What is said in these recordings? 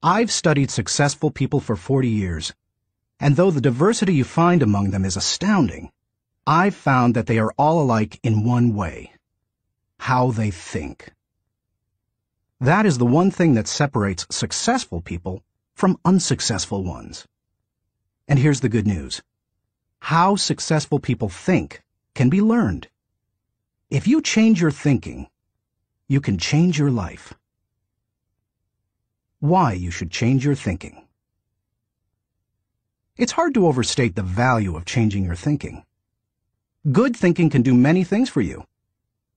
I've studied successful people for 40 years, and though the diversity you find among them is astounding, I've found that they are all alike in one way: how they think. That is the one thing that separates successful people from unsuccessful ones. And here's the good news. How successful people think can be learned. If you change your thinking, you can change your life. Why you should change your thinking. It's hard to overstate the value of changing your thinking. Good thinking can do many things for you: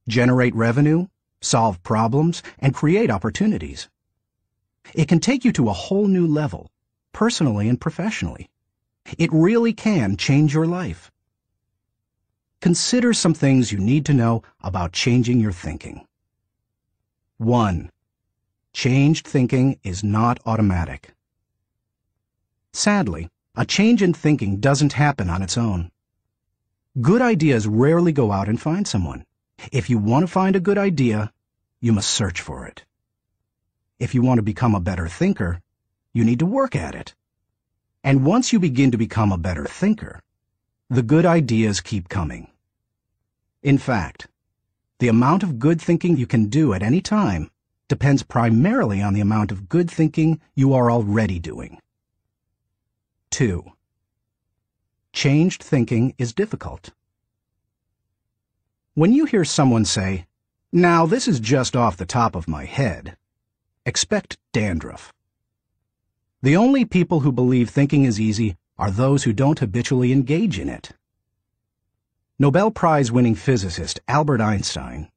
generate revenue, solve problems, and create opportunities. It can take you to a whole new level, personally and professionally. It really can change your life. Consider some things you need to know about changing your thinking. 1. Changed thinking is not automatic. Sadly, a change in thinking doesn't happen on its own. Good ideas rarely go out and find someone. If you want to find a good idea, you must search for it. If you want to become a better thinker, you need to work at it. And once you begin to become a better thinker, the good ideas keep coming. In fact, the amount of good thinking you can do at any time depends primarily on the amount of good thinking you are already doing. 2. Changed thinking is difficult. When you hear someone say, "Now this is just off the top of my head," expect dandruff. The only people who believe thinking is easy are those who don't habitually engage in it. Nobel Prize-winning physicist Albert Einstein,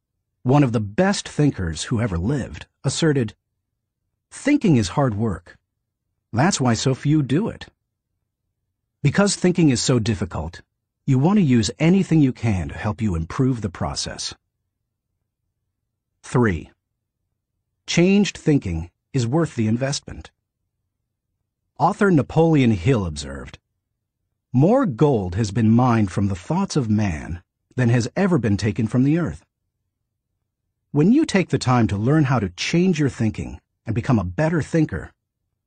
one of the best thinkers who ever lived, asserted, "Thinking is hard work. That's why so few do it." Because thinking is so difficult, you want to use anything you can to help you improve the process. 3. Changed thinking is worth the investment. Author Napoleon Hill observed, "More gold has been mined from the thoughts of man than has ever been taken from the earth." When you take the time to learn how to change your thinking and become a better thinker,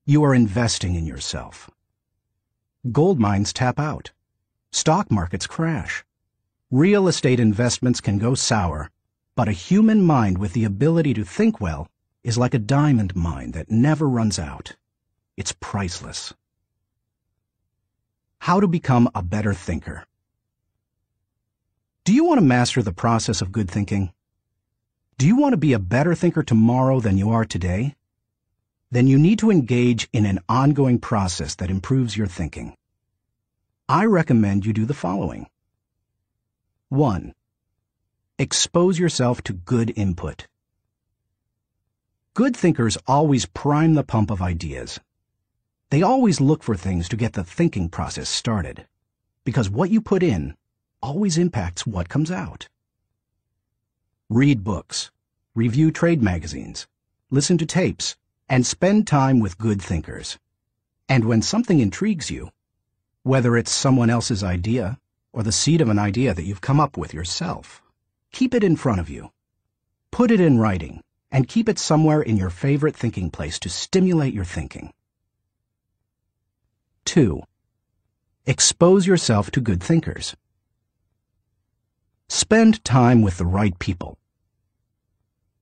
you are investing in yourself. Gold mines tap out. Stock markets crash. Real estate investments can go sour, but a human mind with the ability to think well is like a diamond mine that never runs out. It's priceless. How to become a better thinker. Do you want to master the process of good thinking? Do you want to be a better thinker tomorrow than you are today? Then you need to engage in an ongoing process that improves your thinking. I recommend you do the following. 1. Expose yourself to good input. Good thinkers always prime the pump of ideas. They always look for things to get the thinking process started, because what you put in always impacts what comes out. Read books, review trade magazines, listen to tapes, and spend time with good thinkers. And when something intrigues you, whether it's someone else's idea or the seed of an idea that you've come up with yourself, keep it in front of you. Put it in writing and keep it somewhere in your favorite thinking place to stimulate your thinking. 2. Expose yourself to good thinkers. Spend time with the right people.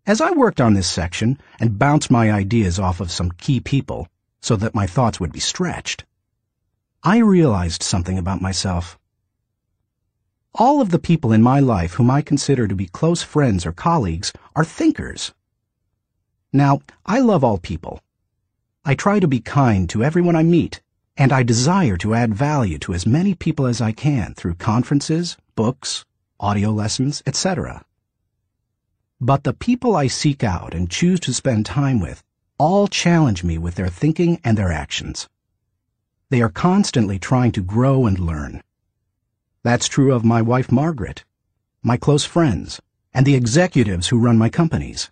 As I worked on this section and bounced my ideas off of some key people so that my thoughts would be stretched, I realized something about myself. All of the people in my life whom I consider to be close friends or colleagues are thinkers. Now, I love all people. I try to be kind to everyone I meet, and I desire to add value to as many people as I can through conferences, books, audio lessons, etc. But the people I seek out and choose to spend time with all challenge me with their thinking and their actions. They are constantly trying to grow and learn. That's true of my wife Margaret, my close friends, and the executives who run my companies.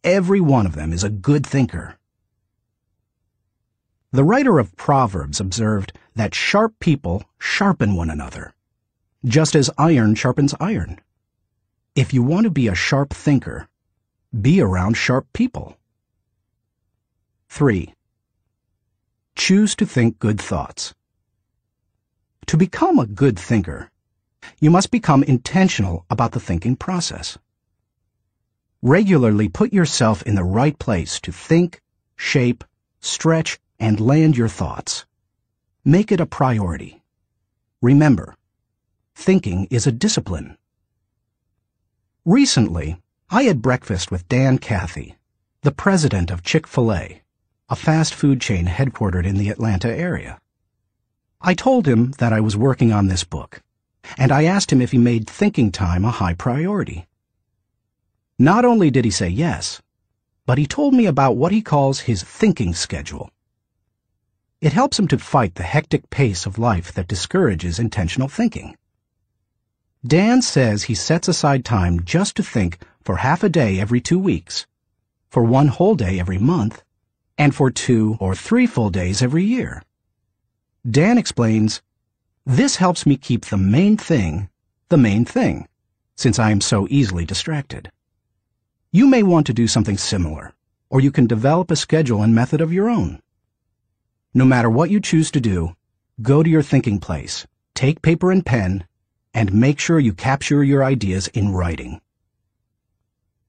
Every one of them is a good thinker. The writer of Proverbs observed that sharp people sharpen one another, just as iron sharpens iron. If you want to be a sharp thinker, be around sharp people. 3. choose to think good thoughts. To become a good thinker, you must become intentional about the thinking process. Regularly put yourself in the right place to think, shape, stretch, and land your thoughts. Make it a priority. Remember, thinking is a discipline. Recently, I had breakfast with Dan Cathy, the president of Chick-fil-A, a fast food chain headquartered in the Atlanta area. I told him that I was working on this book, and I asked him if he made thinking time a high priority. Not only did he say yes, but he told me about what he calls his thinking schedule. It helps him to fight the hectic pace of life that discourages intentional thinking. Dan says he sets aside time just to think for half a day every 2 weeks, for 1 whole day every month, and for 2 or 3 full days every year. Dan explains, "This helps me keep the main thing, since I am so easily distracted." You may want to do something similar, or you can develop a schedule and method of your own. No matter what you choose to do, go to your thinking place, take paper and pen, and make sure you capture your ideas in writing.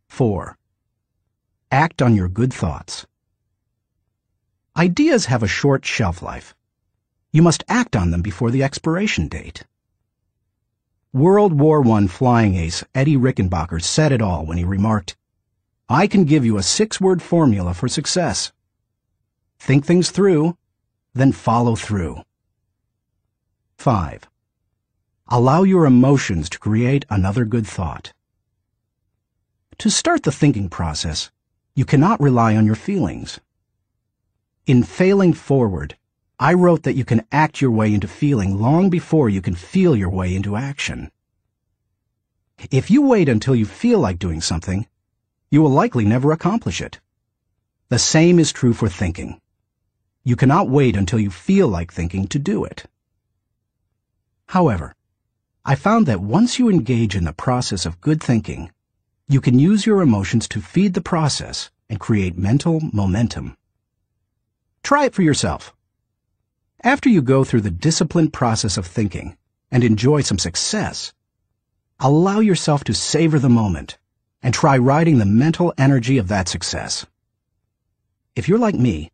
4. Act on your good thoughts. Ideas have a short shelf life. You must act on them before the expiration date. World War I flying ace Eddie Rickenbacker said it all when he remarked, "I can give you a 6-word formula for success. Think things through, then follow through." 5. Allow your emotions to create another good thought. To start the thinking process, you cannot rely on your feelings. In Failing Forward, I wrote that you can act your way into feeling long before you can feel your way into action. If you wait until you feel like doing something, you will likely never accomplish it. The same is true for thinking. You cannot wait until you feel like thinking to do it. However, I found that once you engage in the process of good thinking, you can use your emotions to feed the process and create mental momentum. Try it for yourself. After you go through the disciplined process of thinking and enjoy some success, allow yourself to savor the moment and try riding the mental energy of that success. If you're like me,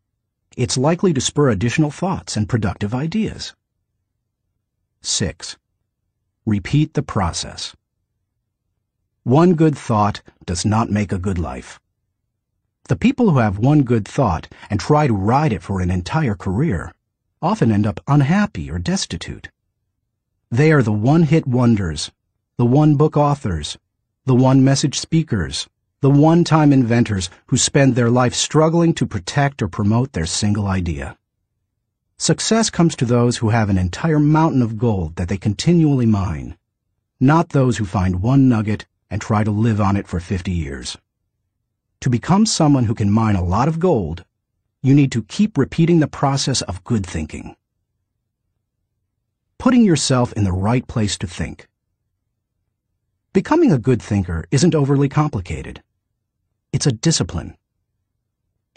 it's likely to spur additional thoughts and productive ideas. 6. Repeat the process. One good thought does not make a good life. The people who have one good thought and try to ride it for an entire career often end up unhappy or destitute. They are the one-hit wonders, the one-book authors, the one-message speakers, the one-time inventors who spend their life struggling to protect or promote their single idea. Success comes to those who have an entire mountain of gold that they continually mine, not those who find one nugget and try to live on it for 50 years. To become someone who can mine a lot of gold, you need to keep repeating the process of good thinking. Putting yourself in the right place to think. Becoming a good thinker isn't overly complicated. It's a discipline.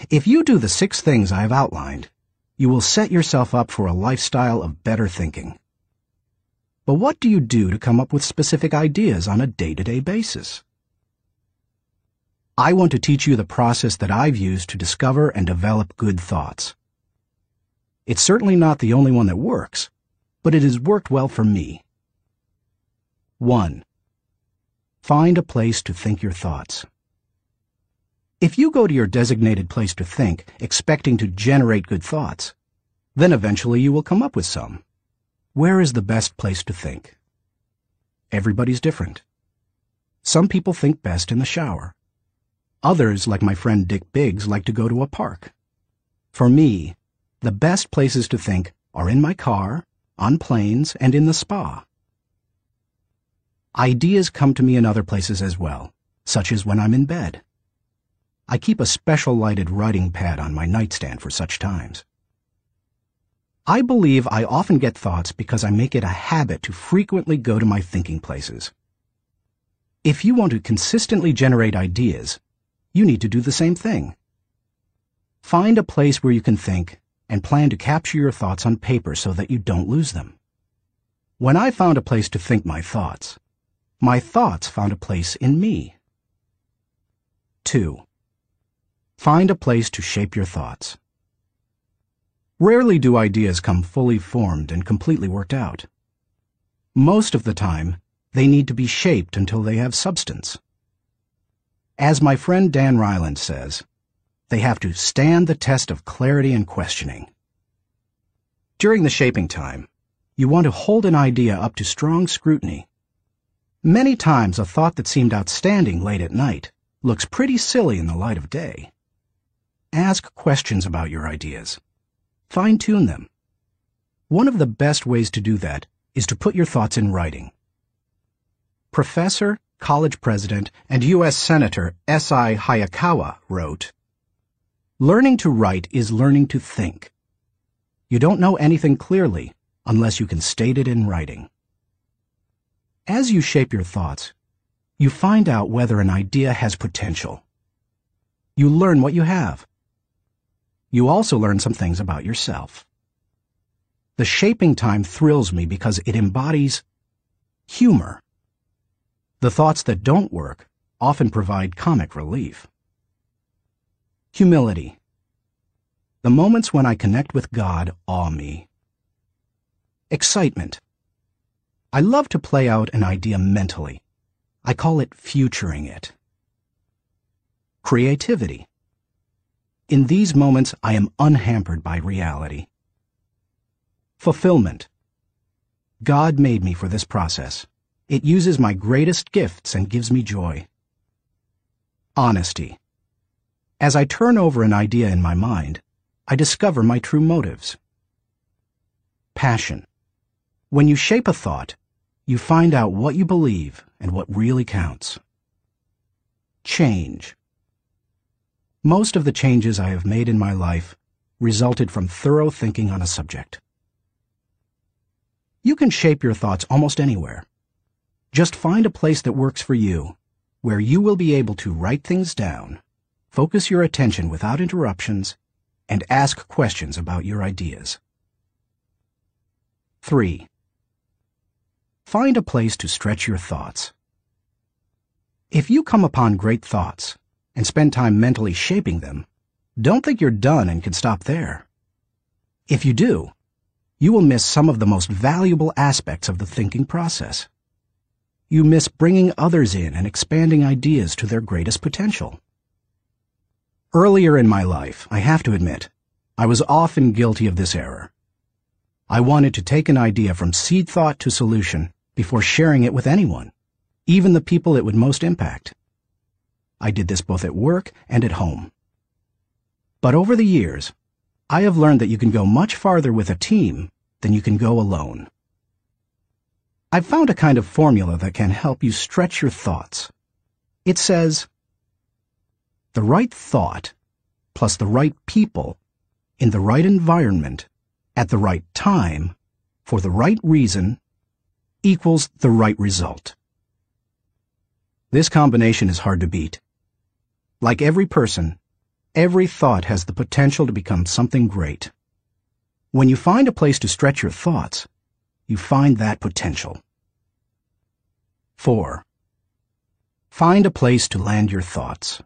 If you do the 6 things I have outlined, you will set yourself up for a lifestyle of better thinking. But what do you do to come up with specific ideas on a day-to-day basis? I want to teach you the process that I've used to discover and develop good thoughts. It's certainly not the only one that works, but it has worked well for me. 1. Find a place to think your thoughts. If you go to your designated place to think, expecting to generate good thoughts, then eventually you will come up with some. Where is the best place to think? Everybody's different. Some people think best in the shower. Others, like my friend Dick Biggs, like to go to a park. For me, the best places to think are in my car, on planes, and in the spa. Ideas come to me in other places as well, such as when I'm in bed. I keep a special lighted writing pad on my nightstand for such times. I believe I often get thoughts because I make it a habit to frequently go to my thinking places. If you want to consistently generate ideas, you need to do the same thing. Find a place where you can think and plan to capture your thoughts on paper so that you don't lose them. When I found a place to think my thoughts found a place in me. 2. Find a place to shape your thoughts. Rarely do ideas come fully formed and completely worked out. Most of the time, they need to be shaped until they have substance. As my friend Dan Ryland says, they have to stand the test of clarity and questioning. During the shaping time, you want to hold an idea up to strong scrutiny. Many times a thought that seemed outstanding late at night looks pretty silly in the light of day. Ask questions about your ideas. Fine-tune them. One of the best ways to do that is to put your thoughts in writing. Professor, college president, and U.S. Senator S.I. Hayakawa wrote, "Learning to write is learning to think. You don't know anything clearly unless you can state it in writing." As you shape your thoughts, you find out whether an idea has potential. You learn what you have. You also learn some things about yourself. The shaping time thrills me because it embodies humor. The thoughts that don't work often provide comic relief. Humility. The moments when I connect with God awe me. Excitement. I love to play out an idea mentally. I call it futuring it. Creativity. In these moments, I am unhampered by reality. Fulfillment. God made me for this process. It uses my greatest gifts and gives me joy. Honesty. As I turn over an idea in my mind, I discover my true motives. Passion. When you shape a thought, you find out what you believe and what really counts. Change. Most of the changes I have made in my life resulted from thorough thinking on a subject. You can shape your thoughts almost anywhere. Just find a place that works for you, where you will be able to write things down, focus your attention without interruptions, and ask questions about your ideas. 3. Find a place to stretch your thoughts. If you come upon great thoughts and spend time mentally shaping them, don't think you're done and can stop there. If you do, you will miss some of the most valuable aspects of the thinking process. You miss bringing others in and expanding ideas to their greatest potential. Earlier in my life, I have to admit, I was often guilty of this error. I wanted to take an idea from seed thought to solution before sharing it with anyone, even the people it would most impact. I did this both at work and at home. But over the years, I have learned that you can go much farther with a team than you can go alone. I've found a kind of formula that can help you stretch your thoughts. It says, the right thought plus the right people in the right environment at the right time for the right reason equals the right result. This combination is hard to beat. Like every person, every thought has the potential to become something great. When you find a place to stretch your thoughts, you find that potential. 4. Find a place to land your thoughts.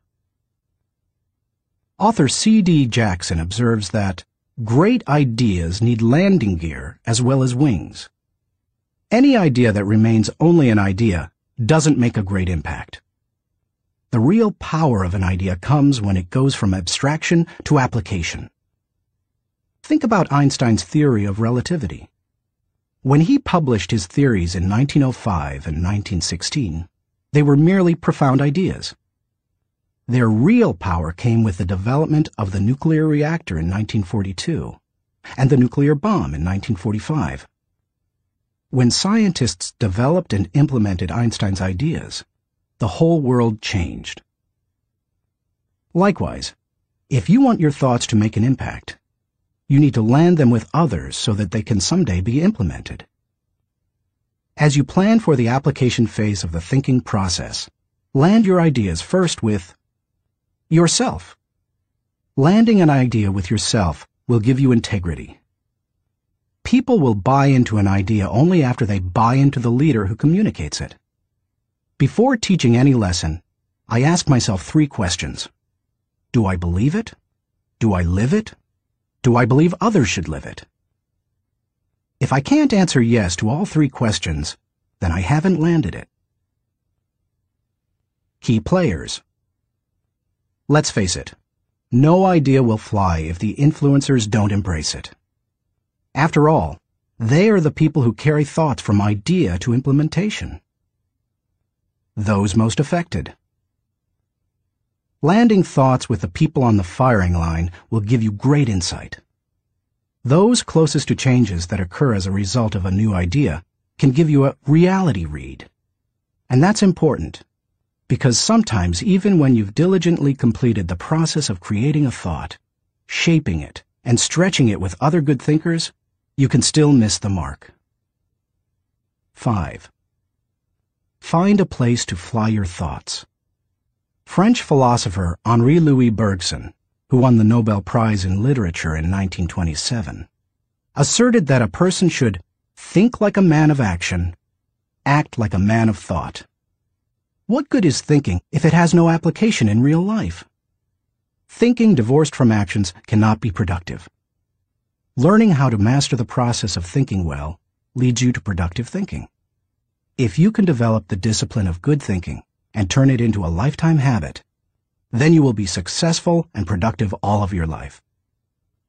Author C.D. Jackson observes that great ideas need landing gear as well as wings. Any idea that remains only an idea doesn't make a great impact. The real power of an idea comes when it goes from abstraction to application. Think about Einstein's theory of relativity. When he published his theories in 1905 and 1916, they were merely profound ideas. Their real power came with the development of the nuclear reactor in 1942 and the nuclear bomb in 1945. When scientists developed and implemented Einstein's ideas, the whole world changed. Likewise, if you want your thoughts to make an impact, you need to land them with others so that they can someday be implemented. As you plan for the application phase of the thinking process, land your ideas first with yourself. Landing an idea with yourself will give you integrity. People will buy into an idea only after they buy into the leader who communicates it. Before teaching any lesson, I ask myself 3 questions. Do I believe it? Do I live it? Do I believe others should live it? If I can't answer yes to all 3 questions, then I haven't landed it. Key players. Let's face it, no idea will fly if the influencers don't embrace it. After all, they are the people who carry thoughts from idea to implementation. Those most affected. Landing thoughts with the people on the firing line will give you great insight. Those closest to changes that occur as a result of a new idea can give you a reality read. And that's important, because sometimes even when you've diligently completed the process of creating a thought, shaping it, and stretching it with other good thinkers, you can still miss the mark. 5. Find a place to fly your thoughts. French philosopher Henri-Louis Bergson, who won the Nobel Prize in Literature in 1927, asserted that a person should think like a man of action, act like a man of thought. What good is thinking if it has no application in real life? Thinking divorced from actions cannot be productive. Learning how to master the process of thinking well leads you to productive thinking. If you can develop the discipline of good thinking and turn it into a lifetime habit, then you will be successful and productive all of your life.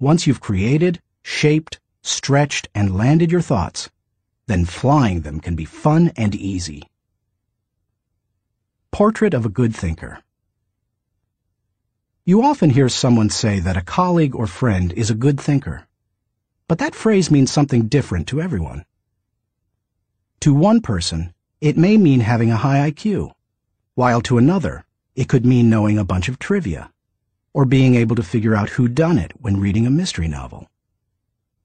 Once you've created, shaped, stretched, and landed your thoughts, then flying them can be fun and easy. Portrait of a good thinker. You often hear someone say that a colleague or friend is a good thinker, but that phrase means something different to everyone. To one person, it may mean having a high IQ, while to another, it could mean knowing a bunch of trivia, or being able to figure out whodunit when reading a mystery novel.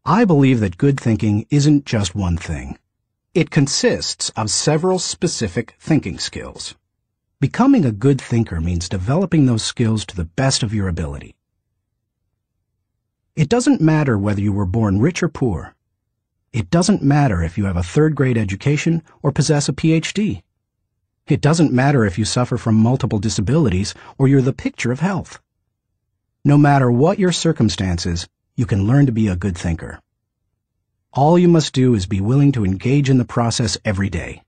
I believe that good thinking isn't just one thing. It consists of several specific thinking skills. Becoming a good thinker means developing those skills to the best of your ability. It doesn't matter whether you were born rich or poor. It doesn't matter if you have a 3rd-grade education or possess a PhD. It doesn't matter if you suffer from multiple disabilities or you're the picture of health. No matter what your circumstances, you can learn to be a good thinker. All you must do is be willing to engage in the process every day.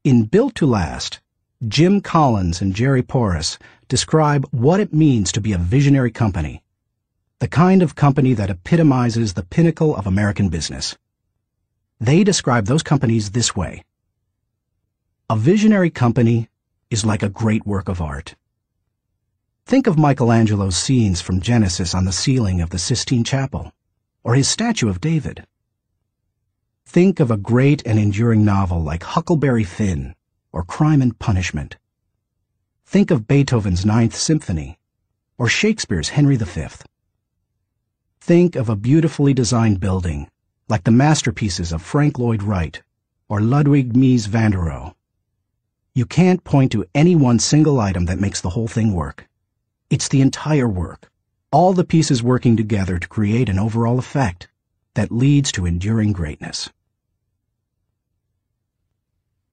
In Built to Last, Jim Collins and Jerry Porras describe what it means to be a visionary company, the kind of company that epitomizes the pinnacle of American business. They describe those companies this way. A visionary company is like a great work of art. Think of Michelangelo's scenes from Genesis on the ceiling of the Sistine Chapel, or his statue of David. Think of a great and enduring novel like Huckleberry Finn, or Crime and Punishment. Think of Beethoven's Ninth Symphony, or Shakespeare's Henry V. Think of a beautifully designed building, like the masterpieces of Frank Lloyd Wright, or Ludwig Mies van der Rohe. You can't point to any one single item that makes the whole thing work. It's the entire work, all the pieces working together to create an overall effect that leads to enduring greatness.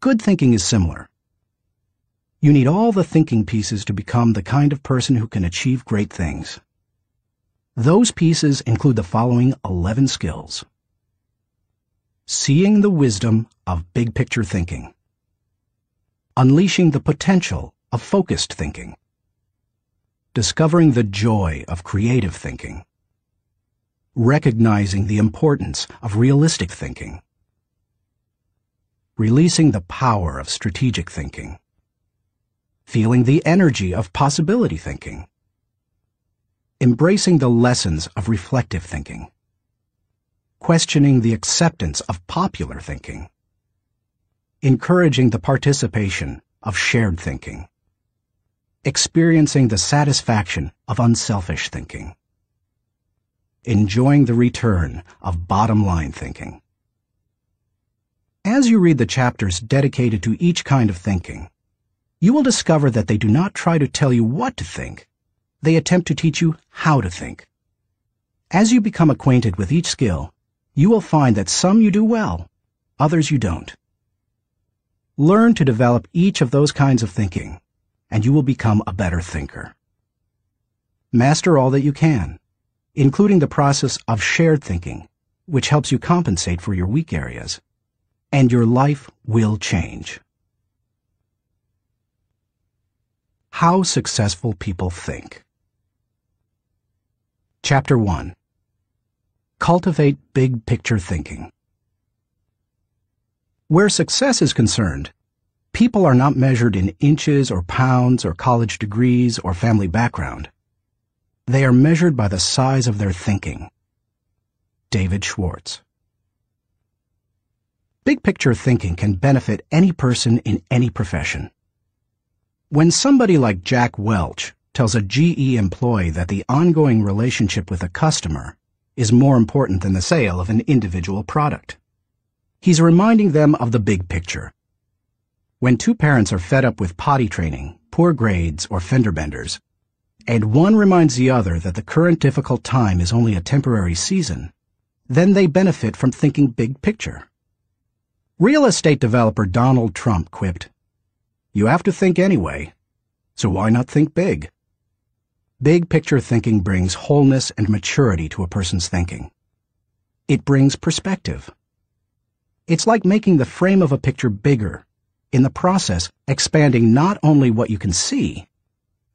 Good thinking is similar. You need all the thinking pieces to become the kind of person who can achieve great things. Those pieces include the following 11 skills. Seeing the wisdom of big picture thinking. Unleashing the potential of focused thinking. Discovering the joy of creative thinking. Recognizing the importance of realistic thinking. Releasing the power of strategic thinking. Feeling the energy of possibility thinking. Embracing the lessons of reflective thinking. Questioning the acceptance of popular thinking. Encouraging the participation of shared thinking. Experiencing the satisfaction of unselfish thinking. Enjoying the return of bottom-line thinking. As you read the chapters dedicated to each kind of thinking, you will discover that they do not try to tell you what to think. They attempt to teach you how to think. As you become acquainted with each skill, you will find that some you do well, others you don't. Learn to develop each of those kinds of thinking, and you will become a better thinker. Master all that you can, including the process of shared thinking, which helps you compensate for your weak areas, and your life will change. How successful people think. Chapter 1. Cultivate big picture thinking. Where success is concerned, people are not measured in inches or pounds or college degrees or family background. They are measured by the size of their thinking. David Schwartz. Big picture thinking can benefit any person in any profession. When somebody like Jack Welch tells a GE employee that the ongoing relationship with a customer is more important than the sale of an individual product, he's reminding them of the big picture. When two parents are fed up with potty training, poor grades, or fender benders, and one reminds the other that the current difficult time is only a temporary season, then they benefit from thinking big picture. Real estate developer Donald Trump quipped, "You have to think anyway, so why not think big?" Big picture thinking brings wholeness and maturity to a person's thinking. It brings perspective. It's like making the frame of a picture bigger, in the process expanding not only what you can see,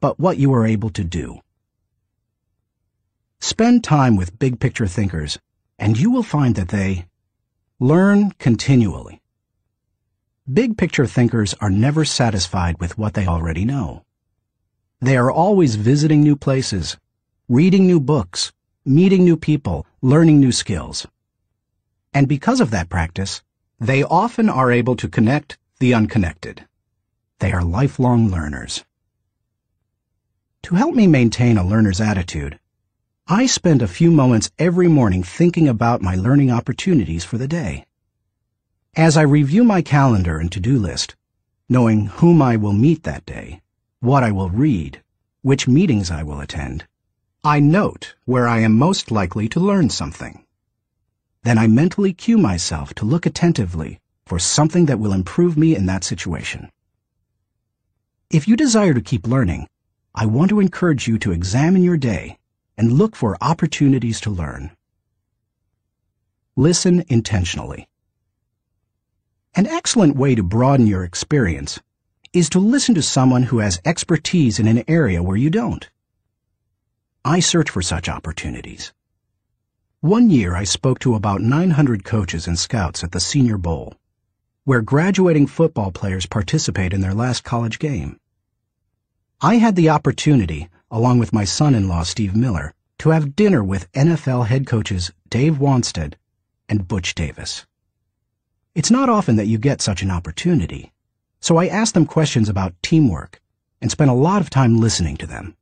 but what you are able to do. Spend time with big picture thinkers, and you will find that they learn continually. Big picture thinkers are never satisfied with what they already know. They are always visiting new places, reading new books, meeting new people, learning new skills. And because of that practice, they often are able to connect the unconnected. They are lifelong learners. To help me maintain a learner's attitude, I spend a few moments every morning thinking about my learning opportunities for the day. As I review my calendar and to-do list, knowing whom I will meet that day, what I will read, which meetings I will attend, I note where I am most likely to learn something. Then I mentally cue myself to look attentively for something that will improve me in that situation. If you desire to keep learning, I want to encourage you to examine your day and look for opportunities to learn. Listen intentionally. An excellent way to broaden your experience is to listen to someone who has expertise in an area where you don't. I search for such opportunities. One year I spoke to about 900 coaches and scouts at the Senior Bowl, where graduating football players participate in their last college game. I had the opportunity, along with my son-in-law Steve Miller, to have dinner with NFL head coaches Dave Wanstead and Butch Davis. It's not often that you get such an opportunity, so I asked them questions about teamwork and spent a lot of time listening to them.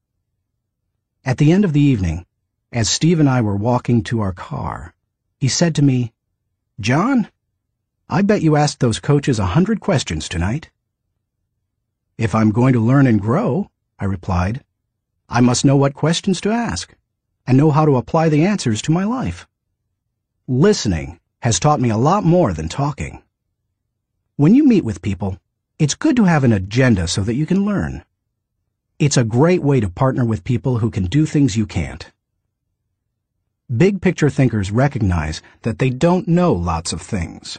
At the end of the evening, as Steve and I were walking to our car, he said to me, "John, I bet you asked those coaches 100 questions tonight." "If I'm going to learn and grow," I replied, "I must know what questions to ask and know how to apply the answers to my life." Listening has taught me a lot more than talking. When you meet with people, it's good to have an agenda so that you can learn. It's a great way to partner with people who can do things you can't. Big picture thinkers recognize that they don't know lots of things.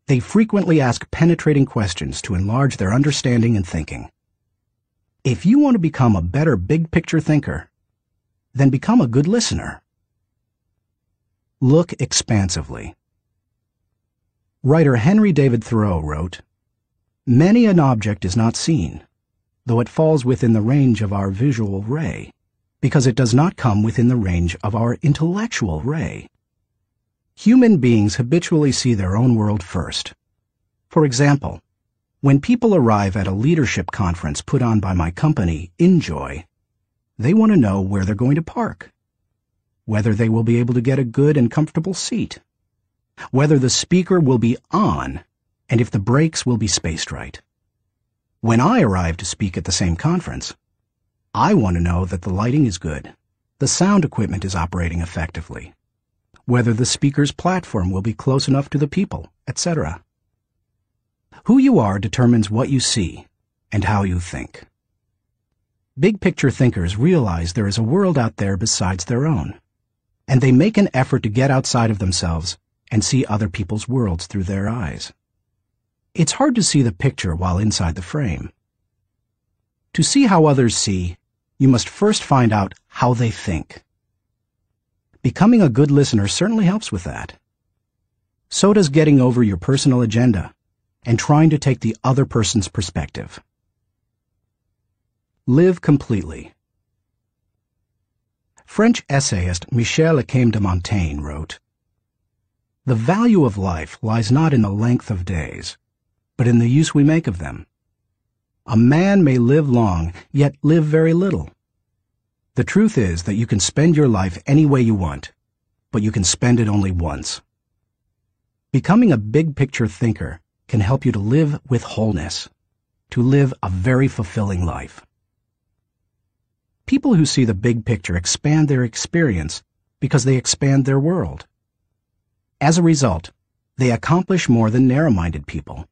They frequently ask penetrating questions to enlarge their understanding and thinking. If you want to become a better big picture thinker, then become a good listener. Look expansively. Writer Henry David Thoreau wrote, "Many an object is not seen, though it falls within the range of our visual ray, because it does not come within the range of our intellectual ray." Human beings habitually see their own world first. For example, when people arrive at a leadership conference put on by my company, Enjoy, they want to know where they're going to park, whether they will be able to get a good and comfortable seat, whether the speaker will be on, and if the breaks will be spaced right. When I arrive to speak at the same conference, I want to know that the lighting is good, the sound equipment is operating effectively, whether the speaker's platform will be close enough to the people, etc. Who you are determines what you see and how you think. Big picture thinkers realize there is a world out there besides their own, and they make an effort to get outside of themselves and see other people's worlds through their eyes. It's hard to see the picture while inside the frame. To see how others see, you must first find out how they think. Becoming a good listener certainly helps with that. So does getting over your personal agenda and trying to take the other person's perspective. Live completely. French essayist Michel de Montaigne wrote, "The value of life lies not in the length of days, but in the use we make of them. A man may live long, yet live very little. The truth is that you can spend your life any way you want, but you can spend it only once." Becoming a big picture thinker can help you to live with wholeness, to live a very fulfilling life. People who see the big picture expand their experience because they expand their world. As a result, they accomplish more than narrow-minded people,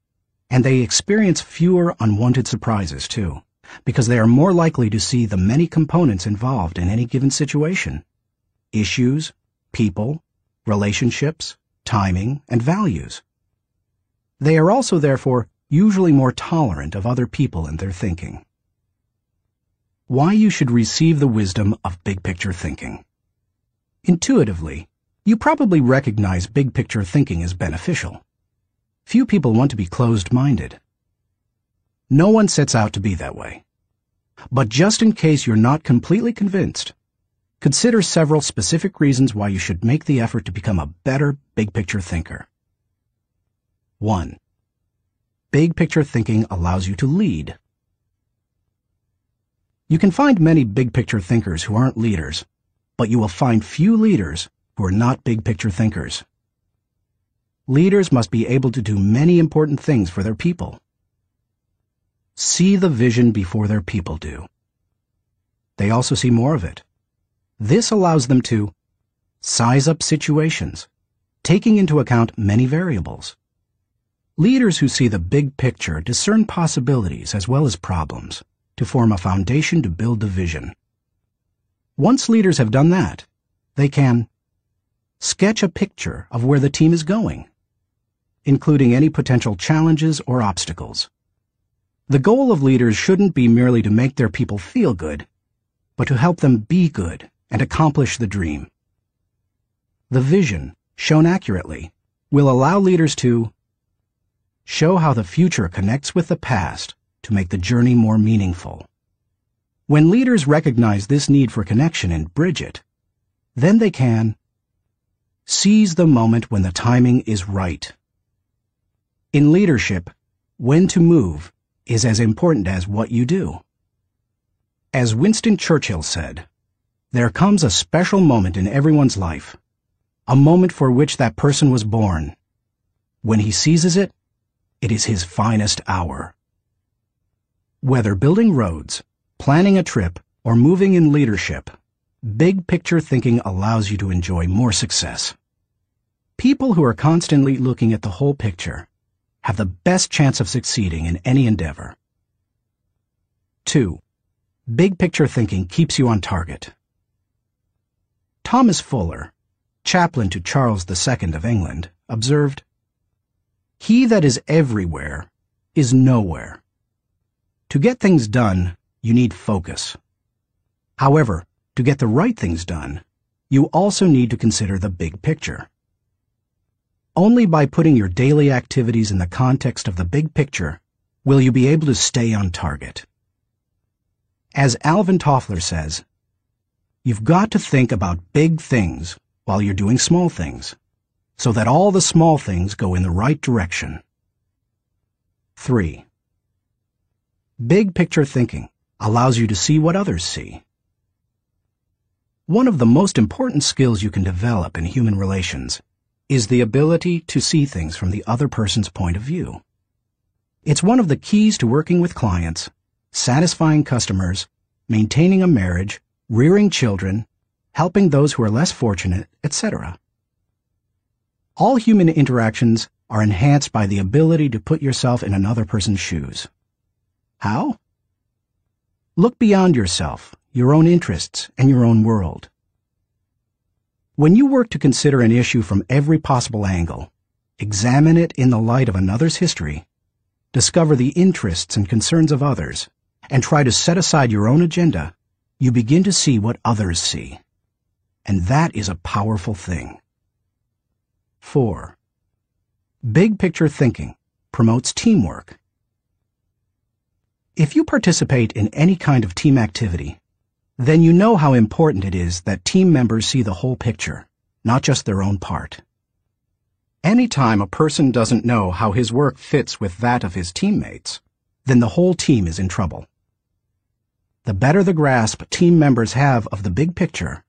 and they experience fewer unwanted surprises, too, because they are more likely to see the many components involved in any given situation: issues, people, relationships, timing, and values. They are also, therefore, usually more tolerant of other people and their thinking. Why you should receive the wisdom of big-picture thinking. Intuitively, you probably recognize big-picture thinking as beneficial. Few people want to be closed-minded. No one sets out to be that way. But just in case you're not completely convinced, consider several specific reasons why you should make the effort to become a better big-picture thinker. 1. Big-picture thinking allows you to lead. You can find many big-picture thinkers who aren't leaders, but you will find few leaders who are not big-picture thinkers. Leaders must be able to do many important things for their people. See the vision before their people do. They also see more of it. This allows them to size up situations, taking into account many variables. Leaders who see the big picture discern possibilities as well as problems to form a foundation to build the vision. Once leaders have done that, they can sketch a picture of where the team is going, including any potential challenges or obstacles. The goal of leaders shouldn't be merely to make their people feel good, but to help them be good and accomplish the dream. The vision, shown accurately, will allow leaders to show how the future connects with the past to make the journey more meaningful. When leaders recognize this need for connection and bridge it, then they can seize the moment when the timing is right. In leadership, when to move is as important as what you do. As Winston Churchill said, "There comes a special moment in everyone's life, a moment for which that person was born. When he seizes it, it is his finest hour." Whether building roads, planning a trip, or moving in leadership, big picture thinking allows you to enjoy more success. People who are constantly looking at the whole picture have the best chance of succeeding in any endeavor. 2. Big picture thinking keeps you on target. Thomas Fuller, chaplain to Charles II of England, observed, "He that is everywhere is nowhere." To get things done, you need focus. However, to get the right things done, you also need to consider the big picture. Only by putting your daily activities in the context of the big picture will you be able to stay on target. As Alvin Toffler says, you've got to think about big things while you're doing small things, so that all the small things go in the right direction. 3. Big picture thinking allows you to see what others see. One of the most important skills you can develop in human relations is the ability to see things from the other person's point of view. It's one of the keys to working with clients, satisfying customers, maintaining a marriage, rearing children, helping those who are less fortunate, etc. All human interactions are enhanced by the ability to put yourself in another person's shoes. How? Look beyond yourself, your own interests, and your own world. When you work to consider an issue from every possible angle, examine it in the light of another's history, discover the interests and concerns of others, and try to set aside your own agenda, you begin to see what others see. And that is a powerful thing. 4. Big picture thinking promotes teamwork. If you participate in any kind of team activity, then you know how important it is that team members see the whole picture, not just their own part. Anytime a person doesn't know how his work fits with that of his teammates, then the whole team is in trouble. The better the grasp team members have of the big picture,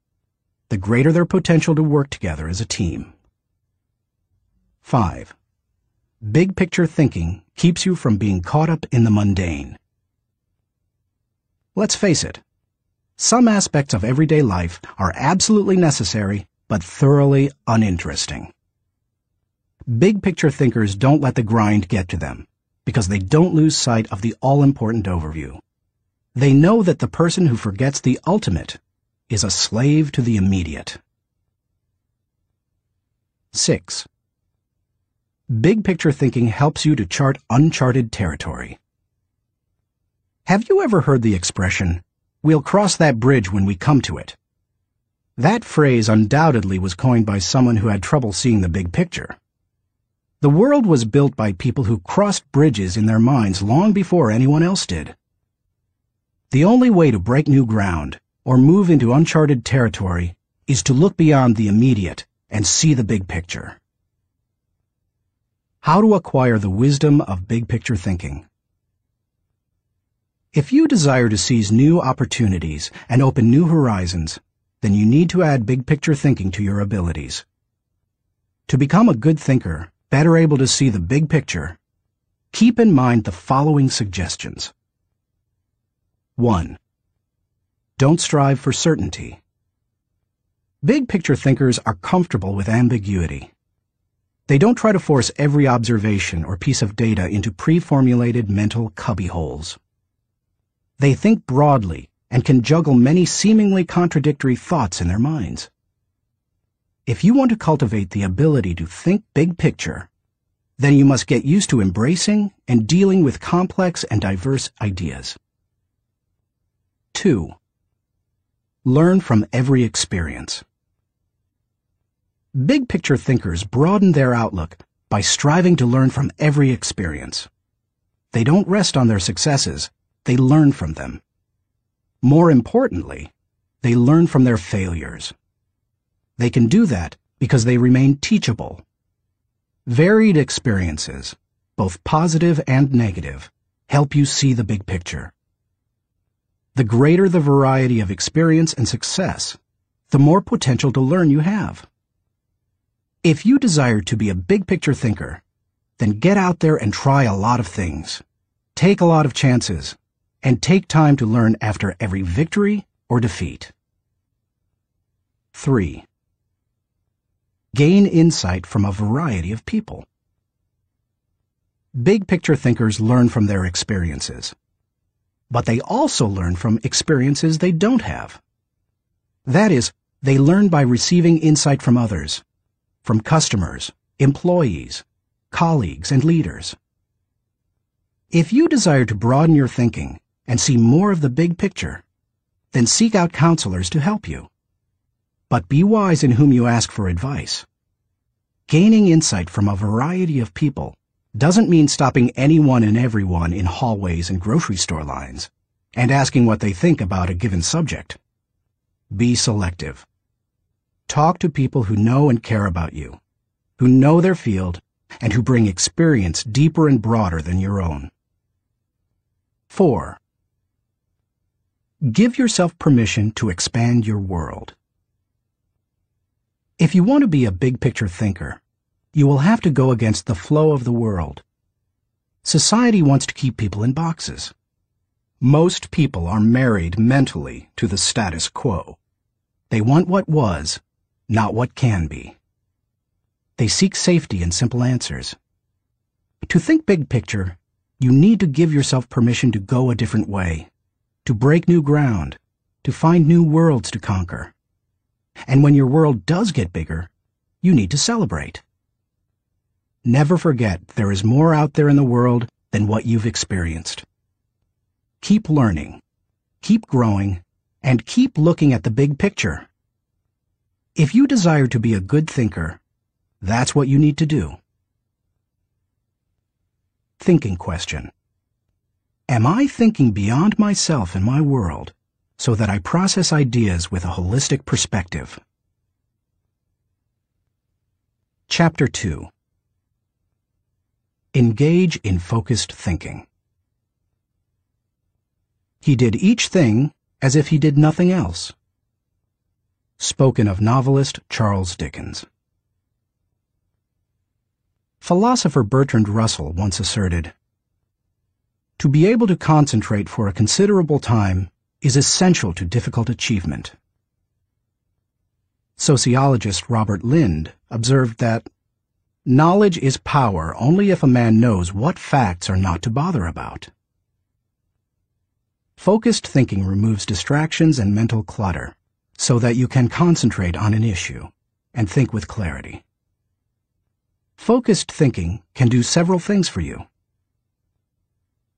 the greater their potential to work together as a team. 5. Big picture thinking keeps you from being caught up in the mundane. Let's face it, some aspects of everyday life are absolutely necessary but thoroughly uninteresting. Big picture thinkers don't let the grind get to them because they don't lose sight of the all-important overview. They know that the person who forgets the ultimate is a slave to the immediate. 6. Big picture thinking helps you to chart uncharted territory. Have you ever heard the expression, "We'll cross that bridge when we come to it"? That phrase undoubtedly was coined by someone who had trouble seeing the big picture. The world was built by people who crossed bridges in their minds long before anyone else did. The only way to break new ground or move into uncharted territory is to look beyond the immediate and see the big picture. How to acquire the wisdom of big picture thinking. If you desire to seize new opportunities and open new horizons, then you need to add big picture thinking to your abilities. To become a good thinker, better able to see the big picture, keep in mind the following suggestions. 1. Don't strive for certainty. Big picture thinkers are comfortable with ambiguity. They don't try to force every observation or piece of data into pre-formulated mental cubbyholes. They think broadly and can juggle many seemingly contradictory thoughts in their minds. If you want to cultivate the ability to think big picture, then you must get used to embracing and dealing with complex and diverse ideas. 2. Learn from every experience. Big picture thinkers broaden their outlook by striving to learn from every experience. They don't rest on their successes, they learn from them. More importantly, they learn from their failures. They can do that because they remain teachable. Varied experiences, both positive and negative, help you see the big picture. The greater the variety of experience and success, the more potential to learn you have. If you desire to be a big picture thinker, then get out there and try a lot of things. Take a lot of chances, and take time to learn after every victory or defeat. 3. Gain insight from a variety of people. Big picture thinkers learn from their experiences, but they also learn from experiences they don't have. That is, they learn by receiving insight from others, from customers, employees, colleagues, and leaders. If you desire to broaden your thinking and see more of the big picture, then seek out counselors to help you. But be wise in whom you ask for advice. Gaining insight from a variety of people doesn't mean stopping anyone and everyone in hallways and grocery store lines and asking what they think about a given subject. Be selective. Talk to people who know and care about you, who know their field, and who bring experience deeper and broader than your own. 4. Give yourself permission to expand your world. If you want to be a big picture thinker, you will have to go against the flow of the world. Society wants to keep people in boxes. Most people are married mentally to the status quo. They want what was, not what can be. They seek safety in simple answers. To think big picture, you need to give yourself permission to go a different way, to break new ground, to find new worlds to conquer. And when your world does get bigger, you need to celebrate. Never forget there is more out there in the world than what you've experienced. Keep learning, keep growing, and keep looking at the big picture. If you desire to be a good thinker, that's what you need to do. Thinking question. Am I thinking beyond myself and my world so that I process ideas with a holistic perspective? Chapter 2. Engage in focused thinking. He did each thing as if he did nothing else. Spoken of novelist Charles Dickens. Philosopher Bertrand Russell once asserted, "To be able to concentrate for a considerable time is essential to difficult achievement." Sociologist Robert Lind observed that, "Knowledge is power only if a man knows what facts are not to bother about." Focused thinking removes distractions and mental clutter so that you can concentrate on an issue and think with clarity. Focused thinking can do several things for you.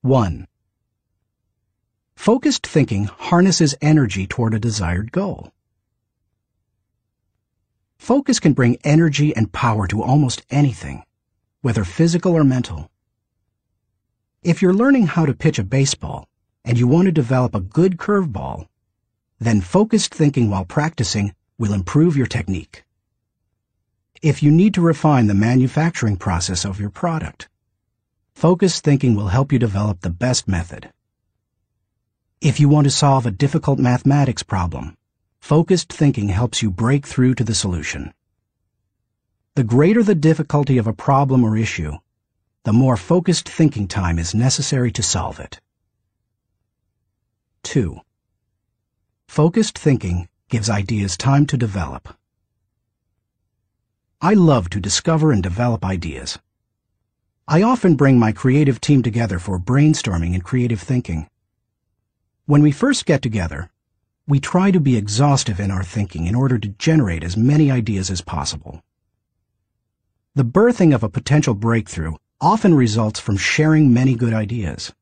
1. Focused thinking harnesses energy toward a desired goal. Focus can bring energy and power to almost anything, whether physical or mental. If you're learning how to pitch a baseball and you want to develop a good curveball, then focused thinking while practicing will improve your technique. If you need to refine the manufacturing process of your product, focused thinking will help you develop the best method. If you want to solve a difficult mathematics problem, focused thinking helps you break through to the solution. The greater the difficulty of a problem or issue, the more focused thinking time is necessary to solve it. 2. Focused thinking gives ideas time to develop. I love to discover and develop ideas. I often bring my creative team together for brainstorming and creative thinking. When we first get together, we try to be exhaustive in our thinking in order to generate as many ideas as possible. The birthing of a potential breakthrough often results from sharing many good ideas.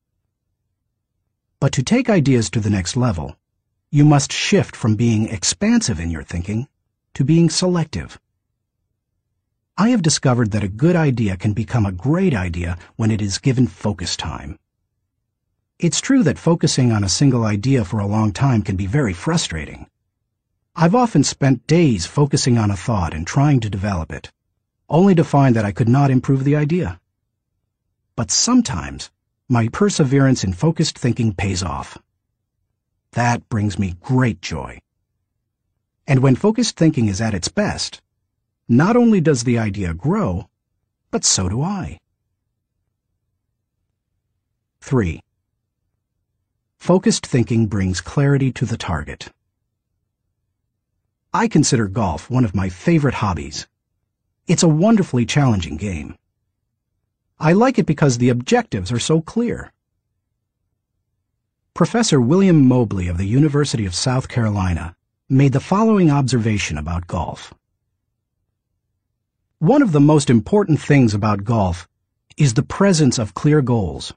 But to take ideas to the next level, you must shift from being expansive in your thinking to being selective. I have discovered that a good idea can become a great idea when it is given focus time. It's true that focusing on a single idea for a long time can be very frustrating. I've often spent days focusing on a thought and trying to develop it, only to find that I could not improve the idea. But sometimes, my perseverance in focused thinking pays off. That brings me great joy. And when focused thinking is at its best, not only does the idea grow, but so do I. 3. Focused thinking brings clarity to the target. I consider golf one of my favorite hobbies. It's a wonderfully challenging game. I like it because the objectives are so clear. Professor William Mobley of the University of South Carolina made the following observation about golf. One of the most important things about golf is the presence of clear goals.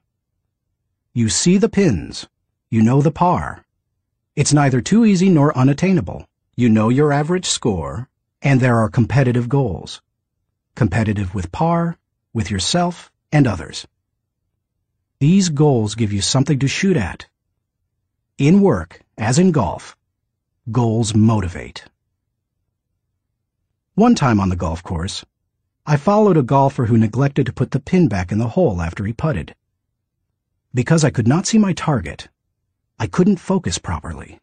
You see the pins, you know the par. It's neither too easy nor unattainable. You know your average score, and there are competitive goals. Competitive with par, with yourself, and others. These goals give you something to shoot at. In work, as in golf, goals motivate. One time on the golf course, I followed a golfer who neglected to put the pin back in the hole after he putted. Because I could not see my target, I couldn't focus properly.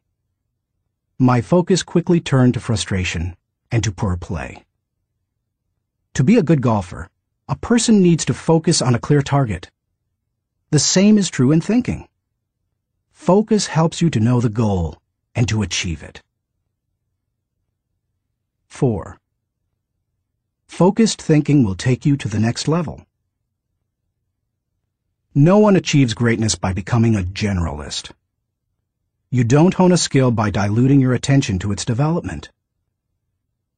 My focus quickly turned to frustration and to poor play. To be a good golfer, a person needs to focus on a clear target. The same is true in thinking. Focus helps you to know the goal and to achieve it. 4. Focused thinking will take you to the next level. No one achieves greatness by becoming a generalist. You don't hone a skill by diluting your attention to its development.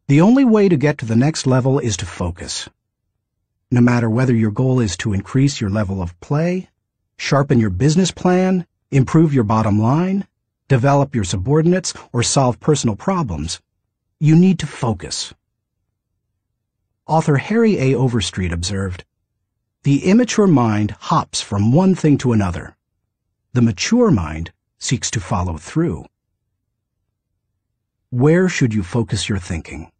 The only way to get to the next level is to focus. No matter whether your goal is to increase your level of play, sharpen your business plan, improve your bottom line, develop your subordinates, or solve personal problems, you need to focus. Author Harry A. Overstreet observed, "The immature mind hops from one thing to another. The mature mind seeks to follow through." Where should you focus your thinking?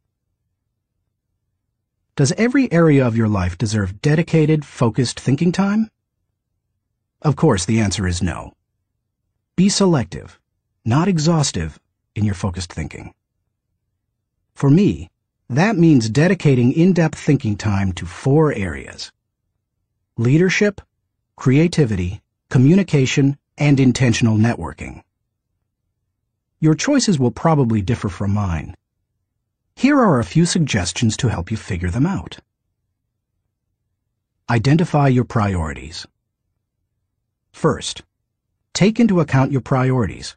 Does every area of your life deserve dedicated, focused thinking time? Of course, the answer is no. Be selective, not exhaustive, in your focused thinking. For me, that means dedicating in-depth thinking time to 4 areas: leadership, creativity, communication, and intentional networking. Your choices will probably differ from mine. Here are a few suggestions to help you figure them out. Identify your priorities. First, take into account your priorities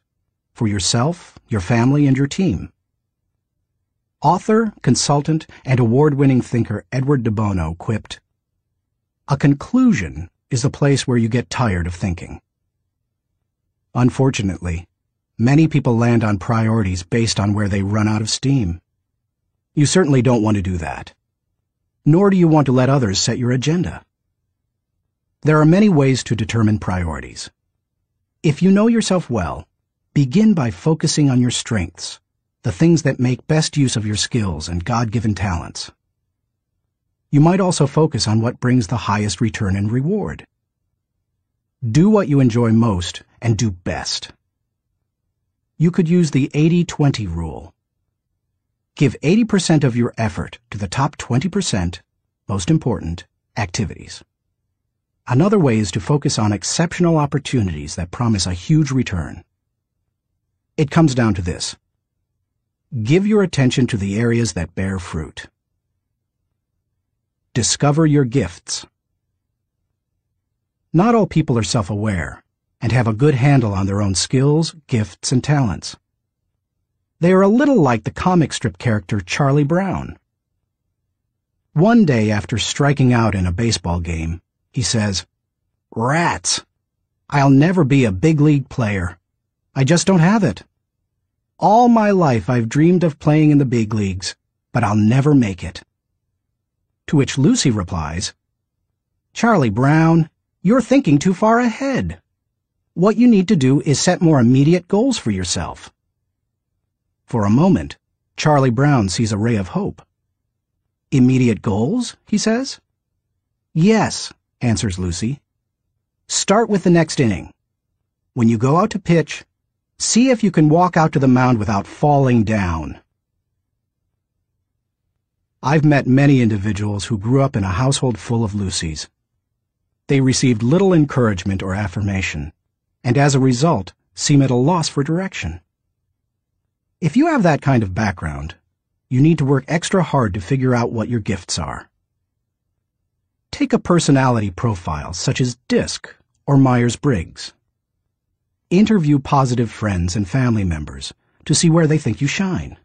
for yourself, your family, and your team. Author, consultant, and award-winning thinker Edward de Bono quipped, "A conclusion is the place where you get tired of thinking." Unfortunately, many people land on priorities based on where they run out of steam. You certainly don't want to do that. Nor do you want to let others set your agenda. There are many ways to determine priorities. If you know yourself well, begin by focusing on your strengths, the things that make best use of your skills and God-given talents. You might also focus on what brings the highest return and reward. Do what you enjoy most and do best. You could use the 80-20 rule. Give 80% of your effort to the top 20%, most important, activities. Another way is to focus on exceptional opportunities that promise a huge return. It comes down to this. Give your attention to the areas that bear fruit. Discover your gifts. Not all people are self-aware and have a good handle on their own skills, gifts, and talents. They are a little like the comic strip character Charlie Brown. One day after striking out in a baseball game, he says, "Rats! I'll never be a big league player. I just don't have it. All my life I've dreamed of playing in the big leagues, but I'll never make it." To which Lucy replies, "Charlie Brown, you're thinking too far ahead. What you need to do is set more immediate goals for yourself." For a moment, Charlie Brown sees a ray of hope. "Immediate goals?" he says. "Yes," answers Lucy. "Start with the next inning. When you go out to pitch, see if you can walk out to the mound without falling down." I've met many individuals who grew up in a household full of Lucys. They received little encouragement or affirmation, and as a result, seem at a loss for direction. If you have that kind of background, you need to work extra hard to figure out what your gifts are. Take a personality profile such as DISC or Myers-Briggs. Interview positive friends and family members to see where they think you shine.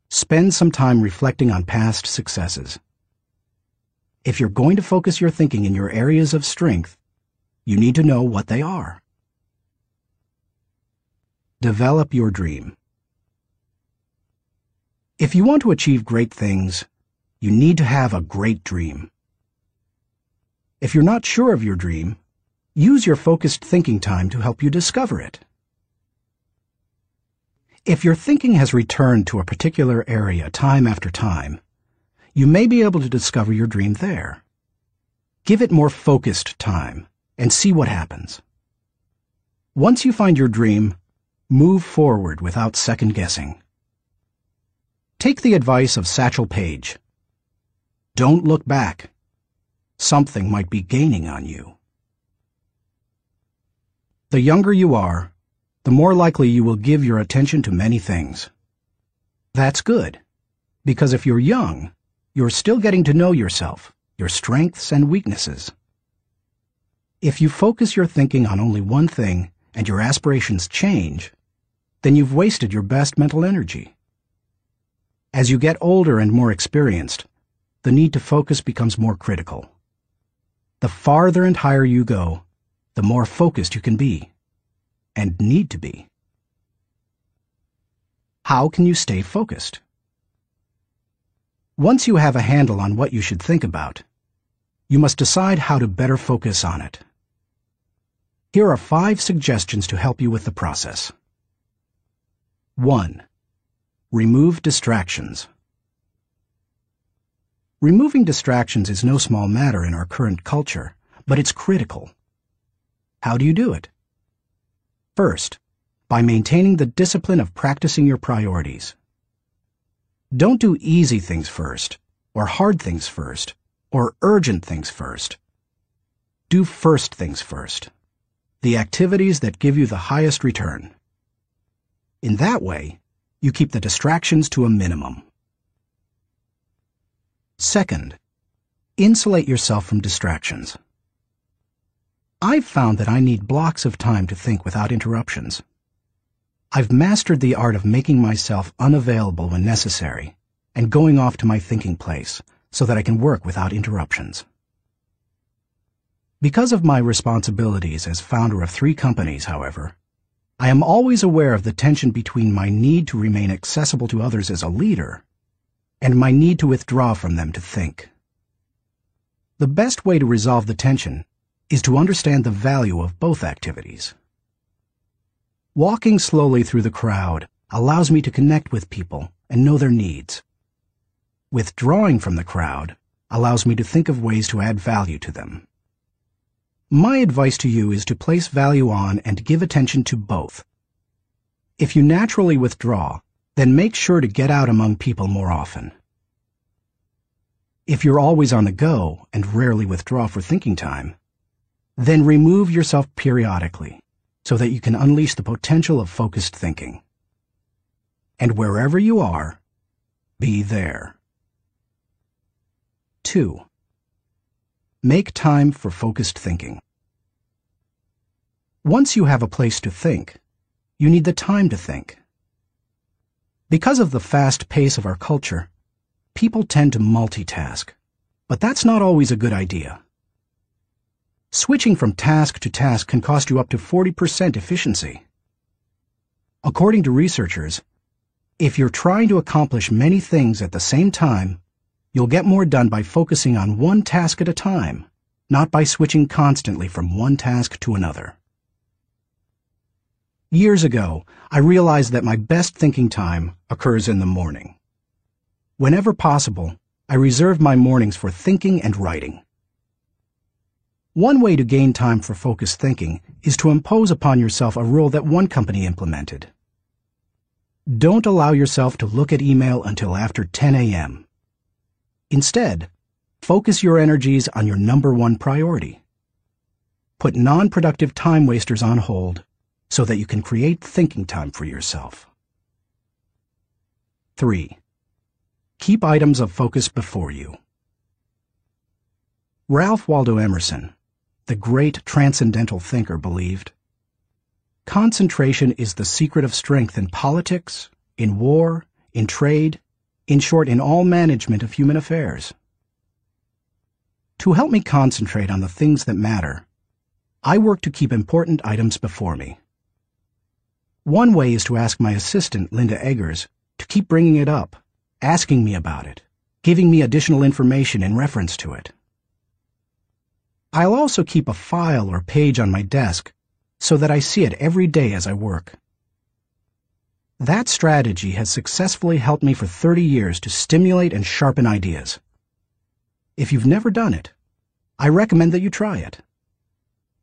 Spend some time reflecting on past successes. If you're going to focus your thinking in your areas of strength, you need to know what they are. Develop your dream. If you want to achieve great things, you need to have a great dream. If you're not sure of your dream, use your focused thinking time to help you discover it. If your thinking has returned to a particular area time after time, you may be able to discover your dream there. Give it more focused time and see what happens. Once you find your dream, move forward without second-guessing. Take the advice of Satchel Paige. Don't look back. Something might be gaining on you. The younger you are, the more likely you will give your attention to many things. That's good. Because if you're young, you're still getting to know yourself, your strengths and weaknesses. If you focus your thinking on only one thing and your aspirations change, then you've wasted your best mental energy. As you get older and more experienced, the need to focus becomes more critical. The farther and higher you go, the more focused you can be, and need to be. How can you stay focused? Once you have a handle on what you should think about, you must decide how to better focus on it. Here are 5 suggestions to help you with the process. 1. Remove distractions. Removing distractions is no small matter in our current culture, but it's critical. How do you do it? First, by maintaining the discipline of practicing your priorities. Don't do easy things first, or hard things first, or urgent things first. Do first things first, the activities that give you the highest return. In that way, you keep the distractions to a minimum. Second, insulate yourself from distractions. I've found that I need blocks of time to think without interruptions. I've mastered the art of making myself unavailable when necessary and going off to my thinking place so that I can work without interruptions. Because of my responsibilities as founder of 3 companies, however, I am always aware of the tension between my need to remain accessible to others as a leader and my need to withdraw from them to think. The best way to resolve the tension is to understand the value of both activities. Walking slowly through the crowd allows me to connect with people and know their needs. Withdrawing from the crowd allows me to think of ways to add value to them. My advice to you is to place value on and give attention to both. If you naturally withdraw, then make sure to get out among people more often. If you're always on the go and rarely withdraw for thinking time, then remove yourself periodically so that you can unleash the potential of focused thinking. And wherever you are, be there. 2. Make time for focused thinking. Once you have a place to think, you need the time to think. Because of the fast pace of our culture, people tend to multitask, but that's not always a good idea. Switching from task to task can cost you up to 40% efficiency. According to researchers, if you're trying to accomplish many things at the same time, you'll get more done by focusing on one task at a time, not by switching constantly from one task to another. Years ago, I realized that my best thinking time occurs in the morning. Whenever possible, I reserve my mornings for thinking and writing. One way to gain time for focused thinking is to impose upon yourself a rule that one company implemented. Don't allow yourself to look at email until after 10 a.m. Instead, focus your energies on your number 1 priority. Put non-productive time wasters on hold so that you can create thinking time for yourself. 3. Keep items of focus before you. Ralph Waldo Emerson, the great transcendental thinker, believed, concentration is the secret of strength in politics, in war, in trade, in short, in all management of human affairs. To help me concentrate on the things that matter, I work to keep important items before me. One way is to ask my assistant, Linda Eggers, to keep bringing it up, asking me about it, giving me additional information in reference to it. I'll also keep a file or page on my desk so that I see it every day as I work. That strategy has successfully helped me for 30 years to stimulate and sharpen ideas. If you've never done it, I recommend that you try it.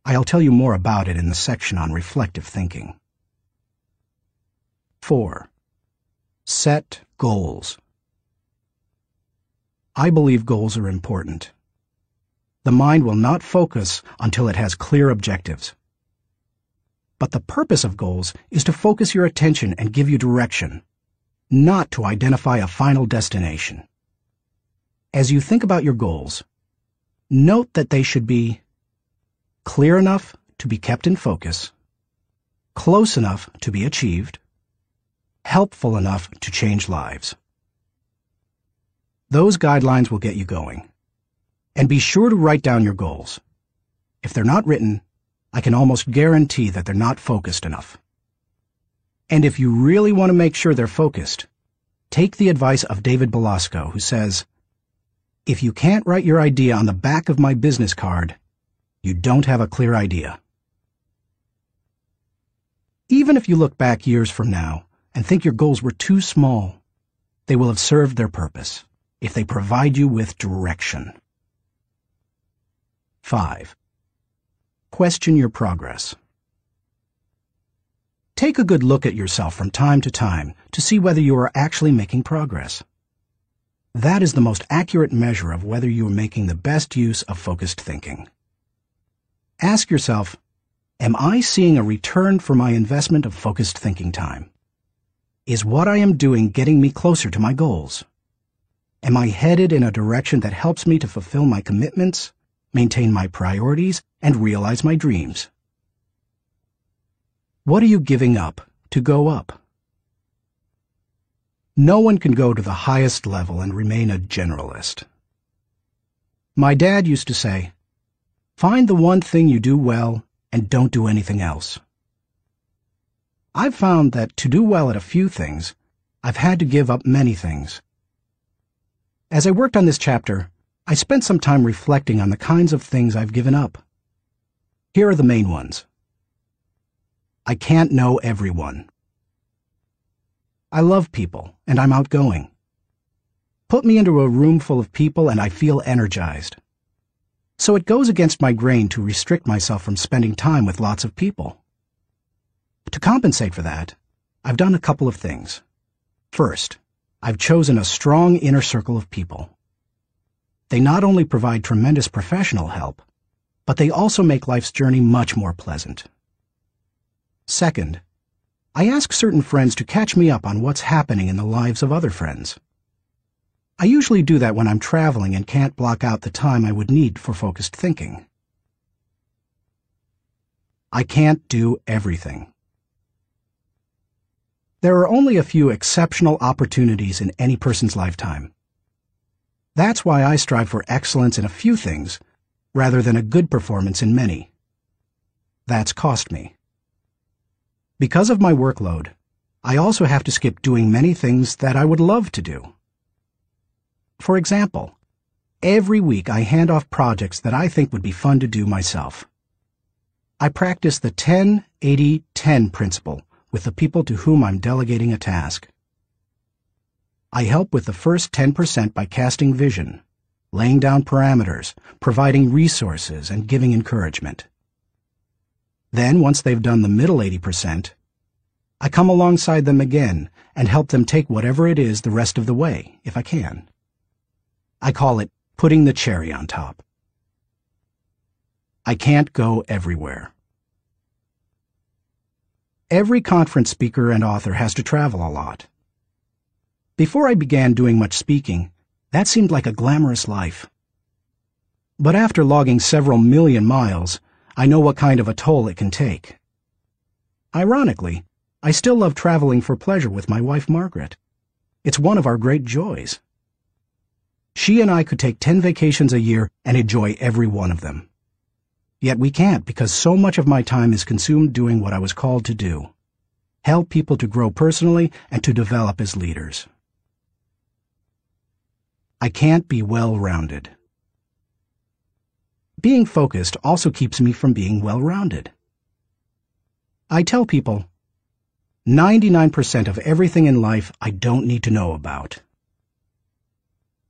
I'll tell you more about it in the section on reflective thinking. 4. Set goals. I believe goals are important. The mind will not focus until it has clear objectives. But the purpose of goals is to focus your attention and give you direction. not to identify a final destination. As you think about your goals, note that they should be clear enough to be kept in focus, close enough to be achieved, helpful enough to change lives. Those guidelines will get you going. And be sure to write down your goals. If they're not written, I can almost guarantee that they're not focused enough. And if you really want to make sure they're focused, take the advice of David Belasco, who says, "If you can't write your idea on the back of my business card, you don't have a clear idea." Even if you look back years from now and think your goals were too small, they will have served their purpose if they provide you with direction. 5. Question your progress. Take a good look at yourself from time to time to see whether you are actually making progress. That is the most accurate measure of whether you are making the best use of focused thinking. Ask yourself, am I seeing a return for my investment of focused thinking time? Is what I am doing getting me closer to my goals? Am I headed in a direction that helps me to fulfill my commitments, maintain my priorities, and realize my dreams? What are you giving up to go up? No one can go to the highest level and remain a generalist. My dad used to say, "Find the one thing you do well and don't do anything else." I've found that to do well at a few things, I've had to give up many things. As I worked on this chapter, I spent some time reflecting on the kinds of things I've given up. Here are the main ones. I can't know everyone. I love people, and I'm outgoing. Put me into a room full of people and I feel energized. So it goes against my grain to restrict myself from spending time with lots of people. To compensate for that, I've done a couple of things. First, I've chosen a strong inner circle of people. They not only provide tremendous professional help, but they also make life's journey much more pleasant. Second, I ask certain friends to catch me up on what's happening in the lives of other friends. I usually do that when I'm traveling and can't block out the time I would need for focused thinking. I can't do everything. There are only a few exceptional opportunities in any person's lifetime. That's why I strive for excellence in a few things, rather than a good performance in many. That's cost me. Because of my workload, I also have to skip doing many things that I would love to do. For example, every week I hand off projects that I think would be fun to do myself. I practice the 10-80-10 principle with the people to whom I'm delegating a task. I help with the first 10% by casting vision, laying down parameters, providing resources, and giving encouragement. Then, once they've done the middle 80%, I come alongside them again and help them take whatever it is the rest of the way, if I can. I call it putting the cherry on top. I can't go everywhere. Every conference speaker and author has to travel a lot. Before I began doing much speaking, that seemed like a glamorous life. But after logging several million miles, I know what kind of a toll it can take. Ironically, I still love traveling for pleasure with my wife Margaret. It's one of our great joys. She and I could take 10 vacations a year and enjoy every one of them. Yet we can't because so much of my time is consumed doing what I was called to do. Help people to grow personally and to develop as leaders. I can't be well-rounded. Being focused also keeps me from being well-rounded. I tell people, 99% of everything in life I don't need to know about.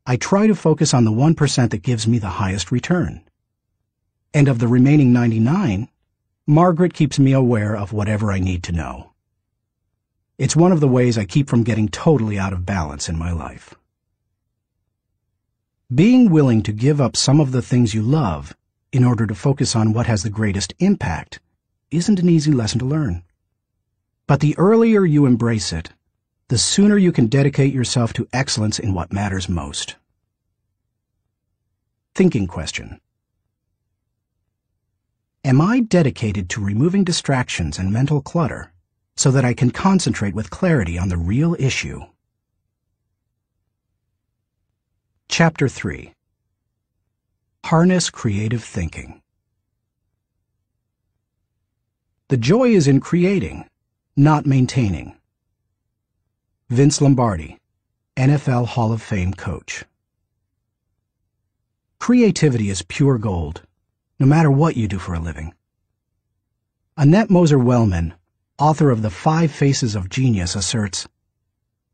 I try to focus on the 1% that gives me the highest return. And of the remaining 99, Margaret keeps me aware of whatever I need to know. It's one of the ways I keep from getting totally out of balance in my life. Being willing to give up some of the things you love in order to focus on what has the greatest impact isn't an easy lesson to learn. But the earlier you embrace it, the sooner you can dedicate yourself to excellence in what matters most. Thinking question. Am I dedicated to removing distractions and mental clutter so that I can concentrate with clarity on the real issue? Chapter 3. Harness Creative Thinking. The joy is in creating, not maintaining. Vince Lombardi, NFL Hall of Fame coach. Creativity is pure gold, no matter what you do for a living. Annette Moser-Wellman, author of The 5 Faces of Genius, asserts,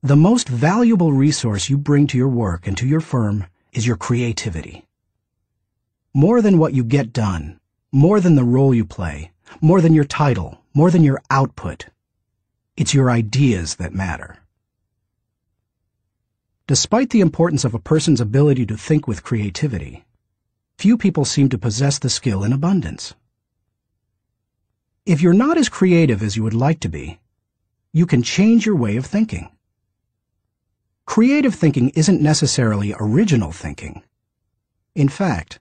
"The most valuable resource you bring to your work and to your firm is your creativity. More than what you get done, more than the role you play, more than your title, more than your output, it's your ideas that matter." Despite the importance of a person's ability to think with creativity, few people seem to possess the skill in abundance. If you're not as creative as you would like to be, you can change your way of thinking. Creative thinking isn't necessarily original thinking. In fact,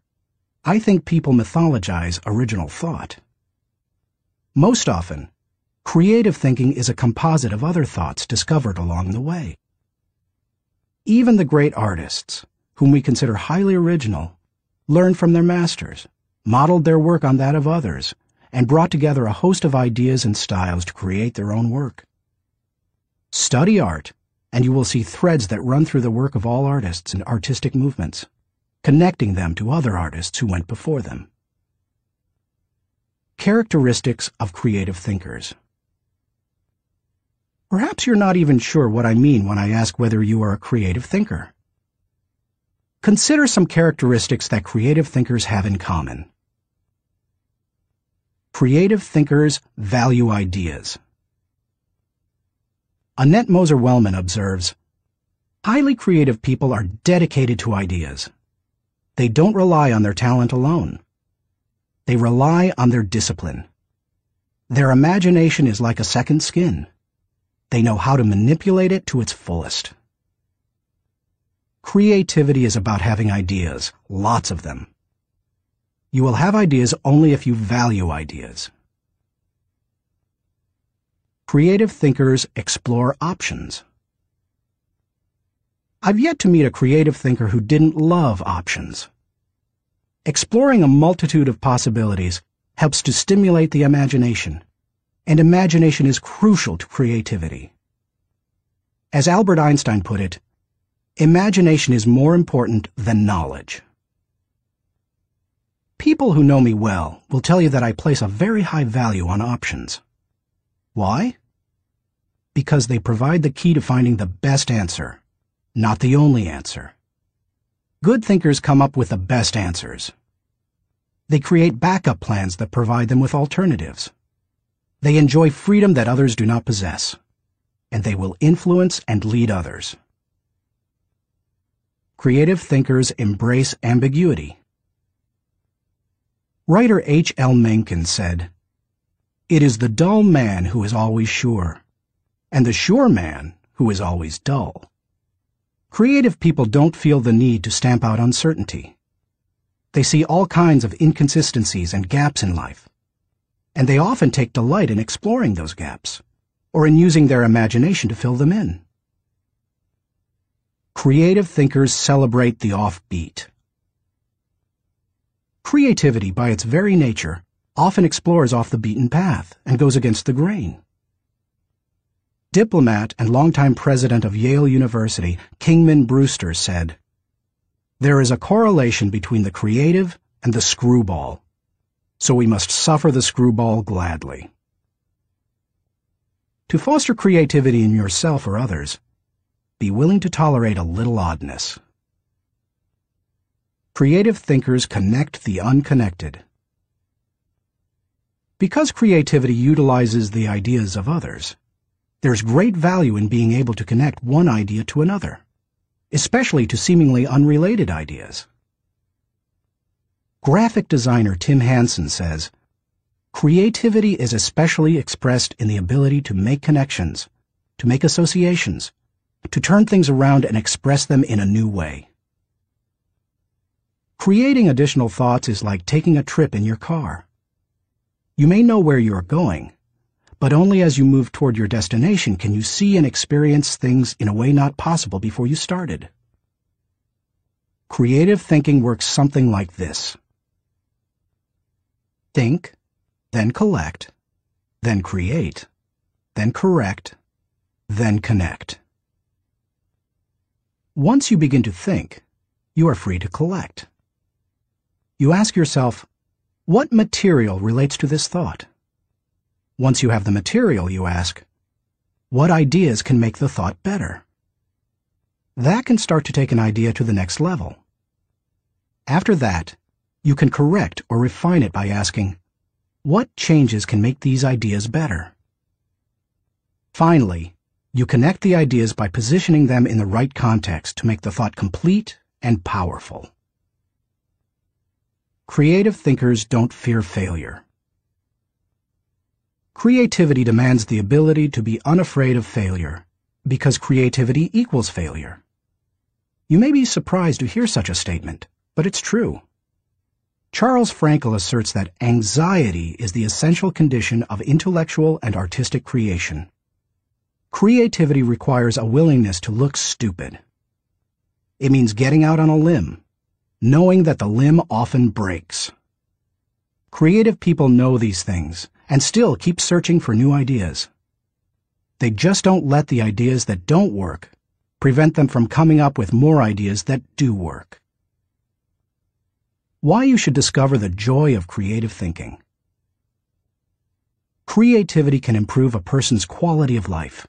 I think people mythologize original thought. Most often, creative thinking is a composite of other thoughts discovered along the way. Even the great artists, whom we consider highly original, learned from their masters, modeled their work on that of others, and brought together a host of ideas and styles to create their own work. Study art, and you will see threads that run through the work of all artists and artistic movements, connecting them to other artists who went before them. Characteristics of creative thinkers. Perhaps you're not even sure what I mean when I ask whether you are a creative thinker. Consider some characteristics that creative thinkers have in common. Creative thinkers value ideas. Annette Moser-Wellman observes, "Highly creative people are dedicated to ideas. They don't rely on their talent alone. They rely on their discipline. Their imagination is like a second skin. They know how to manipulate it to its fullest." Creativity is about having ideas, lots of them. You will have ideas only if you value ideas. Creative thinkers explore options. I've yet to meet a creative thinker who didn't love options. Exploring a multitude of possibilities helps to stimulate the imagination, and imagination is crucial to creativity. As Albert Einstein put it, imagination is more important than knowledge. People who know me well will tell you that I place a very high value on options. Why? Because they provide the key to finding the best answer, not the only answer. Good thinkers come up with the best answers. They create backup plans that provide them with alternatives. They enjoy freedom that others do not possess, and they will influence and lead others. Creative thinkers embrace ambiguity. Writer H.L. Mencken said, "It is the dull man who is always sure, and the sure man who is always dull." Creative people don't feel the need to stamp out uncertainty. They see all kinds of inconsistencies and gaps in life, and they often take delight in exploring those gaps, or in using their imagination to fill them in. Creative thinkers celebrate the offbeat. Creativity, by its very nature, often explores off the beaten path and goes against the grain. Diplomat and longtime president of Yale University, Kingman Brewster, said, "There is a correlation between the creative and the screwball, so we must suffer the screwball gladly." To foster creativity in yourself or others, be willing to tolerate a little oddness. Creative thinkers connect the unconnected. Because creativity utilizes the ideas of others, there's great value in being able to connect one idea to another, especially to seemingly unrelated ideas. Graphic designer Tim Hansen says, "Creativity is especially expressed in the ability to make connections, to make associations, to turn things around and express them in a new way. Creating additional thoughts is like taking a trip in your car. You may know where you are going, but only as you move toward your destination can you see and experience things in a way not possible before you started. Creative thinking works something like this. Think, then collect, then create, then correct, then connect. Once you begin to think, you are free to collect. You ask yourself, what material relates to this thought? Once you have the material, you ask, what ideas can make the thought better? That can start to take an idea to the next level. After that, you can correct or refine it by asking, what changes can make these ideas better? Finally, you connect the ideas by positioning them in the right context to make the thought complete and powerful. Creative thinkers don't fear failure. Creativity demands the ability to be unafraid of failure, because creativity equals failure. You may be surprised to hear such a statement, but it's true. Charles Frankel asserts that anxiety is the essential condition of intellectual and artistic creation. Creativity requires a willingness to look stupid. It means getting out on a limb, knowing that the limb often breaks. Creative people know these things and still keep searching for new ideas. They just don't let the ideas that don't work prevent them from coming up with more ideas that do work. Why you should discover the joy of creative thinking. Creativity can improve a person's quality of life.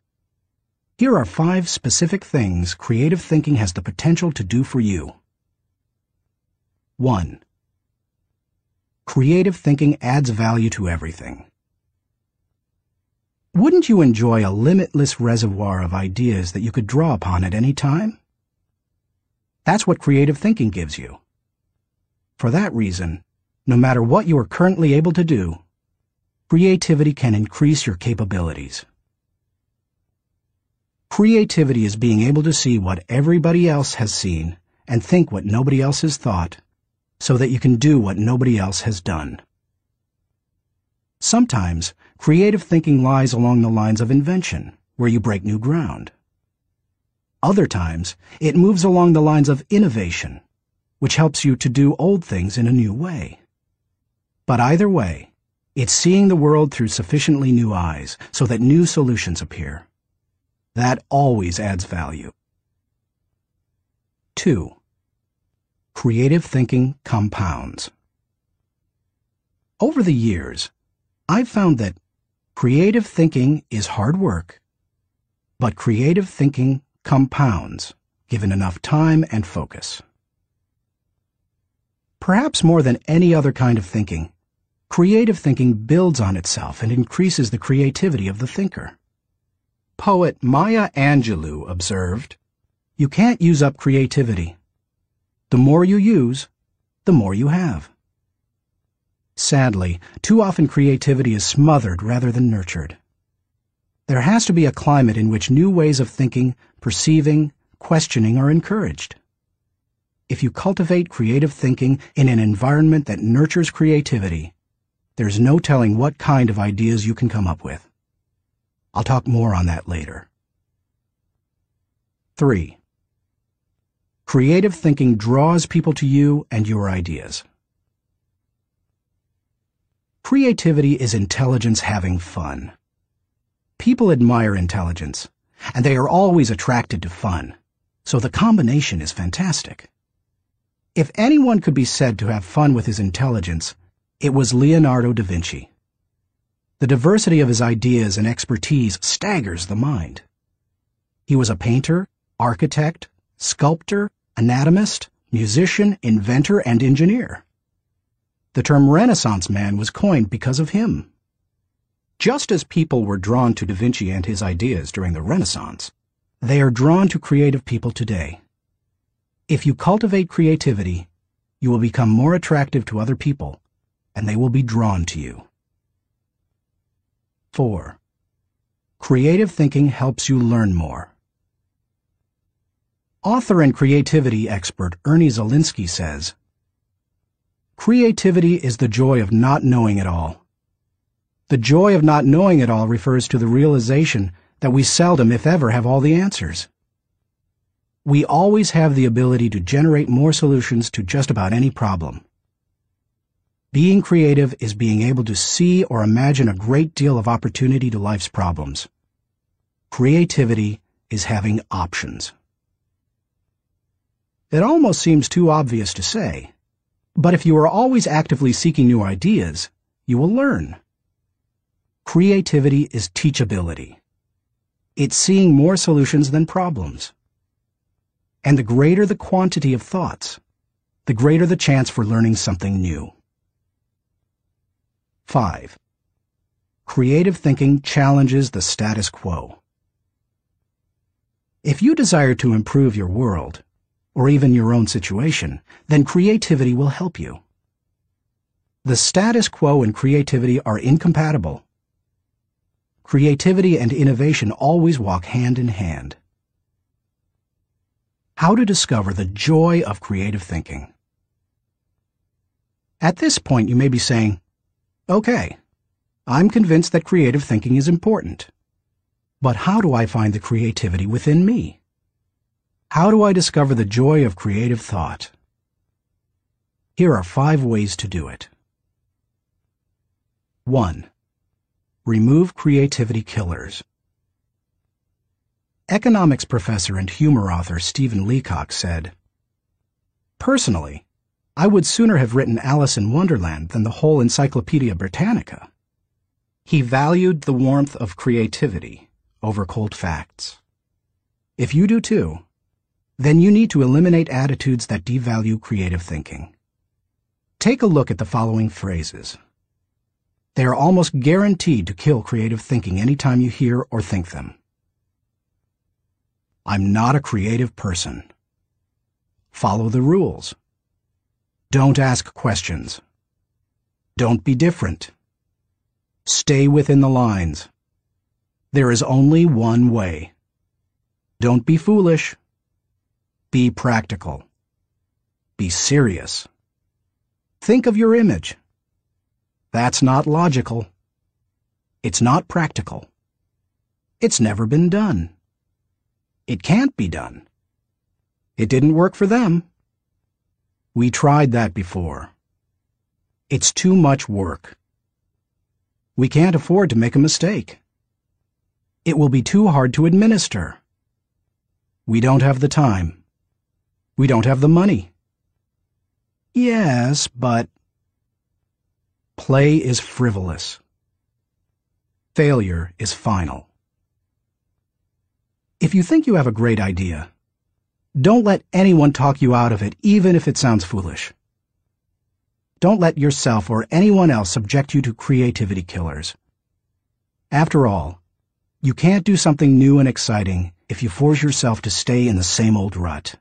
Here are 5 specific things creative thinking has the potential to do for you. 1. Creative thinking adds value to everything. Wouldn't you enjoy a limitless reservoir of ideas that you could draw upon at any time? That's what creative thinking gives you. For that reason, no matter what you are currently able to do, creativity can increase your capabilities. Creativity is being able to see what everybody else has seen and think what nobody else has thought, so that you can do what nobody else has done. Sometimes, creative thinking lies along the lines of invention, where you break new ground. Other times, it moves along the lines of innovation, which helps you to do old things in a new way. But either way, it's seeing the world through sufficiently new eyes so that new solutions appear. That always adds value. 2. Creative thinking compounds. Over the years, I've found that creative thinking is hard work, but creative thinking compounds, given enough time and focus. Perhaps more than any other kind of thinking, creative thinking builds on itself and increases the creativity of the thinker. Poet Maya Angelou observed, "You can't use up creativity. The more you use, the more you have." Sadly, too often creativity is smothered rather than nurtured. There has to be a climate in which new ways of thinking, perceiving, questioning are encouraged. If you cultivate creative thinking in an environment that nurtures creativity, there's no telling what kind of ideas you can come up with. I'll talk more on that later. 3. Creative thinking draws people to you and your ideas. Creativity is intelligence having fun. People admire intelligence, and they are always attracted to fun, so the combination is fantastic. If anyone could be said to have fun with his intelligence, it was Leonardo da Vinci. The diversity of his ideas and expertise staggers the mind. He was a painter, architect, sculptor, anatomist, musician, inventor, and engineer. The term Renaissance man was coined because of him. Just as people were drawn to Da Vinci and his ideas during the Renaissance, they are drawn to creative people today. If you cultivate creativity, you will become more attractive to other people, and they will be drawn to you. 4. Creative thinking helps you learn more. Author and creativity expert Ernie Zielinski says, "Creativity is the joy of not knowing it all. The joy of not knowing it all refers to the realization that we seldom, if ever, have all the answers. We always have the ability to generate more solutions to just about any problem. Being creative is being able to see or imagine a great deal of opportunity to life's problems. Creativity is having options." It almost seems too obvious to say, but if you are always actively seeking new ideas, you will learn. Creativity is teachability. It's seeing more solutions than problems. And the greater the quantity of thoughts, the greater the chance for learning something new. 5. Creative thinking challenges the status quo. If you desire to improve your world, or even your own situation, then creativity will help you. The status quo and creativity are incompatible. Creativity and innovation always walk hand in hand. How to discover the joy of creative thinking. At this point, you may be saying, "Okay, I'm convinced that creative thinking is important. But how do I find the creativity within me? How do I discover the joy of creative thought?" Here are 5 ways to do it. 1. Remove creativity killers. Economics professor and humor author Stephen Leacock said, "Personally, I would sooner have written Alice in Wonderland than the whole Encyclopedia Britannica." He valued the warmth of creativity over cold facts. If you do too, then you need to eliminate attitudes that devalue creative thinking. Take a look at the following phrases. They are almost guaranteed to kill creative thinking anytime you hear or think them. "I'm not a creative person." "Follow the rules." "Don't ask questions." "Don't be different." "Stay within the lines." "There is only one way." "Don't be foolish." "Be practical." "Be serious." "Think of your image." "That's not logical." "It's not practical." "It's never been done." "It can't be done." "It didn't work for them." "We tried that before." "It's too much work." "We can't afford to make a mistake." "It will be too hard to administer." "We don't have the time." "We don't have the money." "Yes, but..." Play is frivolous. Failure is final. If you think you have a great idea, don't let anyone talk you out of it, even if it sounds foolish. Don't let yourself or anyone else subject you to creativity killers. After all, you can't do something new and exciting if you force yourself to stay in the same old rut.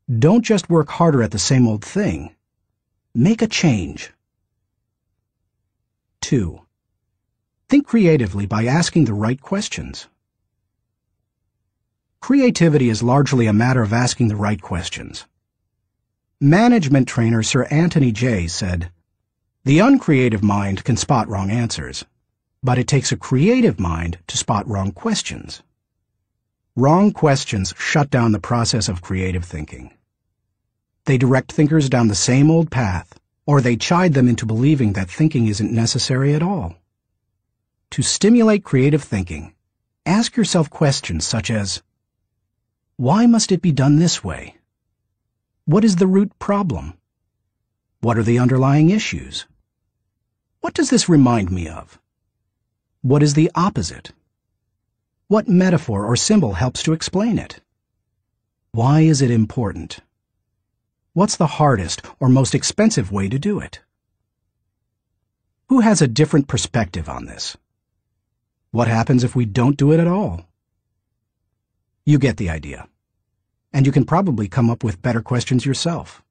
Don't just work harder at the same old thing. Make a change. 2. Think creatively by asking the right questions. Creativity is largely a matter of asking the right questions. Management trainer Sir Anthony Jay said, "The uncreative mind can spot wrong answers, but it takes a creative mind to spot wrong questions." Wrong questions shut down the process of creative thinking. They direct thinkers down the same old path, or they chide them into believing that thinking isn't necessary at all. To stimulate creative thinking, ask yourself questions such as, why must it be done this way? What is the root problem? What are the underlying issues? What does this remind me of? What is the opposite? What metaphor or symbol helps to explain it? Why is it important? What's the hardest or most expensive way to do it? Who has a different perspective on this? What happens if we don't do it at all? You get the idea. And you can probably come up with better questions yourself.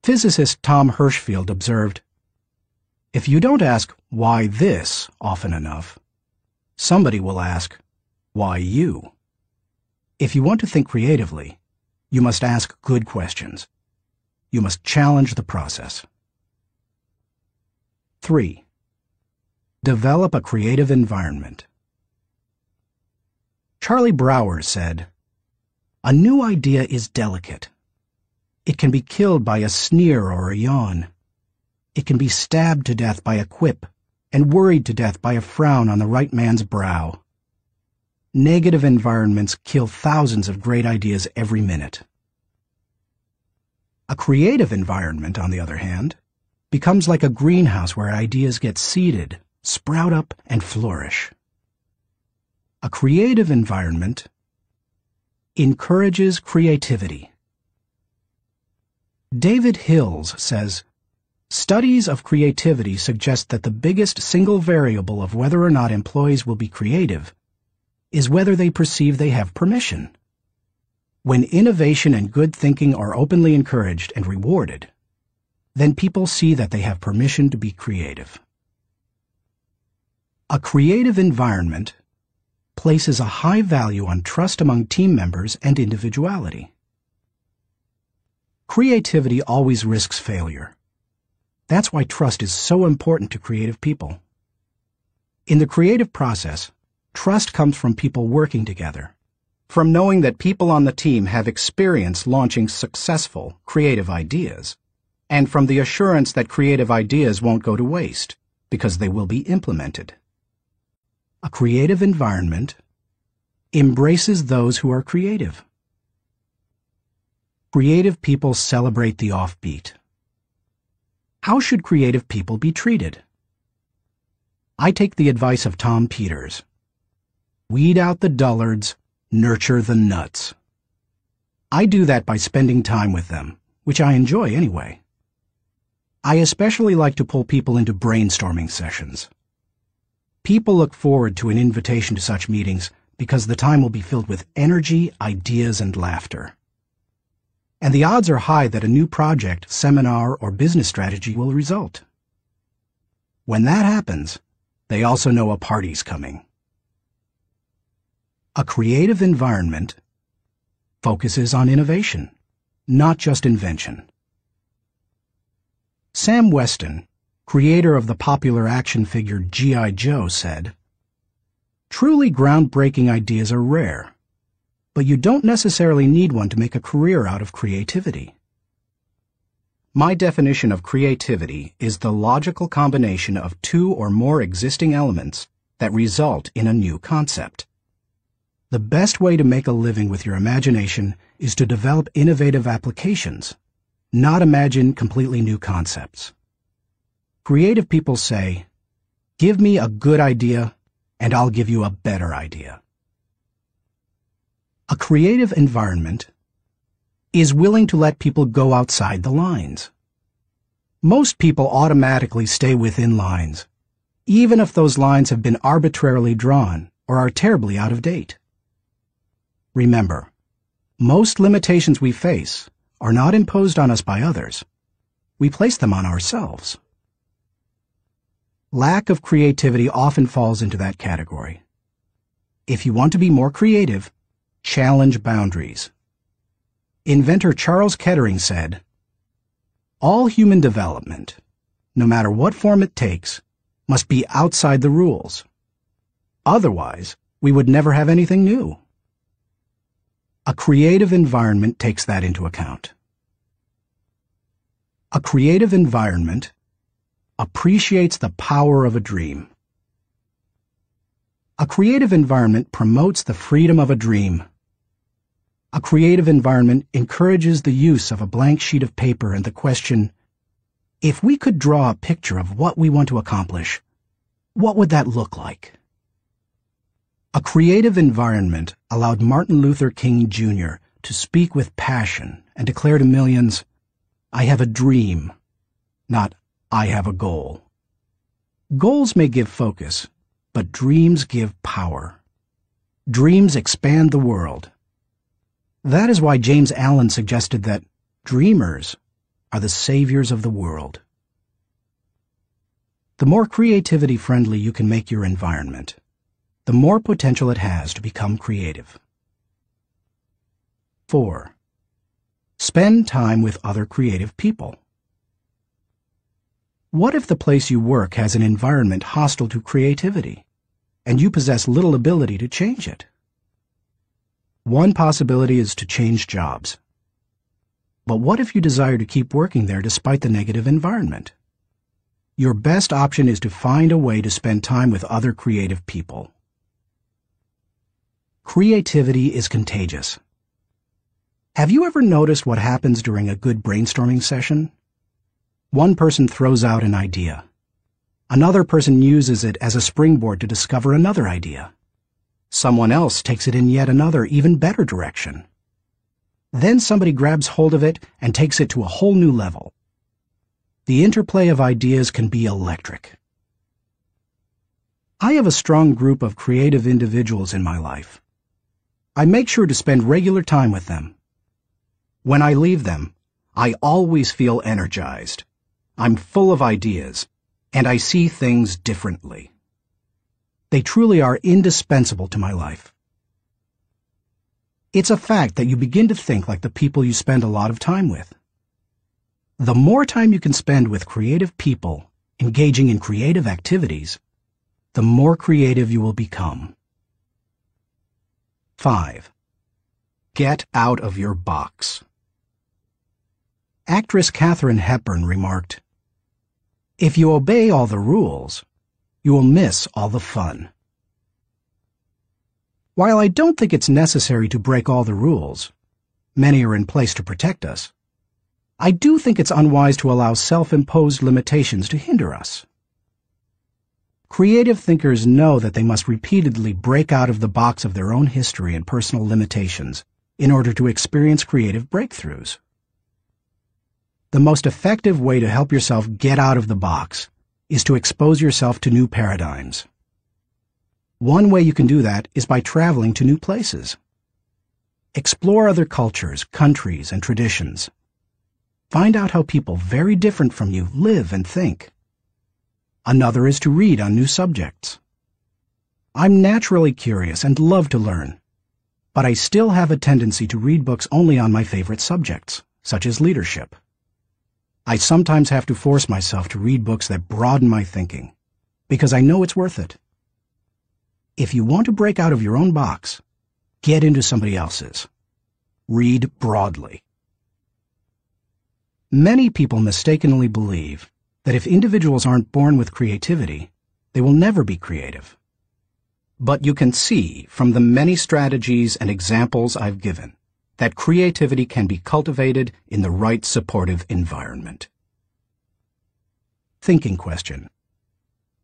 Physicist Tom Hirschfeld observed, "If you don't ask why this often enough, somebody will ask, why you? If you want to think creatively, you must ask good questions. You must challenge the process. 3. Develop a creative environment. Charlie Brower said, "A new idea is delicate. It can be killed by a sneer or a yawn. It can be stabbed to death by a quip and worried to death by a frown on the right man's brow. Negative environments kill thousands of great ideas every minute." A creative environment, on the other hand, becomes like a greenhouse where ideas get seeded, sprout up, and flourish. A creative environment encourages creativity. David Hills says, "Studies of creativity suggest that the biggest single variable of whether or not employees will be creative is whether they perceive they have permission. When innovation and good thinking are openly encouraged and rewarded, then people see that they have permission to be creative." A creative environment places a high value on trust among team members and individuality. Creativity always risks failure. That's why trust is so important to creative people. In the creative process, trust comes from people working together, from knowing that people on the team have experience launching successful, creative ideas, and from the assurance that creative ideas won't go to waste because they will be implemented. A creative environment embraces those who are creative. Creative people celebrate the offbeat. How should creative people be treated? I take the advice of Tom Peters. Weed out the dullards, nurture the nuts. I do that by spending time with them, which I enjoy anyway. I especially like to pull people into brainstorming sessions. People look forward to an invitation to such meetings because the time will be filled with energy, ideas, and laughter. And the odds are high that a new project, seminar, or business strategy will result. When that happens, they also know a party's coming. A creative environment focuses on innovation, not just invention. Sam Weston, creator of the popular action figure G.I. Joe, said, "Truly groundbreaking ideas are rare, but you don't necessarily need one to make a career out of creativity." My definition of creativity is the logical combination of two or more existing elements that result in a new concept. The best way to make a living with your imagination is to develop innovative applications, not imagine completely new concepts. Creative people say, "Give me a good idea, and I'll give you a better idea." A creative environment is willing to let people go outside the lines. Most people automatically stay within lines, even if those lines have been arbitrarily drawn or are terribly out of date. Remember, most limitations we face are not imposed on us by others. We place them on ourselves. Lack of creativity often falls into that category. If you want to be more creative, challenge boundaries. Inventor Charles Kettering said, "All human development, no matter what form it takes, must be outside the rules. Otherwise, we would never have anything new." A creative environment takes that into account. A creative environment appreciates the power of a dream. A creative environment promotes the freedom of a dream. A creative environment encourages the use of a blank sheet of paper and the question, if we could draw a picture of what we want to accomplish, what would that look like? A creative environment allowed Martin Luther King Jr. to speak with passion and declare to millions, "I have a dream," not "I have a goal." Goals may give focus, but dreams give power. Dreams expand the world. That is why James Allen suggested that dreamers are the saviors of the world. The more creativity-friendly you can make your environment, the more potential it has to become creative. 4. Spend time with other creative people. What if the place you work has an environment hostile to creativity, and you possess little ability to change it? One possibility is to change jobs. But what if you desire to keep working there despite the negative environment? Your best option is to find a way to spend time with other creative people. Creativity is contagious. Have you ever noticed what happens during a good brainstorming session? One person throws out an idea. Another person uses it as a springboard to discover another idea. Someone else takes it in yet another, even better direction. Then somebody grabs hold of it and takes it to a whole new level. The interplay of ideas can be electric. I have a strong group of creative individuals in my life. I make sure to spend regular time with them. When I leave them, I always feel energized. I'm full of ideas, and I see things differently. They truly are indispensable to my life. It's a fact that you begin to think like the people you spend a lot of time with. The more time you can spend with creative people, engaging in creative activities, the more creative you will become. 5. Get out of your box. Actress Katharine Hepburn remarked, "If you obey all the rules, you will miss all the fun." While I don't think it's necessary to break all the rules, many are in place to protect us, I do think it's unwise to allow self-imposed limitations to hinder us. Creative thinkers know that they must repeatedly break out of the box of their own history and personal limitations in order to experience creative breakthroughs. The most effective way to help yourself get out of the box is to expose yourself to new paradigms. One way you can do that is by traveling to new places. Explore other cultures, countries, and traditions. Find out how people very different from you live and think. Another is to read on new subjects. I'm naturally curious and love to learn, but I still have a tendency to read books only on my favorite subjects, such as leadership. I sometimes have to force myself to read books that broaden my thinking, because I know it's worth it. If you want to break out of your own box, get into somebody else's. Read broadly. Many people mistakenly believe that if individuals aren't born with creativity, they will never be creative. But you can see from the many strategies and examples I've given that creativity can be cultivated in the right supportive environment. Thinking question.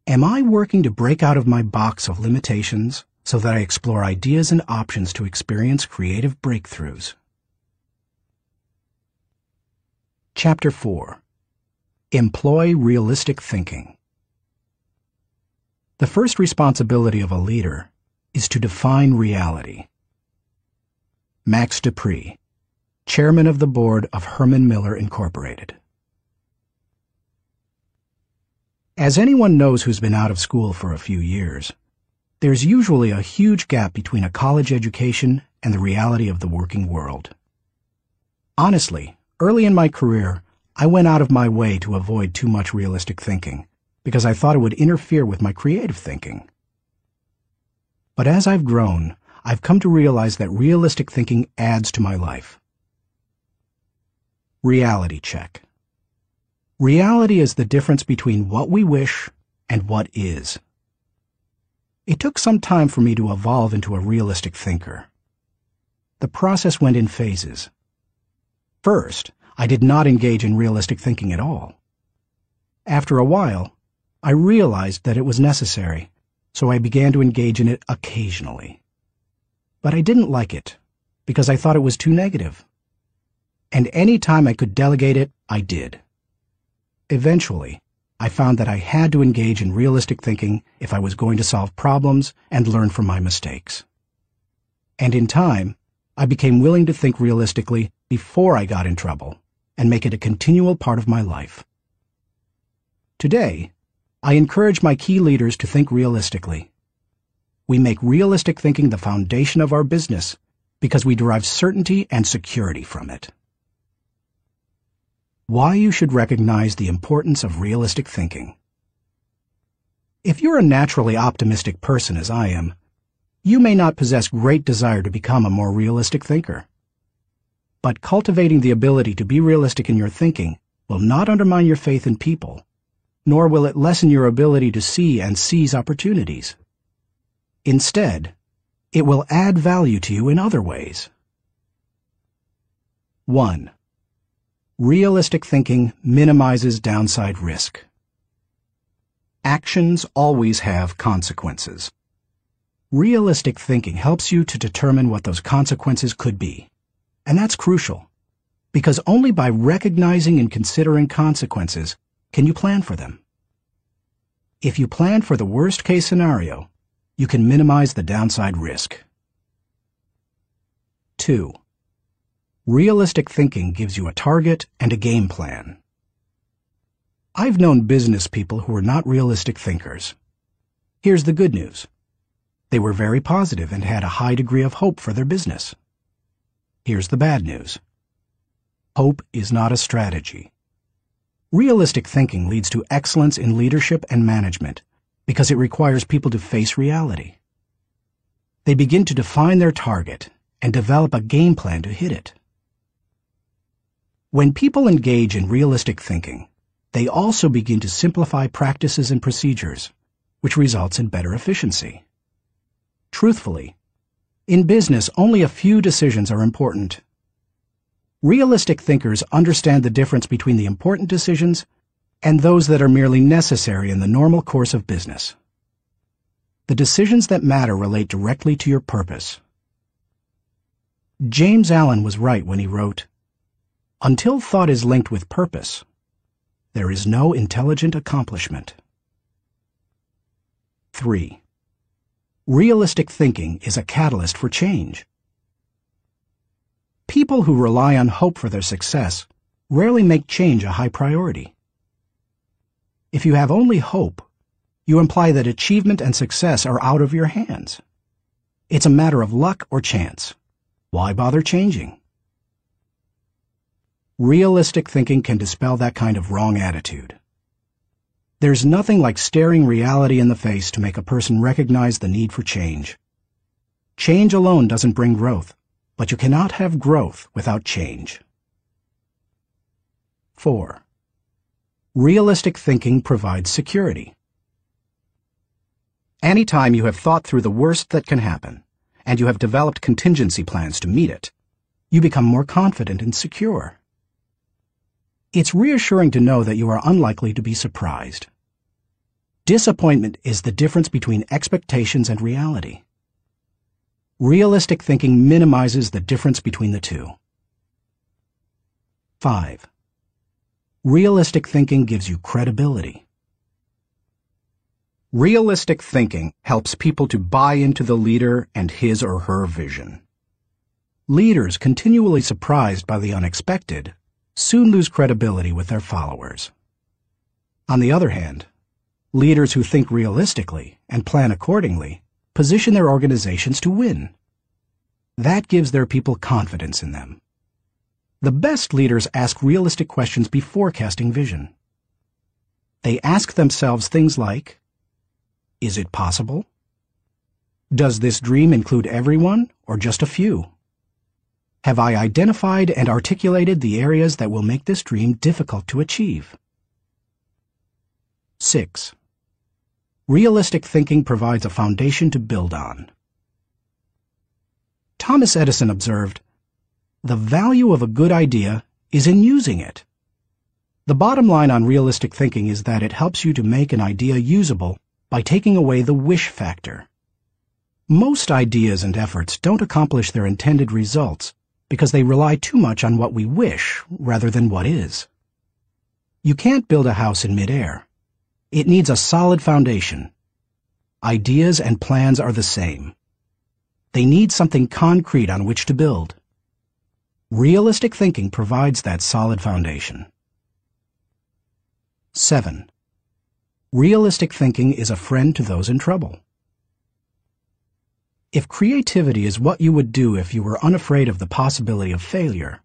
Am I working to break out of my box of limitations so that I explore ideas and options to experience creative breakthroughs? Chapter 4. Employ realistic thinking. The first responsibility of a leader is to define reality. Max Dupree, Chairman of the Board of Herman Miller Incorporated. As anyone knows who's been out of school for a few years, there's usually a huge gap between a college education and the reality of the working world. Honestly, early in my career, I went out of my way to avoid too much realistic thinking because I thought it would interfere with my creative thinking. But as I've grown, I've come to realize that realistic thinking adds to my life. Reality check. Reality is the difference between what we wish and what is. It took some time for me to evolve into a realistic thinker. The process went in phases. First, I did not engage in realistic thinking at all. After a while, I realized that it was necessary, so I began to engage in it occasionally. But I didn't like it, because I thought it was too negative. And any time I could delegate it, I did. Eventually, I found that I had to engage in realistic thinking if I was going to solve problems and learn from my mistakes. And in time, I became willing to think realistically before I got in trouble and make it a continual part of my life. Today, I encourage my key leaders to think realistically. We make realistic thinking the foundation of our business because we derive certainty and security from it. Why you should recognize the importance of realistic thinking. If you're a naturally optimistic person, as I am, you may not possess great desire to become a more realistic thinker. But cultivating the ability to be realistic in your thinking will not undermine your faith in people, nor will it lessen your ability to see and seize opportunities. Instead, it will add value to you in other ways. 1. Realistic thinking minimizes downside risk. Actions always have consequences. Realistic thinking helps you to determine what those consequences could be. And that's crucial, because only by recognizing and considering consequences can you plan for them. If you plan for the worst-case scenario, you can minimize the downside risk. 2. Realistic thinking gives you a target and a game plan. I've known business people who were not realistic thinkers. Here's the good news. They were very positive and had a high degree of hope for their business. Here's the bad news. Hope is not a strategy. Realistic thinking leads to excellence in leadership and management because it requires people to face reality. They begin to define their target and develop a game plan to hit it. When people engage in realistic thinking, they also begin to simplify practices and procedures, which results in better efficiency. Truthfully, in business, only a few decisions are important. Realistic thinkers understand the difference between the important decisions and those that are merely necessary in the normal course of business. The decisions that matter relate directly to your purpose. James Allen was right when he wrote, "Until thought is linked with purpose, there is no intelligent accomplishment." 3. Realistic thinking is a catalyst for change. People who rely on hope for their success rarely make change a high priority. If you have only hope, you imply that achievement and success are out of your hands. It's a matter of luck or chance. Why bother changing? Realistic thinking can dispel that kind of wrong attitude. There's nothing like staring reality in the face to make a person recognize the need for change. Change alone doesn't bring growth, but you cannot have growth without change. 4. Realistic thinking provides security. Anytime you have thought through the worst that can happen, and you have developed contingency plans to meet it, you become more confident and secure. It's reassuring to know that you are unlikely to be surprised. Disappointment is the difference between expectations and reality. Realistic thinking minimizes the difference between the two. 5. Realistic thinking gives you credibility. Realistic thinking helps people to buy into the leader and his or her vision. Leaders continually surprised by the unexpected soon lose credibility with their followers. On the other hand, leaders who think realistically and plan accordingly position their organizations to win. That gives their people confidence in them. The best leaders ask realistic questions before casting vision. They ask themselves things like, is it possible? Does this dream include everyone or just a few? Have I identified and articulated the areas that will make this dream difficult to achieve? 6. Realistic thinking provides a foundation to build on. Thomas Edison observed, "The value of a good idea is in using it." The bottom line on realistic thinking is that it helps you to make an idea usable by taking away the wish factor. Most ideas and efforts don't accomplish their intended results because they rely too much on what we wish rather than what is. You can't build a house in midair. It needs a solid foundation. Ideas and plans are the same. They need something concrete on which to build. Realistic thinking provides that solid foundation. 7. Realistic thinking is a friend to those in trouble. If creativity is what you would do if you were unafraid of the possibility of failure,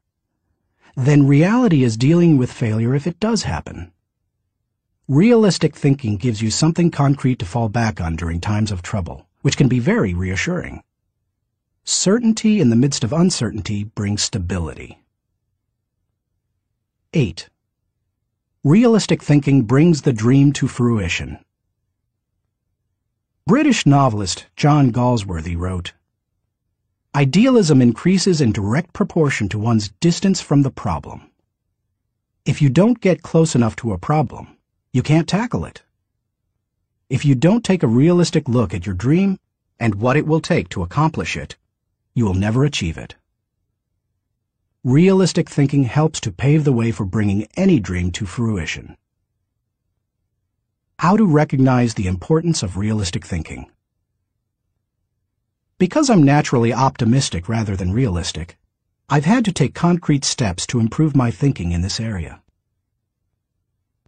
then reality is dealing with failure if it does happen. Realistic thinking gives you something concrete to fall back on during times of trouble, which can be very reassuring. Certainty in the midst of uncertainty brings stability. 8. Realistic thinking brings the dream to fruition. British novelist John Galsworthy wrote, "Idealism increases in direct proportion to one's distance from the problem. If you don't get close enough to a problem, you can't tackle it. If you don't take a realistic look at your dream and what it will take to accomplish it, you will never achieve it." Realistic thinking helps to pave the way for bringing any dream to fruition. How to recognize the importance of realistic thinking. Because I'm naturally optimistic rather than realistic, I've had to take concrete steps to improve my thinking in this area.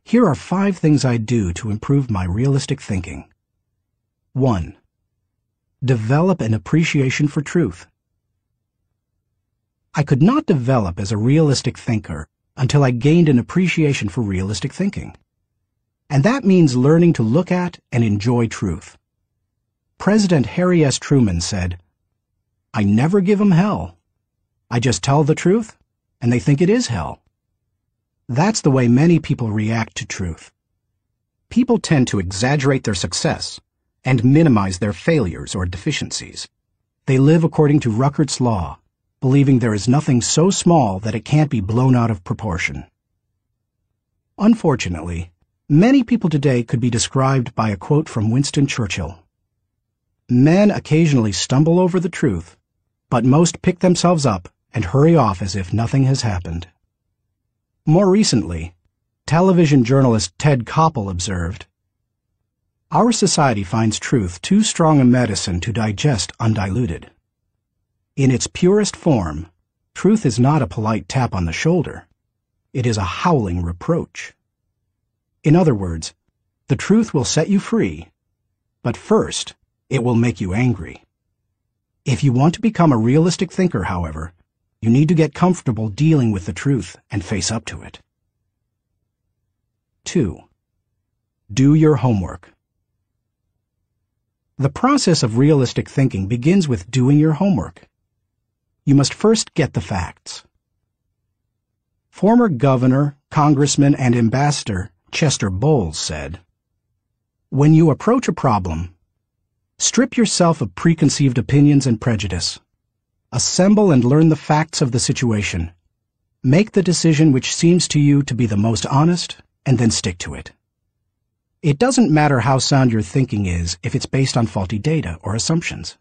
Here are 5 things I do to improve my realistic thinking. 1. Develop an appreciation for truth. I could not develop as a realistic thinker until I gained an appreciation for realistic thinking. And that means learning to look at and enjoy truth. President Harry S. Truman said, "I never give 'em hell. I just tell the truth, and they think it is hell." That's the way many people react to truth. People tend to exaggerate their success and minimize their failures or deficiencies. They live according to Ruckert's law, believing there is nothing so small that it can't be blown out of proportion. Unfortunately, many people today could be described by a quote from Winston Churchill. "Men occasionally stumble over the truth, but most pick themselves up and hurry off as if nothing has happened." More recently, television journalist Ted Koppel observed, "Our society finds truth too strong a medicine to digest undiluted. In its purest form, truth is not a polite tap on the shoulder. It is a howling reproach." In other words, the truth will set you free, but first, it will make you angry. If you want to become a realistic thinker, however, you need to get comfortable dealing with the truth and face up to it. 2. Do your homework. The process of realistic thinking begins with doing your homework. You must first get the facts. Former governor, congressman, and ambassador Chester Bowles said, "When you approach a problem, strip yourself of preconceived opinions and prejudice. Assemble and learn the facts of the situation. Make the decision which seems to you to be the most honest, and then stick to it. It doesn't matter how sound your thinking is if it's based on faulty data or assumptions.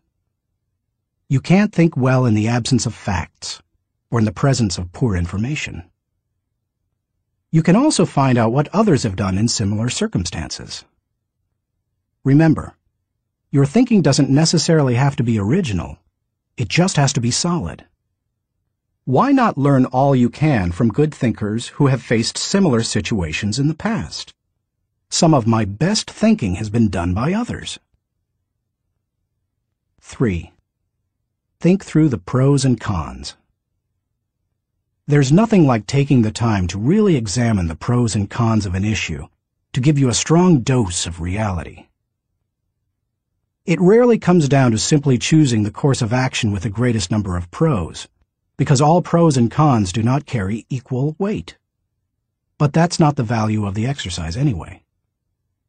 You can't think well in the absence of facts, or in the presence of poor information. You can also find out what others have done in similar circumstances. Remember, your thinking doesn't necessarily have to be original. It just has to be solid. Why not learn all you can from good thinkers who have faced similar situations in the past? Some of my best thinking has been done by others. 3. Think through the pros and cons. There's nothing like taking the time to really examine the pros and cons of an issue to give you a strong dose of reality. It rarely comes down to simply choosing the course of action with the greatest number of pros, because all pros and cons do not carry equal weight. But that's not the value of the exercise anyway.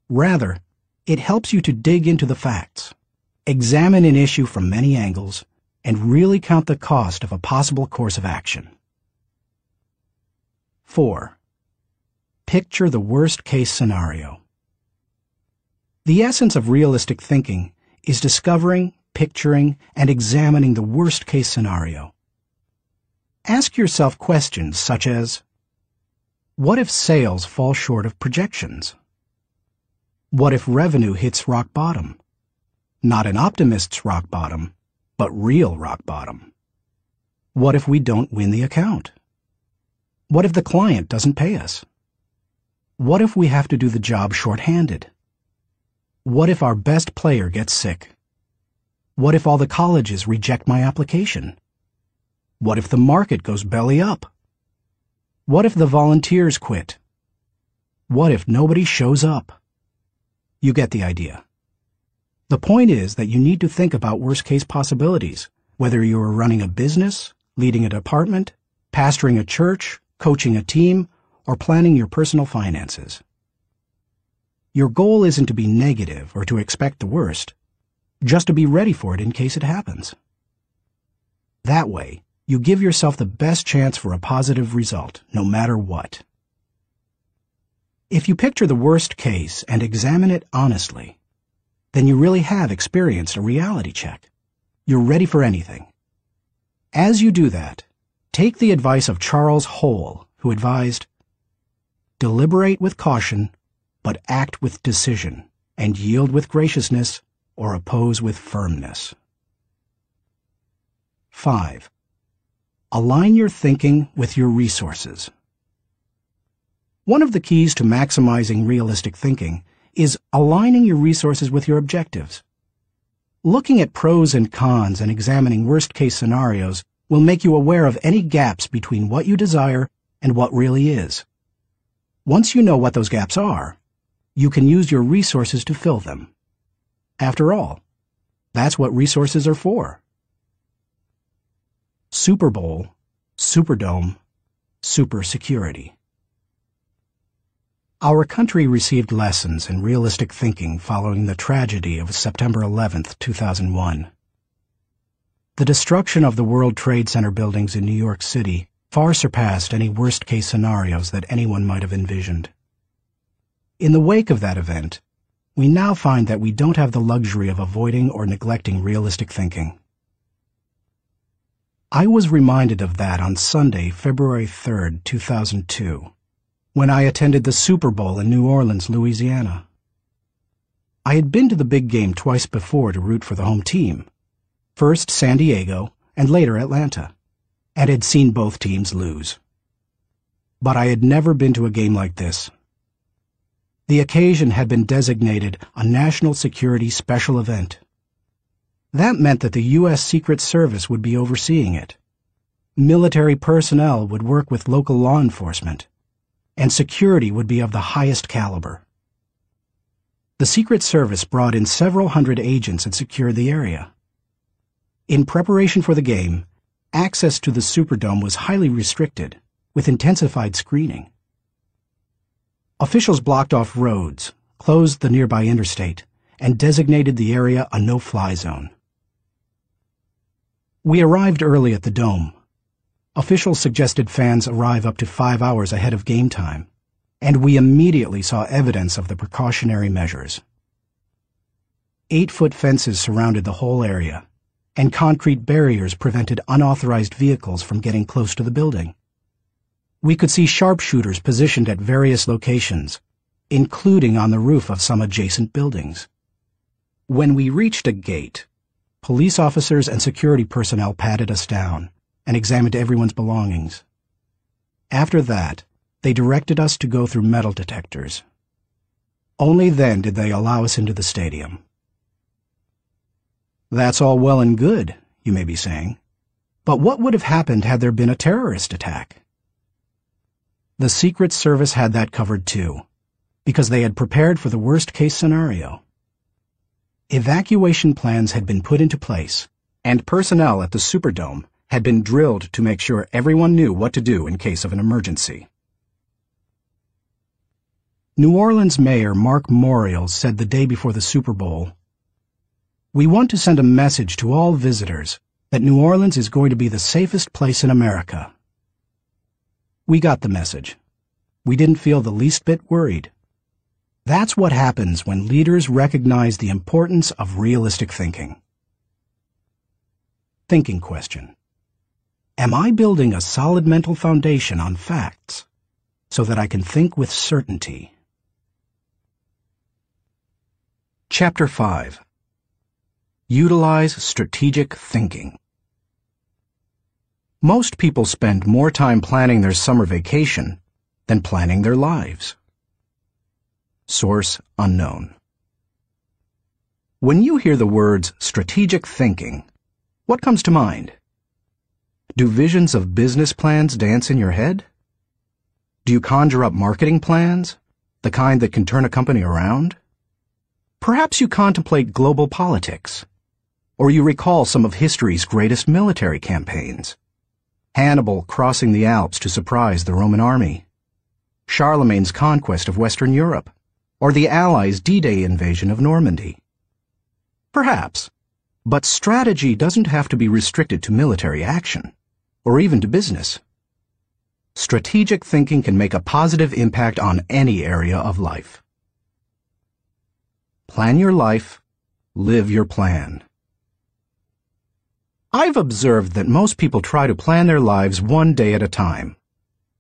Rather, it helps you to dig into the facts, examine an issue from many angles, and really count the cost of a possible course of action. 4. Picture the worst-case scenario. The essence of realistic thinking is discovering, picturing, and examining the worst-case scenario. Ask yourself questions such as, what if sales fall short of projections? What if revenue hits rock bottom? Not an optimist's rock bottom, but real rock bottom. What if we don't win the account? What if the client doesn't pay us? What if we have to do the job short-handed? What if our best player gets sick? What if all the colleges reject my application? What if the market goes belly up? What if the volunteers quit? What if nobody shows up? You get the idea. The point is that you need to think about worst-case possibilities, whether you are running a business, leading a department, pastoring a church, coaching a team, or planning your personal finances. Your goal isn't to be negative or to expect the worst, just to be ready for it in case it happens. That way, you give yourself the best chance for a positive result, no matter what. If you picture the worst case and examine it honestly, then you really have experienced a reality check. You're ready for anything. As you do that, take the advice of Charles Hole, who advised, "Deliberate with caution, but act with decision, and yield with graciousness, or oppose with firmness." 5. Align your thinking with your resources. One of the keys to maximizing realistic thinking is aligning your resources with your objectives. Looking at pros and cons and examining worst-case scenarios will make you aware of any gaps between what you desire and what really is. Once you know what those gaps are, you can use your resources to fill them. After all, that's what resources are for. Super Bowl, Superdome, Super Security. Our country received lessons in realistic thinking following the tragedy of September 11th, 2001. The destruction of the World Trade Center buildings in New York City far surpassed any worst-case scenarios that anyone might have envisioned. In the wake of that event, we now find that we don't have the luxury of avoiding or neglecting realistic thinking. I was reminded of that on Sunday, February 3rd, 2002, when I attended the Super Bowl in New Orleans, Louisiana. I had been to the big game twice before to root for the home team, first San Diego and later Atlanta, and had seen both teams lose. But I had never been to a game like this. The occasion had been designated a national security special event. That meant that the U.S. Secret Service would be overseeing it. Military personnel would work with local law enforcement, and security would be of the highest caliber. The Secret Service brought in several hundred agents and secured the area. In preparation for the game, access to the Superdome was highly restricted, with intensified screening. Officials blocked off roads, closed the nearby interstate, and designated the area a no-fly zone. We arrived early at the Dome. Officials suggested fans arrive up to 5 hours ahead of game time, and we immediately saw evidence of the precautionary measures. 8-foot fences surrounded the whole area, and concrete barriers prevented unauthorized vehicles from getting close to the building. We could see sharpshooters positioned at various locations, including on the roof of some adjacent buildings. When we reached a gate, police officers and security personnel patted us down and examined everyone's belongings. After that, they directed us to go through metal detectors. Only then did they allow us into the stadium. That's all well and good, you may be saying, but what would have happened had there been a terrorist attack? The Secret Service had that covered too, because they had prepared for the worst-case scenario. Evacuation plans had been put into place, and personnel at the Superdome had been drilled to make sure everyone knew what to do in case of an emergency. New Orleans Mayor Mark Morial said the day before the Super Bowl, "We want to send a message to all visitors that New Orleans is going to be the safest place in America." We got the message. We didn't feel the least bit worried. That's what happens when leaders recognize the importance of realistic thinking. Thinking question. Am I building a solid mental foundation on facts so that I can think with certainty? Chapter 5. Utilize strategic thinking. Most people spend more time planning their summer vacation than planning their lives. Source unknown. When you hear the words strategic thinking, what comes to mind? Do visions of business plans dance in your head? Do you conjure up marketing plans, the kind that can turn a company around? Perhaps you contemplate global politics, or you recall some of history's greatest military campaigns. Hannibal crossing the Alps to surprise the Roman army, Charlemagne's conquest of Western Europe, or the Allies' D-Day invasion of Normandy. Perhaps, but strategy doesn't have to be restricted to military action, or even to business. Strategic thinking can make a positive impact on any area of life. Plan your life, live your plan. I've observed that most people try to plan their lives one day at a time.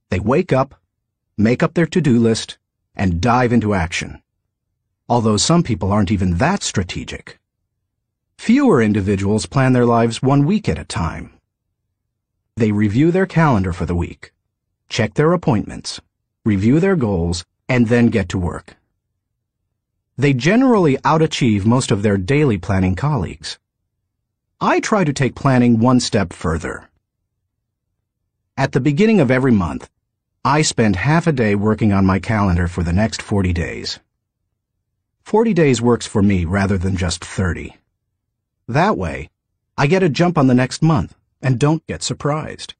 They wake up, make up their to-do list, and dive into action. Although some people aren't even that strategic. Fewer individuals plan their lives 1 week at a time. They review their calendar for the week, check their appointments, review their goals, and then get to work. They generally outachieve most of their daily planning colleagues. I try to take planning one step further. At the beginning of every month, I spend half a day working on my calendar for the next 40 days. 40 days works for me rather than just 30. That way, I get a jump on the next month and don't get surprised.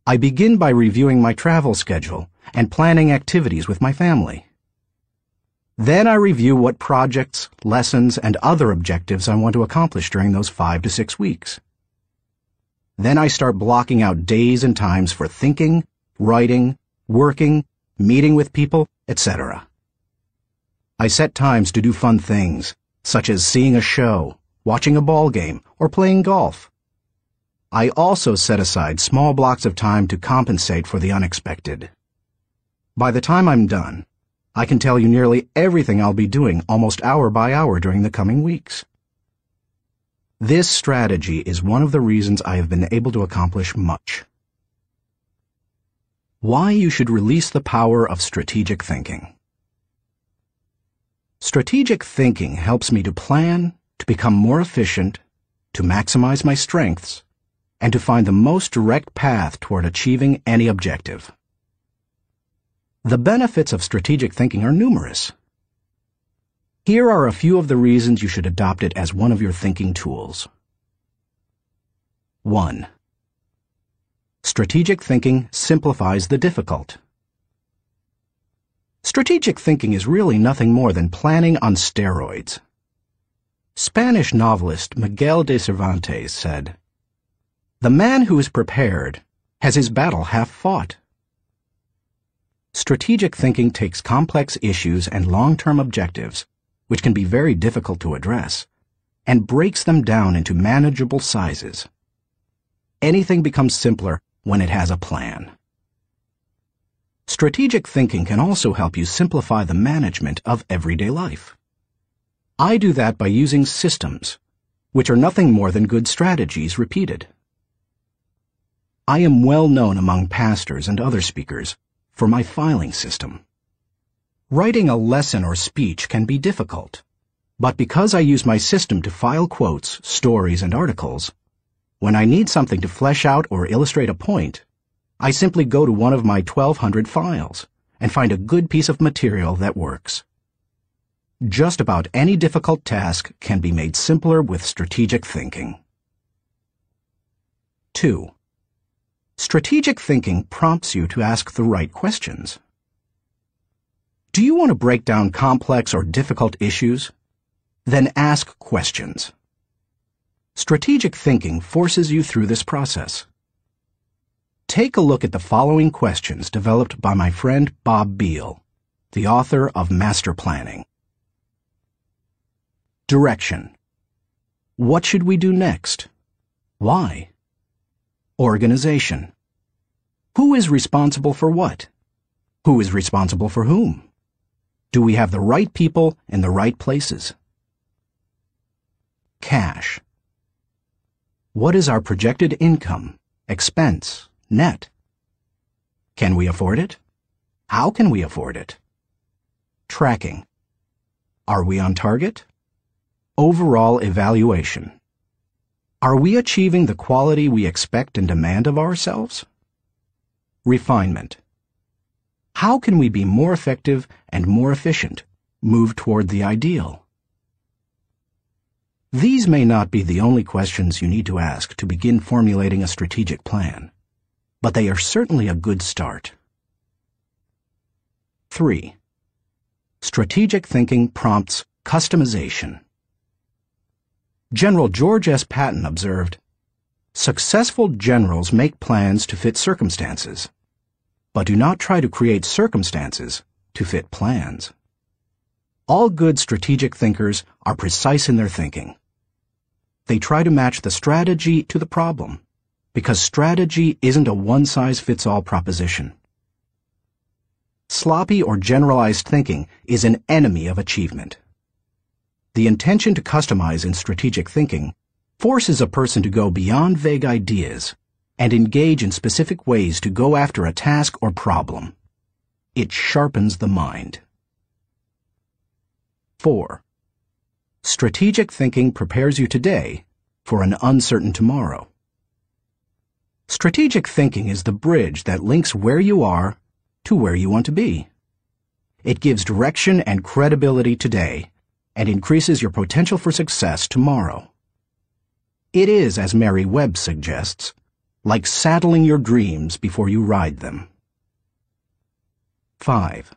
I begin by reviewing my travel schedule and planning activities with my family. Then I review what projects, lessons, and other objectives I want to accomplish during those 5 to 6 weeks. Then I start blocking out days and times for thinking, writing, working, meeting with people, etc. I set times to do fun things, such as seeing a show, watching a ball game, or playing golf. I also set aside small blocks of time to compensate for the unexpected. By the time I'm done, I can tell you nearly everything I'll be doing almost hour by hour during the coming weeks. This strategy is one of the reasons I have been able to accomplish much. Why you should release the power of strategic thinking. Strategic thinking helps me to plan, to become more efficient, to maximize my strengths, and to find the most direct path toward achieving any objective. The benefits of strategic thinking are numerous. Here are a few of the reasons you should adopt it as one of your thinking tools. 1. Strategic thinking simplifies the difficult. Strategic thinking is really nothing more than planning on steroids. Spanish novelist Miguel de Cervantes said, "The man who is prepared has his battle half fought." Strategic thinking takes complex issues and long-term objectives, which can be very difficult to address, and breaks them down into manageable sizes. Anything becomes simpler when it has a plan. Strategic thinking can also help you simplify the management of everyday life. I do that by using systems, which are nothing more than good strategies repeated. I am well known among pastors and other speakers for my filing system. Writing a lesson or speech can be difficult, but because I use my system to file quotes, stories, and articles, when I need something to flesh out or illustrate a point, I simply go to one of my 1,200 files and find a good piece of material that works. Just about any difficult task can be made simpler with strategic thinking. 2. Strategic thinking prompts you to ask the right questions. Do you want to break down complex or difficult issues? Then ask questions. Strategic thinking forces you through this process. Take a look at the following questions developed by my friend Bob Beal, the author of Master Planning. Direction. What should we do next? Why? Organization. Who is responsible for what? Who is responsible for whom? Do we have the right people in the right places? Cash. What is our projected income, expense, net? Can we afford it? How can we afford it? Tracking. Are we on target? Overall evaluation. Are we achieving the quality we expect and demand of ourselves? Refinement. How can we be more effective and more efficient, move toward the ideal? These may not be the only questions you need to ask to begin formulating a strategic plan, but they are certainly a good start. 3. Strategic thinking prompts customization. General George S. Patton observed, "Successful generals make plans to fit circumstances, but do not try to create circumstances to fit plans." All good strategic thinkers are precise in their thinking. They try to match the strategy to the problem, because strategy isn't a one-size-fits-all proposition. Sloppy or generalized thinking is an enemy of achievement. The intention to customize in strategic thinking forces a person to go beyond vague ideas and engage in specific ways to go after a task or problem. It sharpens the mind. 4. Strategic thinking prepares you today for an uncertain tomorrow. Strategic thinking is the bridge that links where you are to where you want to be. It gives direction and credibility today and increases your potential for success tomorrow. It is, as Mary Webb suggests, like saddling your dreams before you ride them. 5.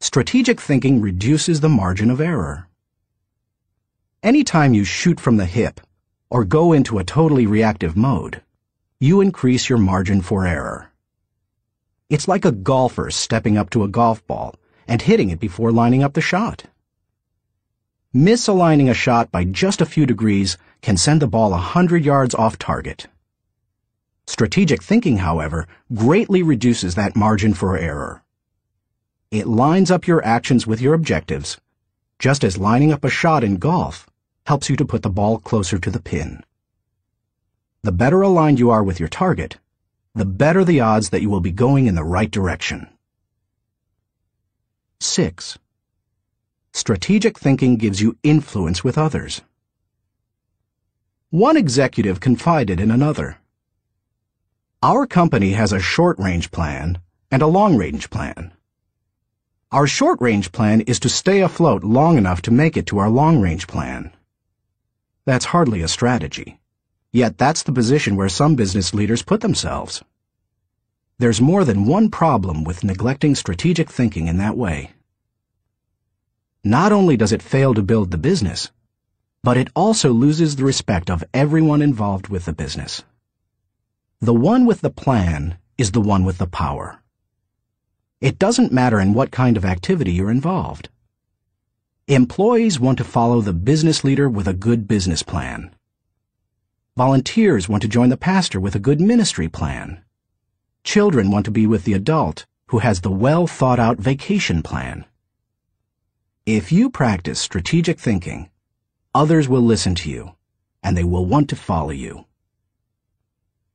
Strategic thinking reduces the margin of error. Anytime you shoot from the hip or go into a totally reactive mode, you increase your margin for error. It's like a golfer stepping up to a golf ball and hitting it before lining up the shot. Misaligning a shot by just a few degrees can send the ball 100 yards off target. Strategic thinking, however, greatly reduces that margin for error. It lines up your actions with your objectives, just as lining up a shot in golf helps you to put the ball closer to the pin. The better aligned you are with your target, the better the odds that you will be going in the right direction. 6. Strategic thinking gives you influence with others. One executive confided in another, "Our company has a short-range plan and a long-range plan. Our short-range plan is to stay afloat long enough to make it to our long-range plan." That's hardly a strategy, yet that's the position where some business leaders put themselves. There's more than one problem with neglecting strategic thinking in that way. Not only does it fail to build the business, but it also loses the respect of everyone involved with the business. The one with the plan is the one with the power. It doesn't matter in what kind of activity you're involved. Employees want to follow the business leader with a good business plan. Volunteers want to join the pastor with a good ministry plan. Children want to be with the adult who has the well-thought-out vacation plan. If you practice strategic thinking, others will listen to you, and they will want to follow you.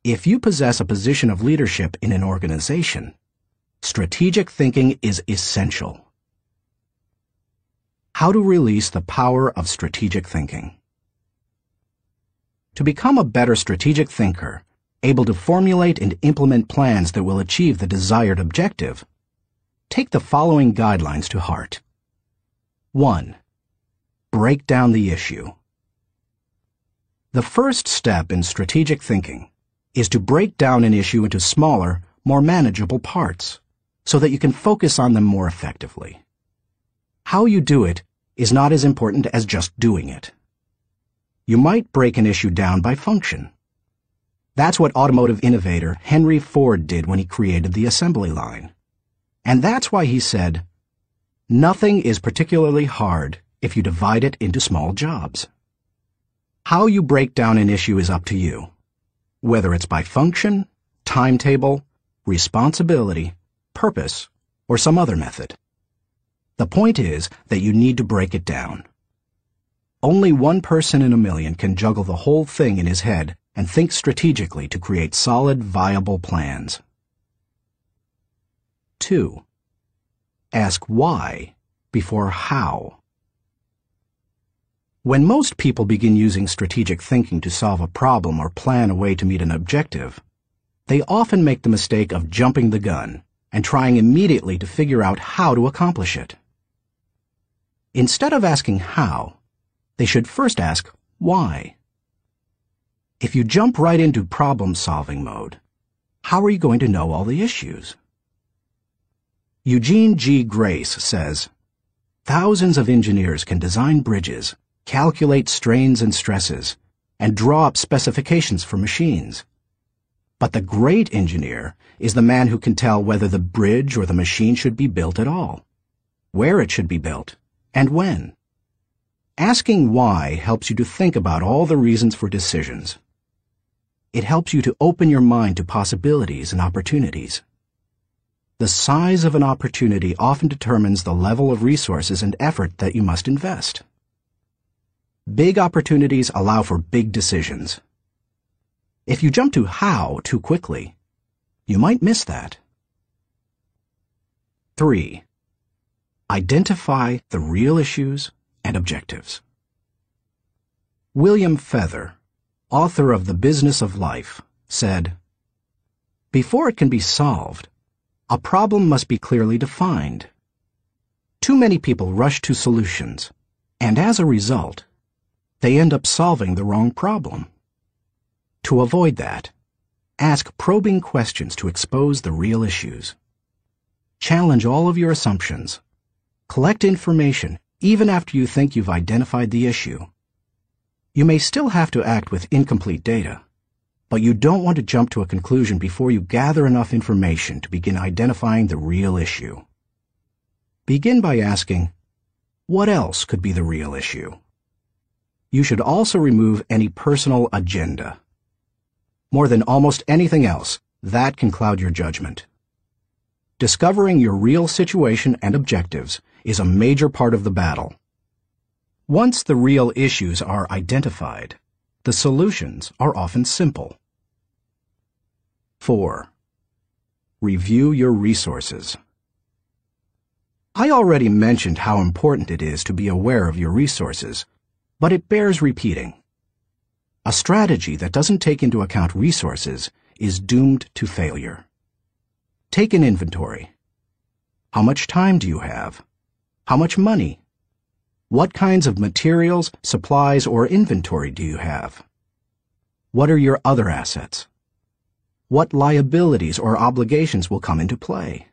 If you possess a position of leadership in an organization, strategic thinking is essential. How to release the power of strategic thinking. To become a better strategic thinker, able to formulate and implement plans that will achieve the desired objective, take the following guidelines to heart. 1. Break down the issue. The first step in strategic thinking is to break down an issue into smaller, more manageable parts, so that you can focus on them more effectively. How you do it is not as important as just doing it. You might break an issue down by function. That's what automotive innovator Henry Ford did when he created the assembly line. And that's why he said, "Nothing is particularly hard if you divide it into small jobs." How you break down an issue is up to you, whether it's by function, timetable, responsibility, purpose, or some other method. The point is that you need to break it down. Only one person in a million can juggle the whole thing in his head and think strategically to create solid, viable plans. 2. Ask why before how. When most people begin using strategic thinking to solve a problem or plan a way to meet an objective, they often make the mistake of jumping the gun and trying immediately to figure out how to accomplish it. Instead of asking how, they should first ask why. If you jump right into problem-solving mode, how are you going to know all the issues? Eugene G. Grace says, "Thousands of engineers can design bridges, calculate strains and stresses, and draw up specifications for machines. But the great engineer is the man who can tell whether the bridge or the machine should be built at all, where it should be built, and when." Asking why helps you to think about all the reasons for decisions. It helps you to open your mind to possibilities and opportunities. The size of an opportunity often determines the level of resources and effort that you must invest. Big opportunities allow for big decisions. If you jump to how too quickly, you might miss that. 3. Identify the real issues and objectives. William Feather, author of The Business of Life, said, "Before it can be solved, a problem must be clearly defined. Too many people rush to solutions, and as a result, they end up solving the wrong problem. To avoid that, ask probing questions to expose the real issues. Challenge all of your assumptions. Collect information even after you think you've identified the issue. You may still have to act with incomplete data, but you don't want to jump to a conclusion before you gather enough information to begin identifying the real issue. Begin by asking, what else could be the real issue? You should also remove any personal agenda. More than almost anything else, that can cloud your judgment. Discovering your real situation and objectives is a major part of the battle. Once the real issues are identified, the solutions are often simple. 4. Review your resources. I already mentioned how important it is to be aware of your resources, but it bears repeating. A strategy that doesn't take into account resources is doomed to failure. Take an inventory. How much time do you have? How much money? What kinds of materials, supplies, or inventory do you have? What are your other assets? What liabilities or obligations will come into play?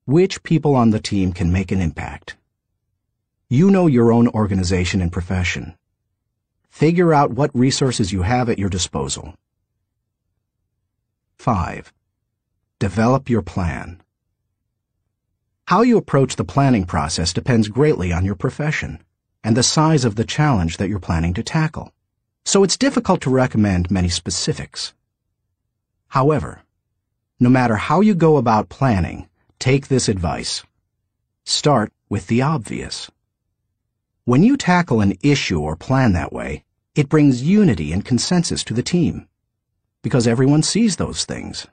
Which people on the team can make an impact? You know your own organization and profession. Figure out what resources you have at your disposal. 5. Develop your plan. How you approach the planning process depends greatly on your profession and the size of the challenge that you're planning to tackle, so it's difficult to recommend many specifics. However, no matter how you go about planning, take this advice. Start with the obvious. When you tackle an issue or plan that way, it brings unity and consensus to the team, because everyone sees those things.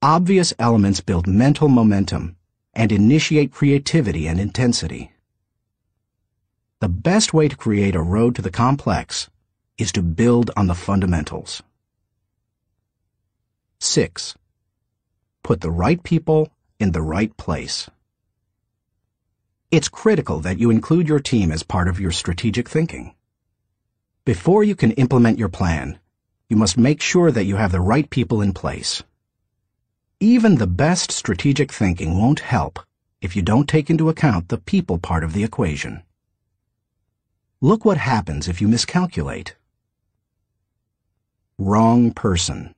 Obvious elements build mental momentum and initiate creativity and intensity. The best way to create a road to the complex is to build on the fundamentals. 6. Put the right people in the right place. It's critical that you include your team as part of your strategic thinking. Before you can implement your plan, you must make sure that you have the right people in place. Even the best strategic thinking won't help if you don't take into account the people part of the equation. Look what happens if you miscalculate. Wrong person.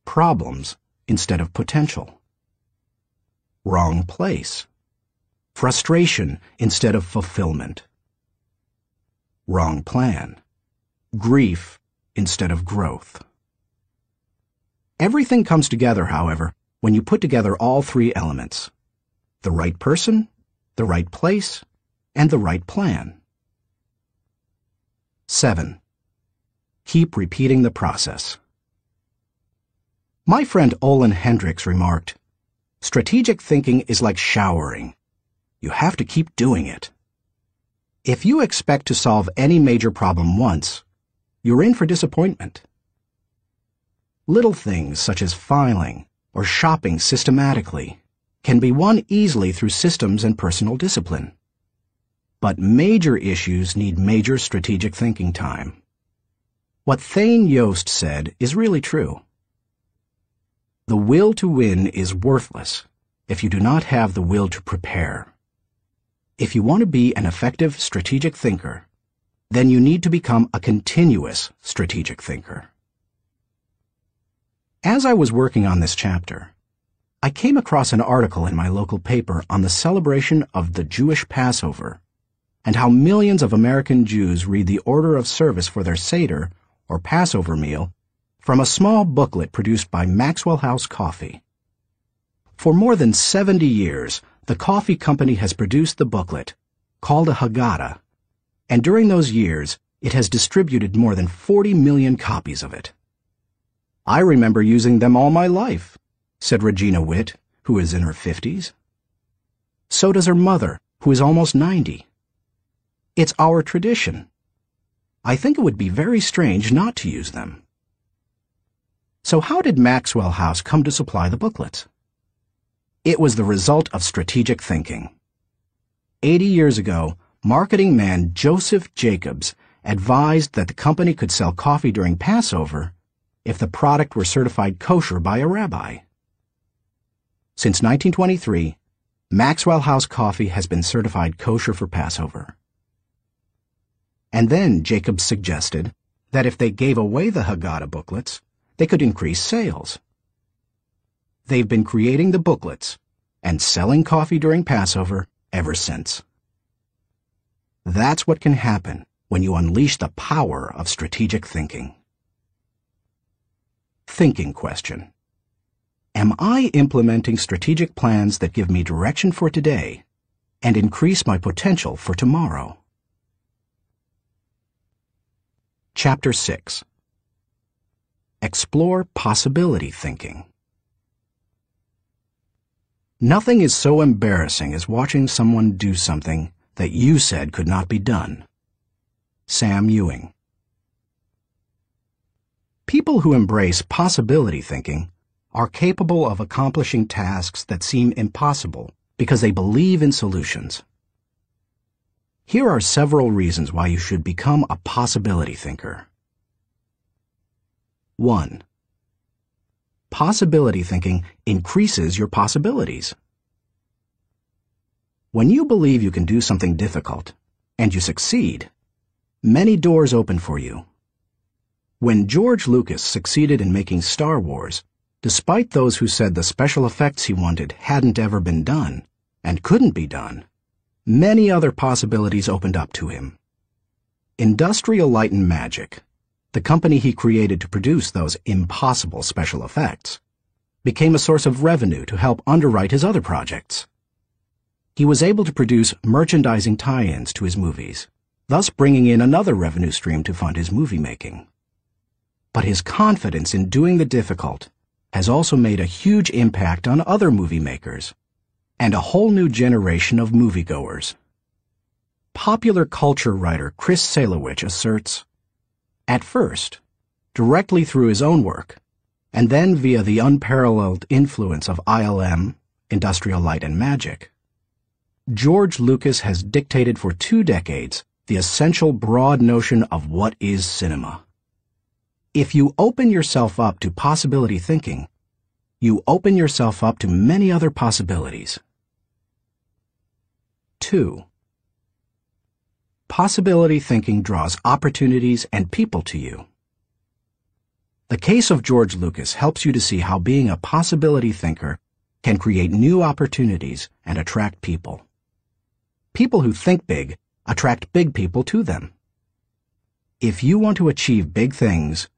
Problems instead of potential. Wrong place. Frustration instead of fulfillment. Wrong plan. Grief instead of growth. Everything comes together, however, when you put together all three elements: the right person, the right place, and the right plan. 7. Keep repeating the process. My friend Olin Hendricks remarked, "Strategic thinking is like showering. You have to keep doing it." If you expect to solve any major problem once, you're in for disappointment. Little things such as filing or shopping systematically can be won easily through systems and personal discipline. But major issues need major strategic thinking time. What Thane Yost said is really true. The will to win is worthless if you do not have the will to prepare. If you want to be an effective strategic thinker, then you need to become a continuous strategic thinker. As I was working on this chapter, I came across an article in my local paper on the celebration of the Jewish Passover and how millions of American Jews read the order of service for their Seder, or Passover meal, from a small booklet produced by Maxwell House Coffee. For more than 70 years, the coffee company has produced the booklet, called a Haggadah, and during those years, it has distributed more than 40 million copies of it. I remember using them all my life, said Regina Witt, who is in her 50s. So does her mother, who is almost 90. It's our tradition. I think it would be very strange not to use them. So how did Maxwell House come to supply the booklets? It was the result of strategic thinking. 80 years ago, marketing man Joseph Jacobs advised that the company could sell coffee during Passover if the product were certified kosher by a rabbi. Since 1923, Maxwell House Coffee has been certified kosher for Passover. And then Jacobs suggested that if they gave away the Haggadah booklets, they could increase sales. They've been creating the booklets and selling coffee during Passover ever since. That's what can happen when you unleash the power of strategic thinking. Thinking question. Am I implementing strategic plans that give me direction for today and increase my potential for tomorrow? Chapter 6. Explore possibility thinking. Nothing is so embarrassing as watching someone do something that you said could not be done. Sam Ewing. People who embrace possibility thinking are capable of accomplishing tasks that seem impossible because they believe in solutions. Here are several reasons why you should become a possibility thinker. 1. Possibility thinking increases your possibilities. When you believe you can do something difficult, and you succeed, many doors open for you. When George Lucas succeeded in making Star Wars, despite those who said the special effects he wanted hadn't ever been done, and couldn't be done, many other possibilities opened up to him. Industrial Light and Magic, the company he created to produce those impossible special effects, became a source of revenue to help underwrite his other projects. He was able to produce merchandising tie-ins to his movies, thus bringing in another revenue stream to fund his movie making. But his confidence in doing the difficult has also made a huge impact on other movie makers and a whole new generation of moviegoers. Popular culture writer Chris Salewicz asserts, at first, directly through his own work, and then via the unparalleled influence of ILM, Industrial Light and Magic, George Lucas has dictated for 2 decades the essential broad notion of what is cinema. If you open yourself up to possibility thinking, you open yourself up to many other possibilities. 2. Possibility thinking draws opportunities and people to you. The case of George Lucas helps you to see how being a possibility thinker can create new opportunities and attract people. People who think big attract big people to them. If you want to achieve big things,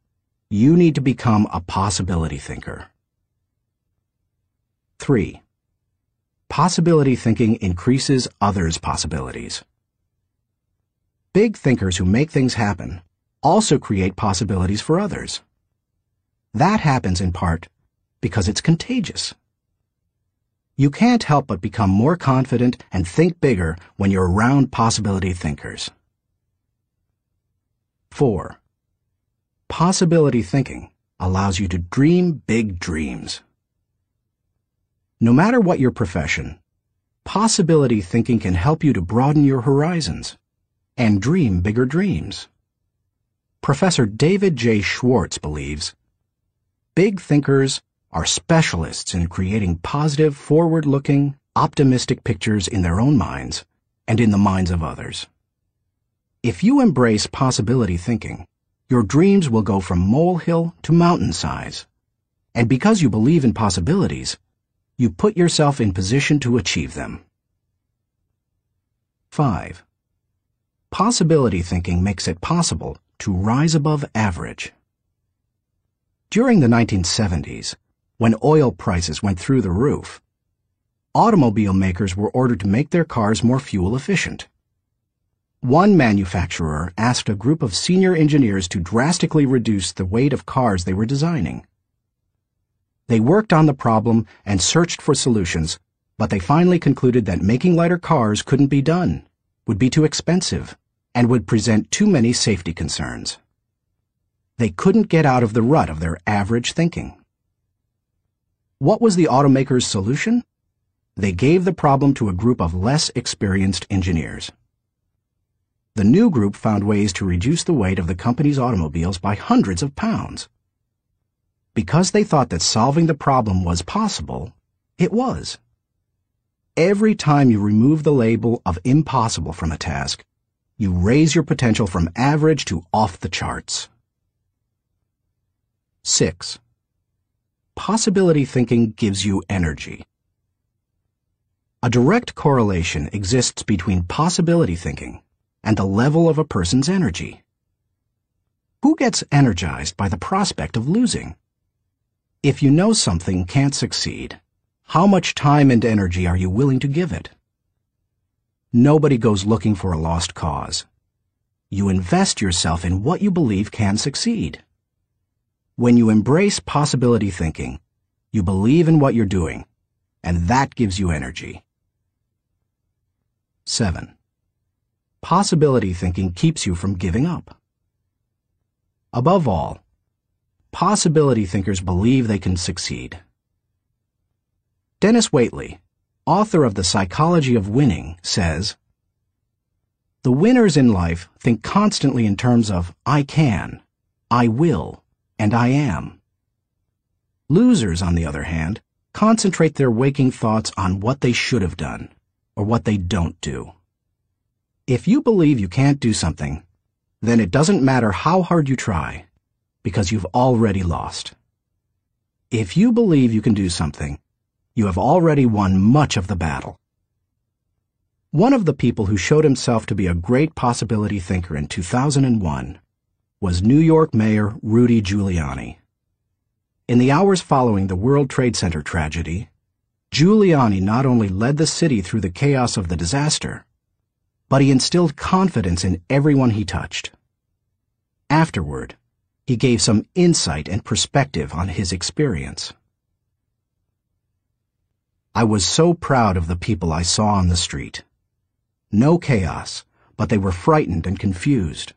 you need to become a possibility thinker. 3. Possibility thinking increases others' possibilities. Big thinkers who make things happen also create possibilities for others. That happens in part because it's contagious. You can't help but become more confident and think bigger when you're around possibility thinkers. 4. Possibility thinking allows you to dream big dreams. No matter what your profession, possibility thinking can help you to broaden your horizons and dream bigger dreams. Professor David J. Schwartz believes big thinkers are specialists in creating positive, forward-looking, optimistic pictures in their own minds and in the minds of others. If you embrace possibility thinking, your dreams will go from molehill to mountain size. And because you believe in possibilities, you put yourself in position to achieve them. 5. Possibility thinking makes it possible to rise above average. During the 1970s, when oil prices went through the roof, automobile makers were ordered to make their cars more fuel efficient. One manufacturer asked a group of senior engineers to drastically reduce the weight of cars they were designing. They worked on the problem and searched for solutions, but they finally concluded that making lighter cars couldn't be done, would be too expensive, and would present too many safety concerns. They couldn't get out of the rut of their average thinking. What was the automaker's solution? They gave the problem to a group of less experienced engineers. The new group found ways to reduce the weight of the company's automobiles by hundreds of pounds. Because they thought that solving the problem was possible, it was. Every time you remove the label of impossible from a task, you raise your potential from average to off the charts. 6. Possibility thinking gives you energy. A direct correlation exists between possibility thinking and the level of a person's energy. Who gets energized by the prospect of losing? If you know something can't succeed, how much time and energy are you willing to give it? Nobody goes looking for a lost cause. You invest yourself in what you believe can succeed. When you embrace possibility thinking, you believe in what you're doing, and that gives you energy. 7. Possibility thinking keeps you from giving up. Above all, possibility thinkers believe they can succeed. Dennis Waitley, author of The Psychology of Winning, says, "The winners in life think constantly in terms of I can, I will, and I am. Losers, on the other hand, concentrate their waking thoughts on what they should have done, or what they don't do. If you believe you can't do something, then it doesn't matter how hard you try, because you've already lost. If you believe you can do something, you have already won much of the battle." One of the people who showed himself to be a great possibility thinker in 2001 was New York Mayor Rudy Giuliani. In the hours following the World Trade Center tragedy, Giuliani not only led the city through the chaos of the disaster, but he instilled confidence in everyone he touched. Afterward, he gave some insight and perspective on his experience. "I was so proud of the people I saw on the street. No chaos, but they were frightened and confused.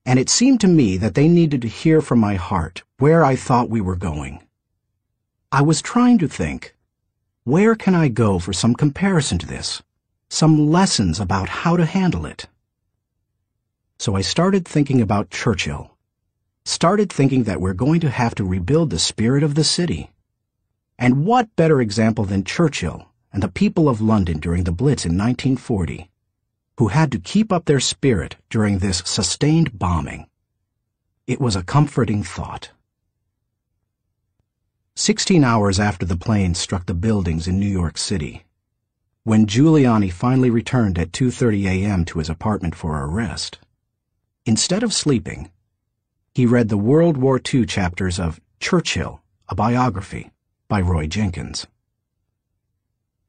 And it seemed to me that they needed to hear from my heart where I thought we were going. I was trying to think, where can I go for some comparison to this, some lessons about how to handle it? So I started thinking about Churchill, started thinking that we're going to have to rebuild the spirit of the city. And what better example than Churchill and the people of London during the Blitz in 1940, who had to keep up their spirit during this sustained bombing. It was a comforting thought. 16 hours after the plane struck the buildings in New York City, when Giuliani finally returned at 2:30 a.m. to his apartment for a rest, instead of sleeping, he read the World War II chapters of Churchill, a Biography, by Roy Jenkins.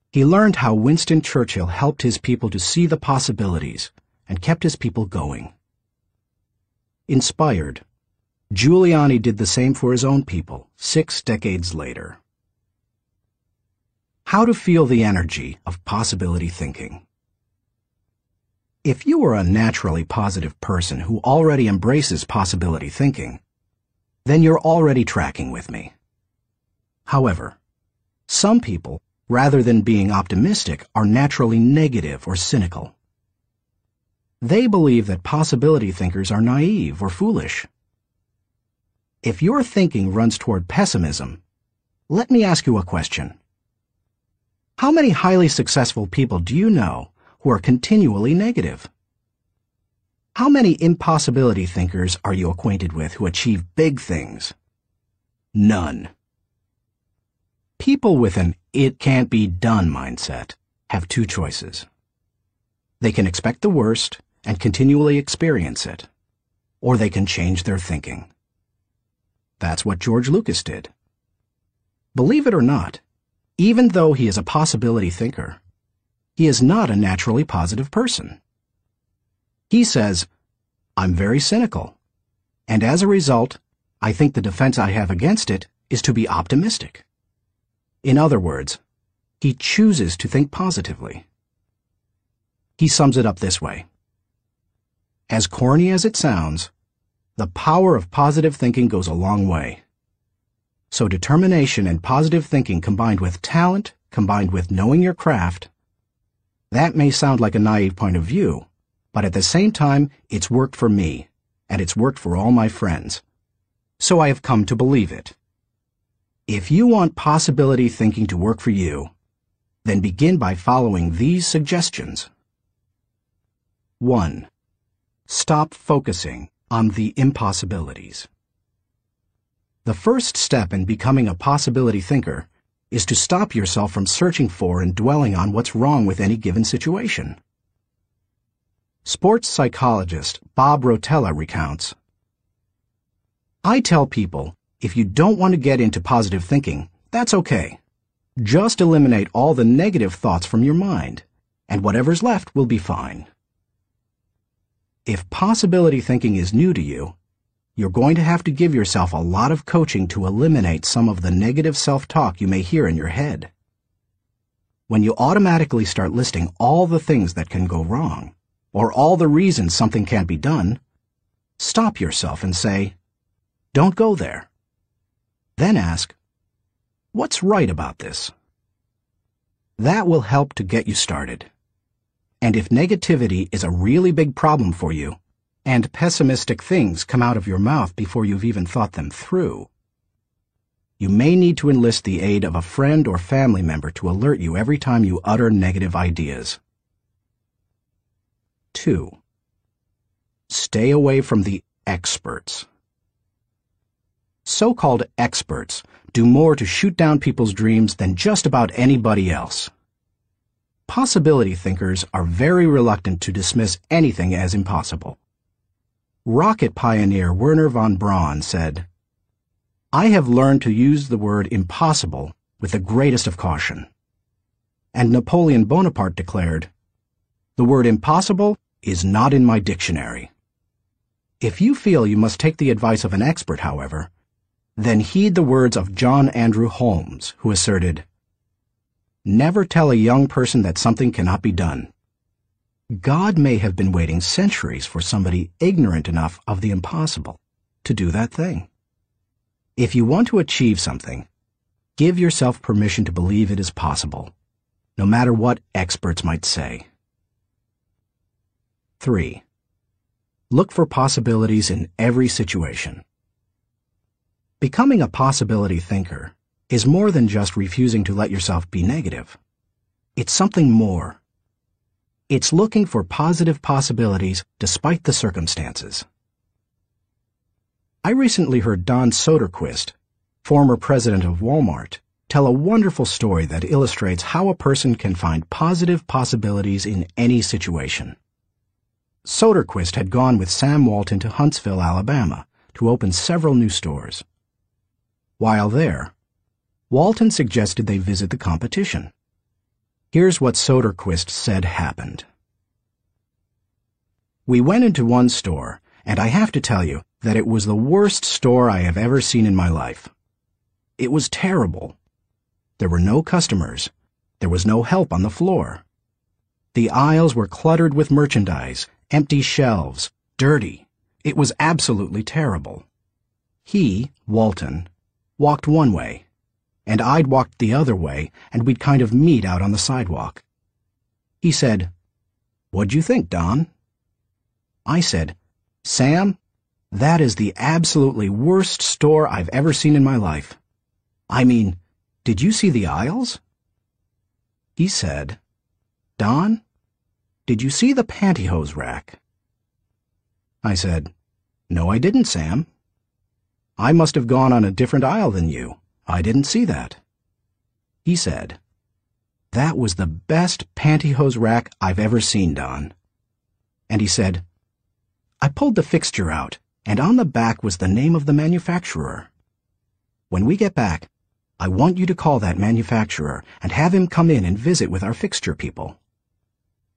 He learned how Winston Churchill helped his people to see the possibilities and kept his people going. Inspired, Giuliani did the same for his own people 6 decades later. How to feel the energy of possibility thinking. If you are a naturally positive person who already embraces possibility thinking, then you're already tracking with me. However, some people, rather than being optimistic, are naturally negative or cynical. They believe that possibility thinkers are naive or foolish. If your thinking runs toward pessimism, let me ask you a question. How many highly successful people do you know who are continually negative? How many impossibility thinkers are you acquainted with who achieve big things? None. People with an "it can't be done" mindset have two choices. They can expect the worst and continually experience it, or they can change their thinking. That's what George Lucas did. Believe it or not, even though he is a possibility thinker, he is not a naturally positive person. He says, "I'm very cynical, and as a result, I think the defense I have against it is to be optimistic." In other words, he chooses to think positively. He sums it up this way. As corny as it sounds, the power of positive thinking goes a long way. So determination and positive thinking combined with talent, combined with knowing your craft, that may sound like a naive point of view, but at the same time, it's worked for me, and it's worked for all my friends. So I have come to believe it. If you want possibility thinking to work for you, then begin by following these suggestions. 1. Stop focusing on the impossibilities. The first step in becoming a possibility thinker is to stop yourself from searching for and dwelling on what's wrong with any given situation. Sports psychologist Bob Rotella recounts, "I tell people, if you don't want to get into positive thinking, that's okay. Just eliminate all the negative thoughts from your mind, and whatever's left will be fine." If possibility thinking is new to you, you're going to have to give yourself a lot of coaching to eliminate some of the negative self-talk you may hear in your head. When you automatically start listing all the things that can go wrong, or all the reasons something can't be done, stop yourself and say, "Don't go there." Then ask, "What's right about this?" That will help to get you started. And if negativity is a really big problem for you, and pessimistic things come out of your mouth before you've even thought them through, you may need to enlist the aid of a friend or family member to alert you every time you utter negative ideas. 2. Stay away from the experts. So-called experts do more to shoot down people's dreams than just about anybody else. Possibility thinkers are very reluctant to dismiss anything as impossible. Rocket pioneer Wernher von Braun said, "I have learned to use the word impossible with the greatest of caution." And Napoleon Bonaparte declared, "The word impossible is not in my dictionary." If you feel you must take the advice of an expert, however, then heed the words of John Andrew Holmes, who asserted, "Never tell a young person that something cannot be done." God may have been waiting centuries for somebody ignorant enough of the impossible to do that thing. If you want to achieve something, give yourself permission to believe it is possible, no matter what experts might say. 3. Look for possibilities in every situation. Becoming a possibility thinker is more than just refusing to let yourself be negative. It's something more. It's looking for positive possibilities despite the circumstances. I recently heard Don Soderquist, former president of Walmart, tell a wonderful story that illustrates how a person can find positive possibilities in any situation. Soderquist had gone with Sam Walton to Huntsville, Alabama, to open several new stores. While there, Walton suggested they visit the competition. Here's what Soderquist said happened. "We went into one store, and I have to tell you that it was the worst store I have ever seen in my life. It was terrible. There were no customers, There was no help on the floor. The aisles were cluttered with merchandise, empty shelves, dirty. It was absolutely terrible. He, Walton, walked one way, and I'd walked the other way, and we'd kind of meet out on the sidewalk. He said, "What'd you think, Don?" I said, "Sam, that is the absolutely worst store I've ever seen in my life. I mean, did you see the aisles?" He said, "Don, did you see the pantyhose rack?" I said, "No, I didn't, Sam." "I must have gone on a different aisle than you. I didn't see that." He said, "That was the best pantyhose rack I've ever seen, Don." And he said, "I pulled the fixture out, and on the back was the name of the manufacturer. When we get back, I want you to call that manufacturer and have him come in and visit with our fixture people.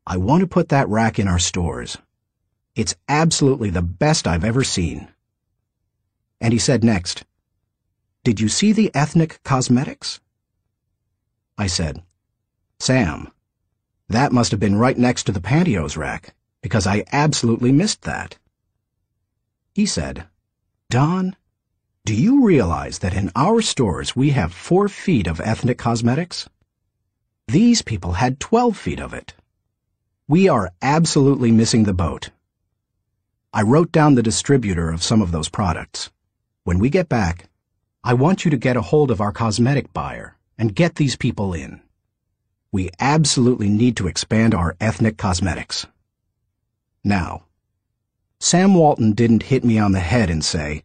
I want to put that rack in our stores. It's absolutely the best I've ever seen." And he said next, "Did you see the ethnic cosmetics?" I said, "Sam, that must have been right next to the pantyhose rack, because I absolutely missed that." He said, "Don, do you realize that in our stores we have 4 feet of ethnic cosmetics? These people had 12 feet of it. We are absolutely missing the boat. I wrote down the distributor of some of those products. When we get back, I want you to get a hold of our cosmetic buyer and get these people in. We absolutely need to expand our ethnic cosmetics." Now, Sam Walton didn't hit me on the head and say,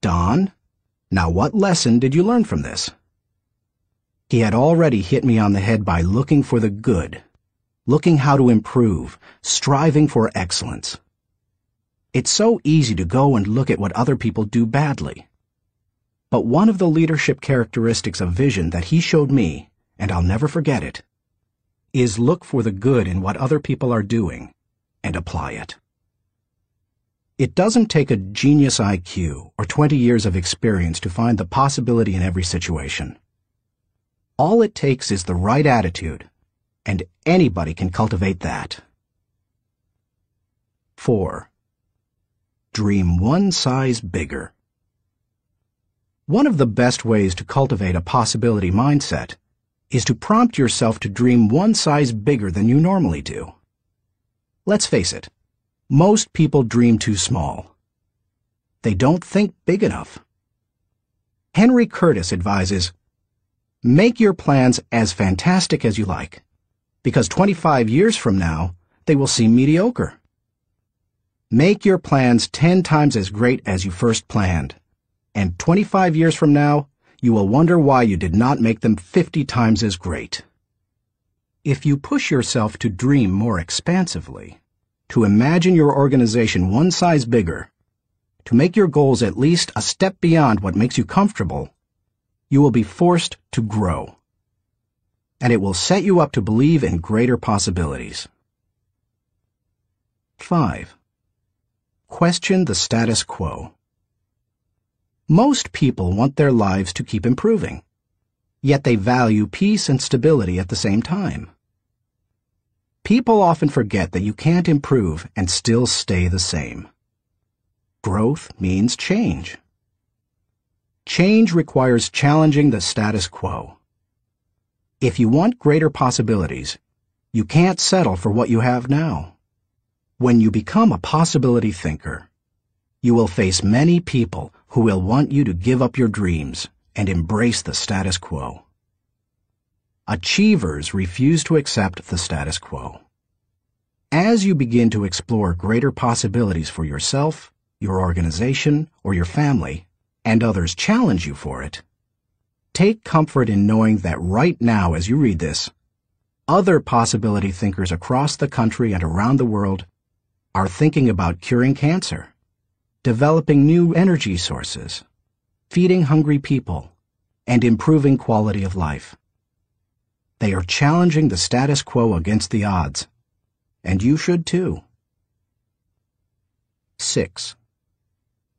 "Don, now what lesson did you learn from this?" He had already hit me on the head by looking for the good, looking how to improve, striving for excellence. It's so easy to go and look at what other people do badly. But one of the leadership characteristics of vision that he showed me, and I'll never forget it, is look for the good in what other people are doing and apply it. It doesn't take a genius IQ or 20 years of experience to find the possibility in every situation. All it takes is the right attitude, and anybody can cultivate that. 4. Dream one size bigger. One of the best ways to cultivate a possibility mindset is to prompt yourself to dream one size bigger than you normally do. Let's face it, most people dream too small. They don't think big enough. Henry Curtis advises, "Make your plans as fantastic as you like, because 25 years from now, they will seem mediocre. Make your plans 10 times as great as you first planned, and 25 years from now, you will wonder why you did not make them 50 times as great." If you push yourself to dream more expansively, to imagine your organization one size bigger, to make your goals at least a step beyond what makes you comfortable, you will be forced to grow. And it will set you up to believe in greater possibilities. 5. Question the status quo. Most people want their lives to keep improving, yet they value peace and stability at the same time. People often forget that you can't improve and still stay the same. Growth means change. Change requires challenging the status quo. If you want greater possibilities, you can't settle for what you have now. When you become a possibility thinker, you will face many people who will want you to give up your dreams and embrace the status quo. Achievers refuse to accept the status quo. As you begin to explore greater possibilities for yourself, your organization, or your family, and others challenge you for it, take comfort in knowing that right now as you read this, other possibility thinkers across the country and around the world are thinking about curing cancer, developing new energy sources, feeding hungry people, and improving quality of life. They are challenging the status quo against the odds, and you should too. 6.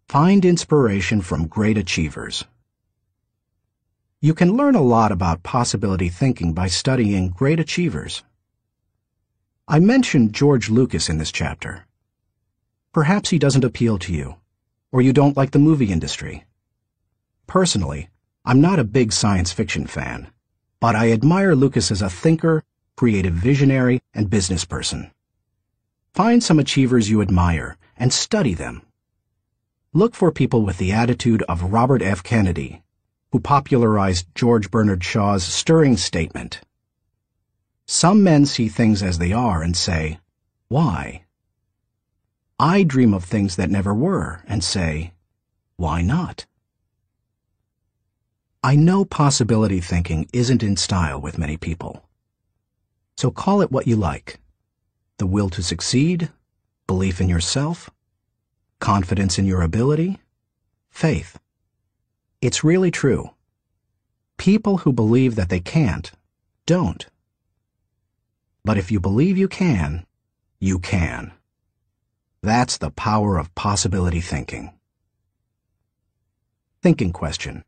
Find inspiration from great achievers. You can learn a lot about possibility thinking by studying great achievers. I mentioned George Lucas in this chapter. Perhaps he doesn't appeal to you, or you don't like the movie industry. Personally, I'm not a big science fiction fan, but I admire Lucas as a thinker, creative visionary, and business person. Find some achievers you admire and study them. Look for people with the attitude of Robert F. Kennedy, who popularized George Bernard Shaw's stirring statement. Some men see things as they are and say, why? I dream of things that never were and say, why not? I know possibility thinking isn't in style with many people. So call it what you like. The will to succeed, belief in yourself, confidence in your ability, faith. It's really true. People who believe that they can't, don't. But if you believe you can, you can. That's the power of possibility thinking. Thinking question.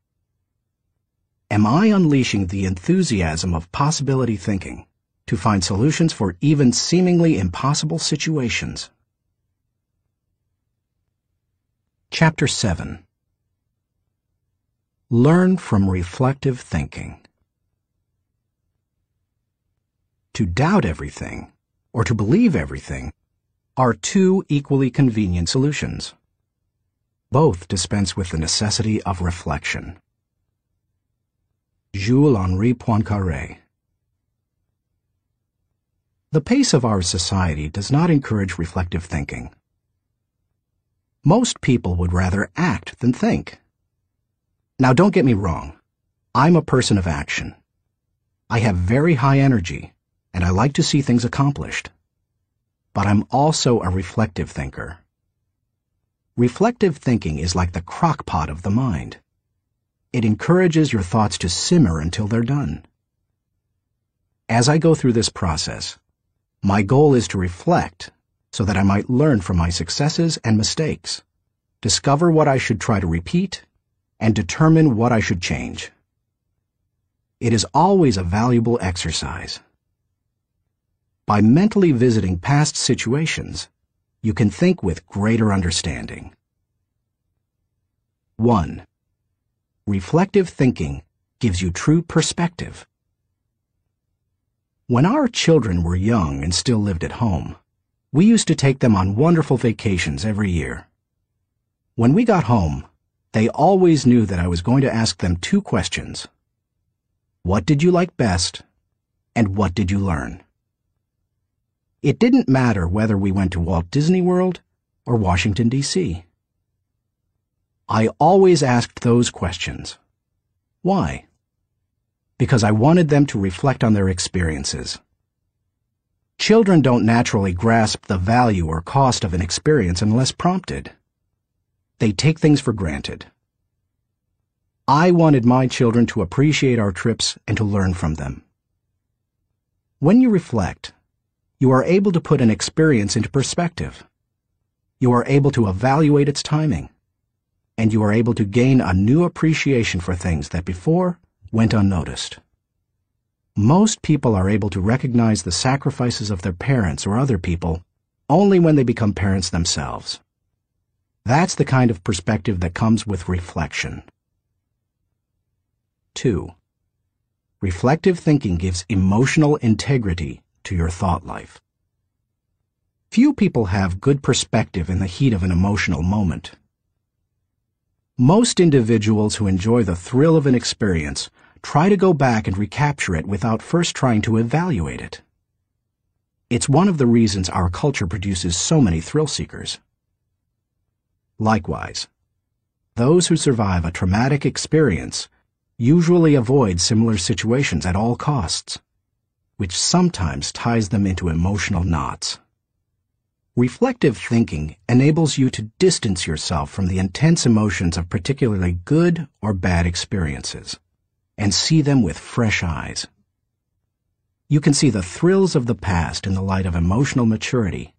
Am I unleashing the enthusiasm of possibility thinking to find solutions for even seemingly impossible situations? Chapter 7. Learn from reflective thinking. To doubt everything, or to believe everything, are two equally convenient solutions. Both dispense with the necessity of reflection. Jules-Henri Poincaré. The pace of our society does not encourage reflective thinking. Most people would rather act than think. Now, don't get me wrong. I'm a person of action. I have very high energy, and I like to see things accomplished. But I'm also a reflective thinker. Reflective thinking is like the crock pot of the mind. It encourages your thoughts to simmer until they're done. As I go through this process, my goal is to reflect so that I might learn from my successes and mistakes, discover what I should try to repeat, and determine what I should change. It is always a valuable exercise. By mentally visiting past situations, you can think with greater understanding. 1. Reflective thinking gives you true perspective. When our children were young and still lived at home, we used to take them on wonderful vacations every year. When we got home, they always knew that I was going to ask them two questions. What did you like best, and what did you learn? It didn't matter whether we went to Walt Disney World or Washington, D.C. I always asked those questions. Why? Because I wanted them to reflect on their experiences. Children don't naturally grasp the value or cost of an experience unless prompted. They take things for granted. I wanted my children to appreciate our trips and to learn from them. When you reflect, you are able to put an experience into perspective. You are able to evaluate its timing, and you are able to gain a new appreciation for things that before went unnoticed. Most people are able to recognize the sacrifices of their parents or other people only when they become parents themselves. That's the kind of perspective that comes with reflection. 2. Reflective thinking gives emotional integrity to your thought life. Few people have good perspective in the heat of an emotional moment. Most individuals who enjoy the thrill of an experience try to go back and recapture it without first trying to evaluate it. It's one of the reasons our culture produces so many thrill seekers. Likewise, those who survive a traumatic experience usually avoid similar situations at all costs, which sometimes ties them into emotional knots. Reflective thinking enables you to distance yourself from the intense emotions of particularly good or bad experiences and see them with fresh eyes. You can see the thrills of the past in the light of emotional maturity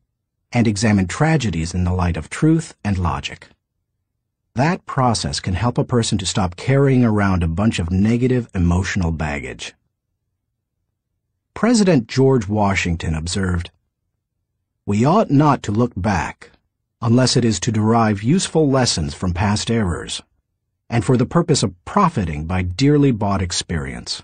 and examine tragedies in the light of truth and logic. That process can help a person to stop carrying around a bunch of negative emotional baggage. President George Washington observed, "We ought not to look back unless it is to derive useful lessons from past errors, and for the purpose of profiting by dearly bought experience.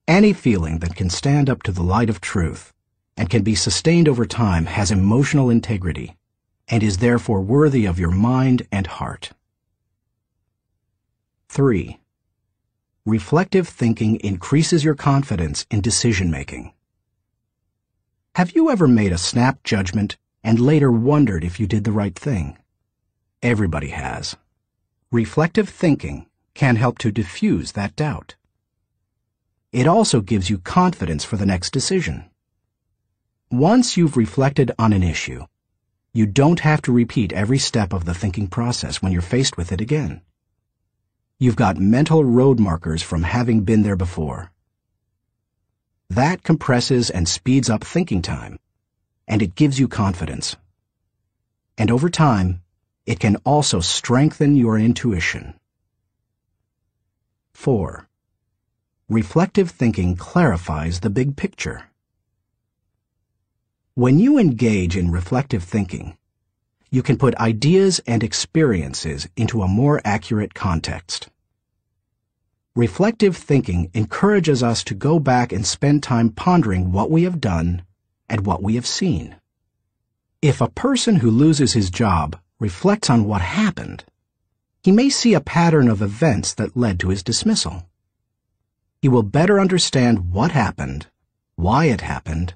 Any feeling that can stand up to the light of truth and can be sustained over time has emotional integrity and is therefore worthy of your mind and heart." 3. Reflective thinking increases your confidence in decision-making. Have you ever made a snap judgment and later wondered if you did the right thing? Everybody has. Reflective thinking can help to diffuse that doubt. It also gives you confidence for the next decision. Once you've reflected on an issue, you don't have to repeat every step of the thinking process when you're faced with it again. You've got mental road markers from having been there before. That compresses and speeds up thinking time, and it gives you confidence. And over time, it can also strengthen your intuition. 4. Reflective thinking clarifies the big picture. When you engage in reflective thinking, you can put ideas and experiences into a more accurate context. Reflective thinking encourages us to go back and spend time pondering what we have done and what we have seen. If a person who loses his job reflects on what happened, he may see a pattern of events that led to his dismissal. He will better understand what happened, why it happened,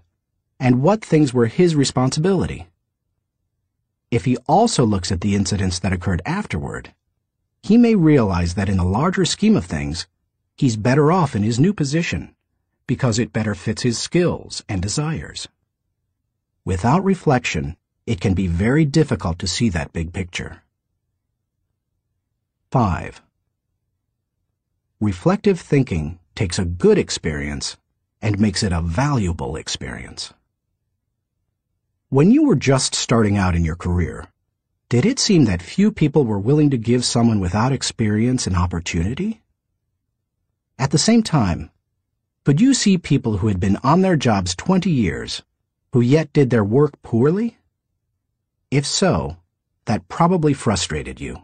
and what things were his responsibility. If he also looks at the incidents that occurred afterward, he may realize that in the larger scheme of things, he's better off in his new position because it better fits his skills and desires. Without reflection, it can be very difficult to see that big picture. 5. Reflective thinking takes a good experience and makes it a valuable experience. When you were just starting out in your career, did it seem that few people were willing to give someone without experience an opportunity? At the same time, could you see people who had been on their jobs 20 years, who yet did their work poorly? If so, that probably frustrated you.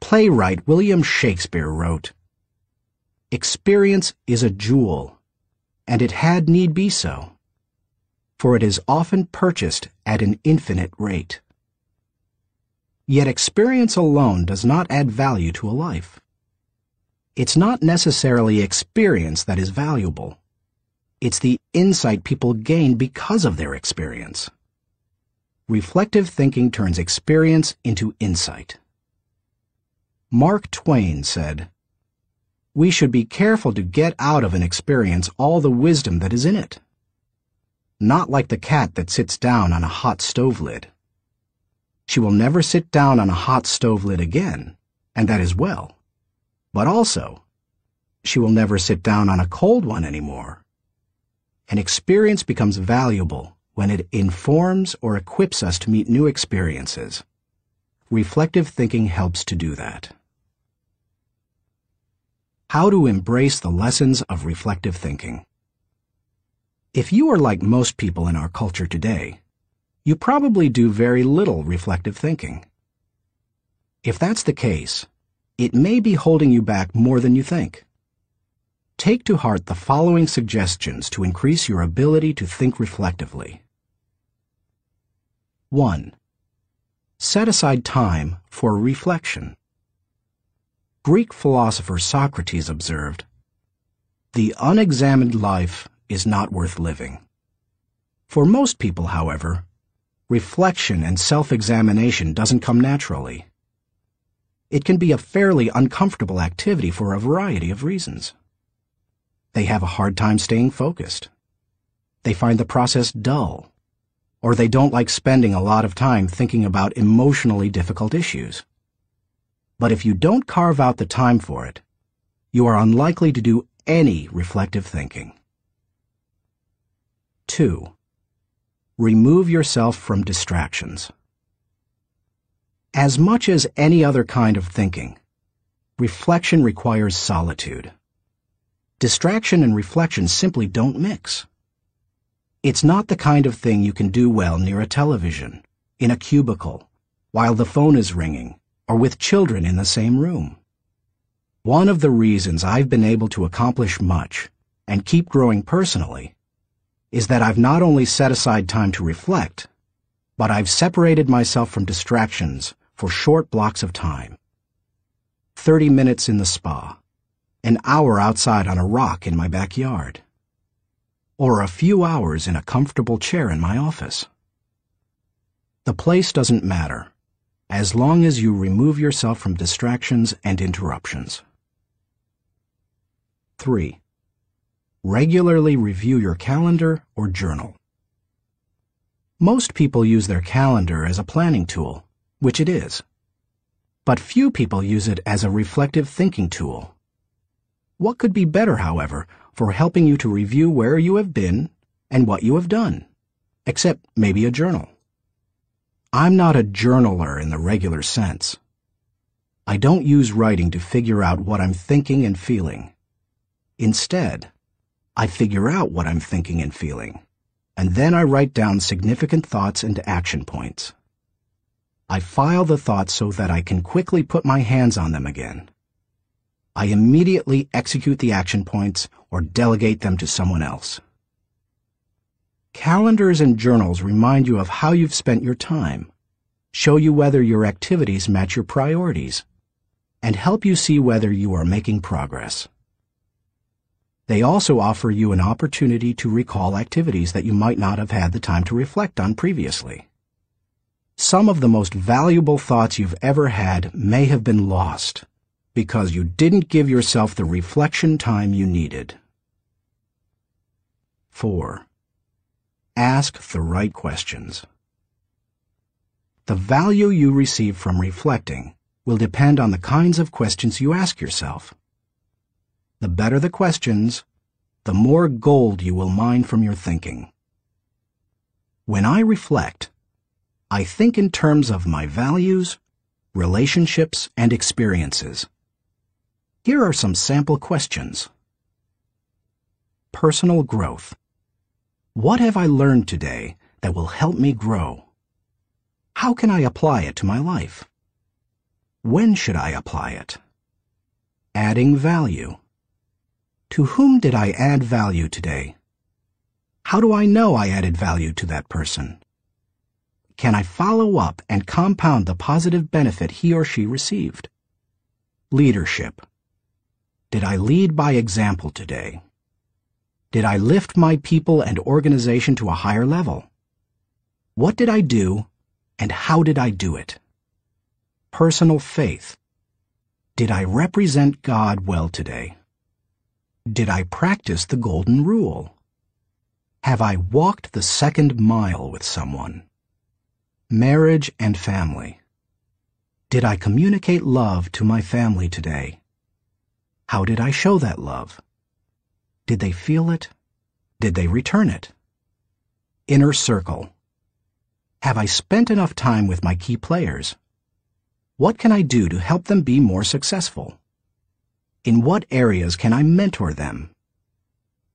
Playwright William Shakespeare wrote, "Experience is a jewel, and it had need be so, for it is often purchased at an infinite rate." Yet experience alone does not add value to a life. It's not necessarily experience that is valuable. It's the insight people gain because of their experience. Reflective thinking turns experience into insight. Mark Twain said, "We should be careful to get out of an experience all the wisdom that is in it. Not like the cat that sits down on a hot stove lid. She will never sit down on a hot stove lid again, and that is well. But also, she will never sit down on a cold one anymore. An experience becomes valuable when it informs or equips us to meet new experiences. Reflective thinking helps to do that." How to embrace the lessons of reflective thinking. If you are like most people in our culture today, you probably do very little reflective thinking. If that's the case, it may be holding you back more than you think. Take to heart the following suggestions to increase your ability to think reflectively. 1. Set aside time for reflection. Greek philosopher Socrates observed, "The unexamined life is not worth living." For most people, however, reflection and self-examination doesn't come naturally. It can be a fairly uncomfortable activity for a variety of reasons. They have a hard time staying focused. They find the process dull, or they don't like spending a lot of time thinking about emotionally difficult issues. But if you don't carve out the time for it, you are unlikely to do any reflective thinking. 2. Remove yourself from distractions. As much as any other kind of thinking, reflection requires solitude. Distraction and reflection simply don't mix. It's not the kind of thing you can do well near a television, in a cubicle, while the phone is ringing, or with children in the same room. One of the reasons I've been able to accomplish much and keep growing personally is that I've not only set aside time to reflect, but I've separated myself from distractions for short blocks of time. 30 minutes in the spa, an hour outside on a rock in my backyard, or a few hours in a comfortable chair in my office. The place doesn't matter, as long as you remove yourself from distractions and interruptions. 3. Regularly review your calendar or journal. Most people use their calendar as a planning tool, which it is. But few people use it as a reflective thinking tool. What could be better, however, for helping you to review where you have been and what you have done, except maybe a journal? I'm not a journaler in the regular sense. I don't use writing to figure out what I'm thinking and feeling. Instead, I figure out what I'm thinking and feeling, and then I write down significant thoughts and action points. I file the thoughts so that I can quickly put my hands on them again. I immediately execute the action points or delegate them to someone else. Calendars and journals remind you of how you've spent your time, show you whether your activities match your priorities, and help you see whether you are making progress. They also offer you an opportunity to recall activities that you might not have had the time to reflect on previously. Some of the most valuable thoughts you've ever had may have been lost because you didn't give yourself the reflection time you needed. 4. Ask the right questions. The value you receive from reflecting will depend on the kinds of questions you ask yourself. The better the questions, the more gold you will mine from your thinking. When I reflect, I think in terms of my values, relationships, and experiences. Here are some sample questions. Personal growth. What have I learned today that will help me grow? How can I apply it to my life? When should I apply it? Adding value. To whom did I add value today? How do I know I added value to that person? Can I follow up and compound the positive benefit he or she received? Leadership. Did I lead by example today? Did I lift my people and organization to a higher level? What did I do, and how did I do it? Personal faith. Did I represent God well today? Did I practice the golden rule? Have I walked the second mile with someone? Marriage and family. Did I communicate love to my family today? How did I show that love? Did they feel it? Did they return it? Inner circle. Have I spent enough time with my key players? What can I do to help them be more successful? In what areas can I mentor them?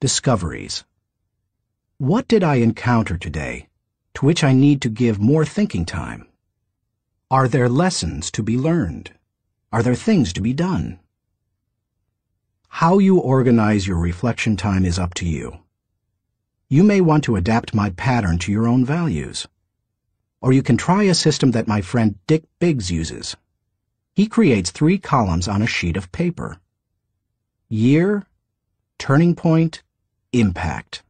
Discoveries. What did I encounter today to which I need to give more thinking time? Are there lessons to be learned? Are there things to be done? How you organize your reflection time is up to you. You may want to adapt my pattern to your own values. Or you can try a system that my friend Dick Biggs uses. He creates 3 columns on a sheet of paper. Year, turning point, impact.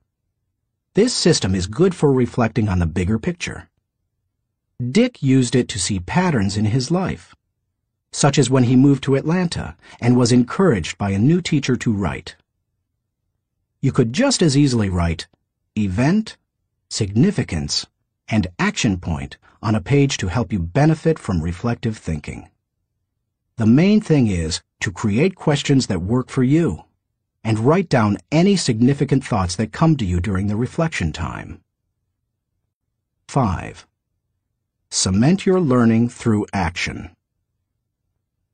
This system is good for reflecting on the bigger picture. Dick used it to see patterns in his life, such as when he moved to Atlanta and was encouraged by a new teacher to write. You could just as easily write event, significance, and action point on a page to help you benefit from reflective thinking. The main thing is to create questions that work for you and write down any significant thoughts that come to you during the reflection time. 5. Cement your learning through action.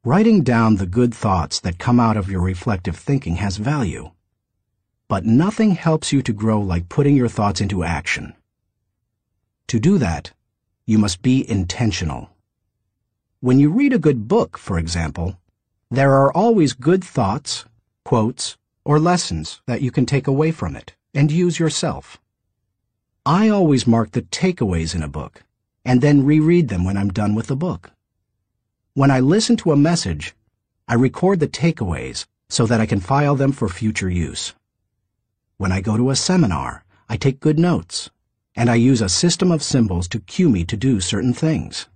Writing down the good thoughts that come out of your reflective thinking has value. But nothing helps you to grow like putting your thoughts into action. To do that, you must be intentional. When you read a good book, for example, there are always good thoughts, quotes, or lessons that you can take away from it and use yourself. I always mark the takeaways in a book and then reread them when I'm done with the book. When I listen to a message, I record the takeaways so that I can file them for future use. When I go to a seminar, I take good notes, and I use a system of symbols to cue me to do certain things.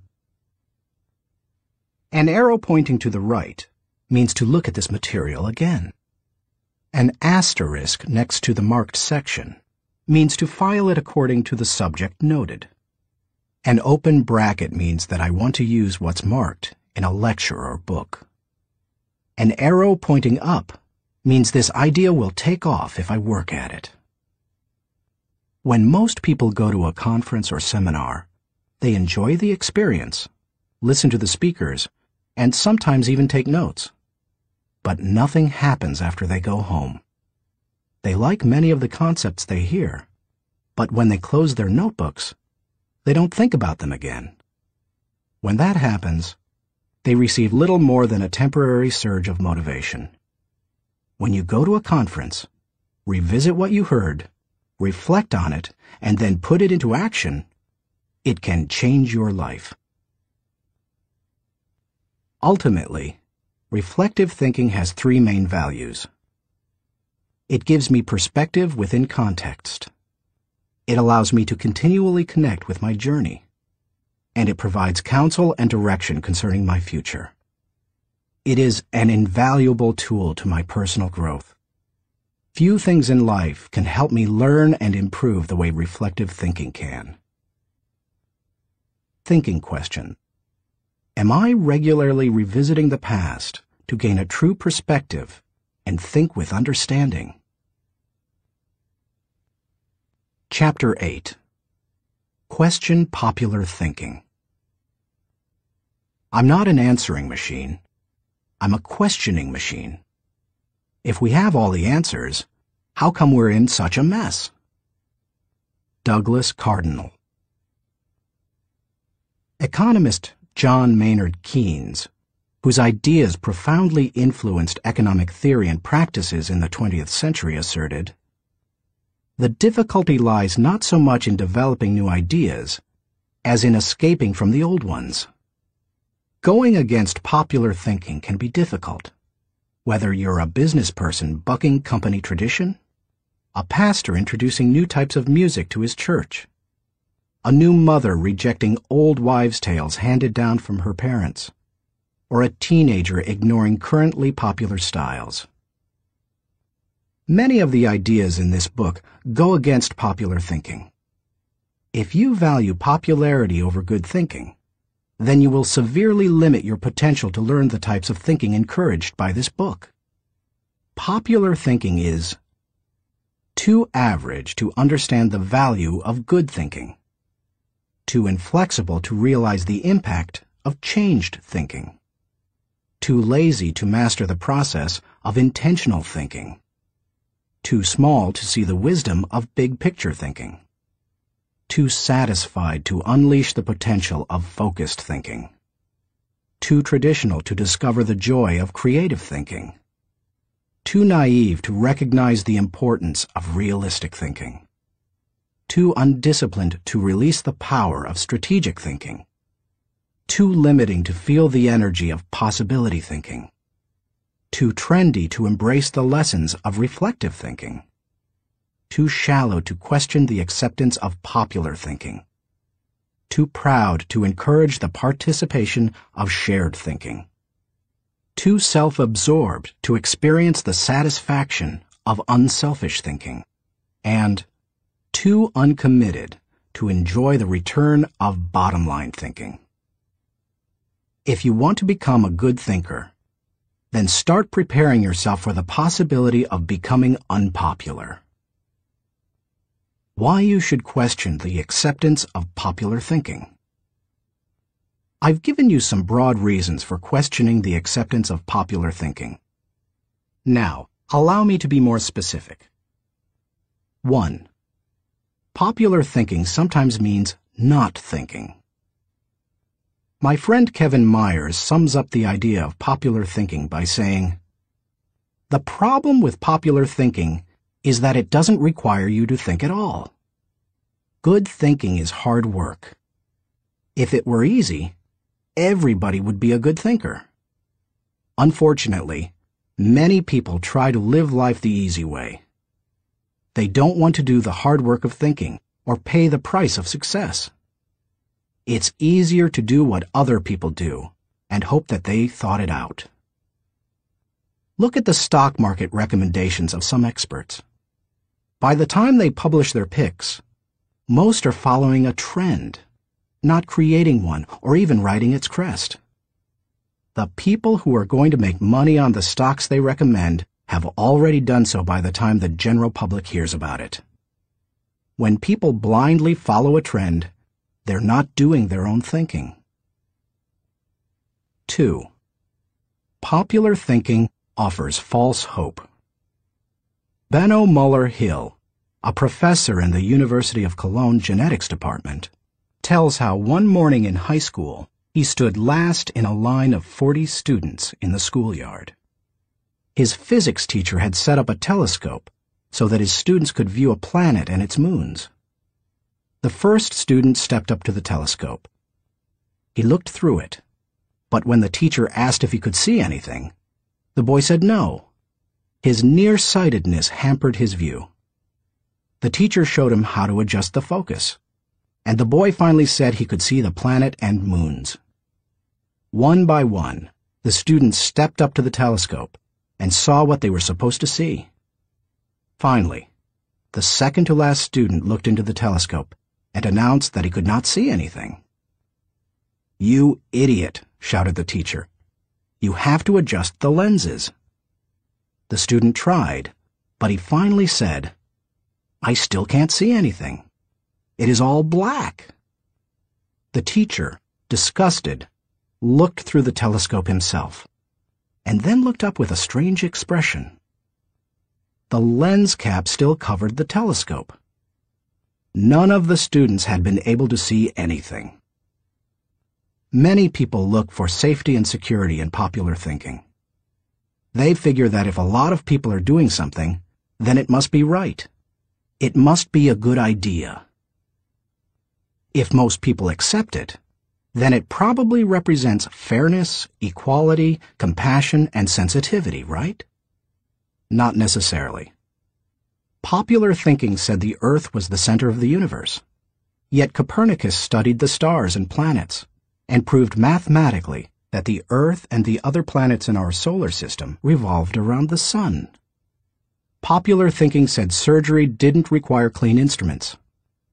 An arrow pointing to the right means to look at this material again. An asterisk next to the marked section means to file it according to the subject noted. An open bracket means that I want to use what's marked in a lecture or book. An arrow pointing up means this idea will take off if I work at it. When most people go to a conference or seminar, they enjoy the experience, listen to the speakers, and sometimes even take notes. But nothing happens after they go home. They like many of the concepts they hear, but when they close their notebooks, they don't think about them again. When that happens, they receive little more than a temporary surge of motivation. When you go to a conference, revisit what you heard, reflect on it, and then put it into action, it can change your life. Ultimately, reflective thinking has three main values. It gives me perspective within context. It allows me to continually connect with my journey. And it provides counsel and direction concerning my future. It is an invaluable tool to my personal growth. Few things in life can help me learn and improve the way reflective thinking can. Thinking question. Am I regularly revisiting the past to gain a true perspective and think with understanding? Chapter 8. Question popular thinking. I'm not an answering machine. I'm a questioning machine. If we have all the answers, how come we're in such a mess? Douglas Cardinal. Economist John Maynard Keynes, whose ideas profoundly influenced economic theory and practices in the 20th century, asserted, "The difficulty lies not so much in developing new ideas as in escaping from the old ones." Going against popular thinking can be difficult, whether you're a business person bucking company tradition, a pastor introducing new types of music to his church, a new mother rejecting old wives' tales handed down from her parents, or a teenager ignoring currently popular styles. Many of the ideas in this book go against popular thinking. If you value popularity over good thinking, then you will severely limit your potential to learn the types of thinking encouraged by this book. Popular thinking is too average to understand the value of good thinking, too inflexible to realize the impact of changed thinking, too lazy to master the process of intentional thinking, too small to see the wisdom of big-picture thinking, too satisfied to unleash the potential of focused thinking, too traditional to discover the joy of creative thinking, too naive to recognize the importance of realistic thinking, too undisciplined to release the power of strategic thinking, too limiting to feel the energy of possibility thinking, too trendy to embrace the lessons of reflective thinking, too shallow to question the acceptance of popular thinking, too proud to encourage the participation of shared thinking, too self-absorbed to experience the satisfaction of unselfish thinking, and too uncommitted to enjoy the return of bottom-line thinking. If you want to become a good thinker, then start preparing yourself for the possibility of becoming unpopular. Why you should question the acceptance of popular thinking. I've given you some broad reasons for questioning the acceptance of popular thinking. Now, allow me to be more specific. 1. Popular thinking sometimes means not thinking. My friend Kevin Myers sums up the idea of popular thinking by saying, "The problem with popular thinking is that it doesn't require you to think at all. Good thinking is hard work. If it were easy, everybody would be a good thinker. Unfortunately, many people try to live life the easy way. They don't want to do the hard work of thinking or pay the price of success. It's easier to do what other people do and hope that they thought it out." Look at the stock market recommendations of some experts. By the time they publish their picks, most are following a trend, not creating one or even riding its crest. The people who are going to make money on the stocks they recommend have already done so by the time the general public hears about it. When people blindly follow a trend, they're not doing their own thinking. 2. Popular thinking offers false hope. Benno Muller-Hill, a professor in the University of Cologne Genetics Department, tells how one morning in high school he stood last in a line of 40 students in the schoolyard. His physics teacher had set up a telescope so that his students could view a planet and its moons. The first student stepped up to the telescope. He looked through it, but when the teacher asked if he could see anything, the boy said no. His nearsightedness hampered his view. The teacher showed him how to adjust the focus, and the boy finally said he could see the planet and moons. One by one, the students stepped up to the telescope and saw what they were supposed to see. Finally, the second-to-last student looked into the telescope and announced that he could not see anything. "You idiot," shouted the teacher. "You have to adjust the lenses." The student tried, but he finally said, "I still can't see anything. It is all black." The teacher, disgusted, looked through the telescope himself, and then looked up with a strange expression. The lens cap still covered the telescope. None of the students had been able to see anything. Many people look for safety and security in popular thinking. They figure that if a lot of people are doing something, then it must be right. It must be a good idea. If most people accept it, then it probably represents fairness, equality, compassion, and sensitivity, right? Not necessarily. Popular thinking said the Earth was the center of the universe. Yet Copernicus studied the stars and planets and proved mathematically that the Earth and the other planets in our solar system revolved around the sun. Popular thinking said surgery didn't require clean instruments.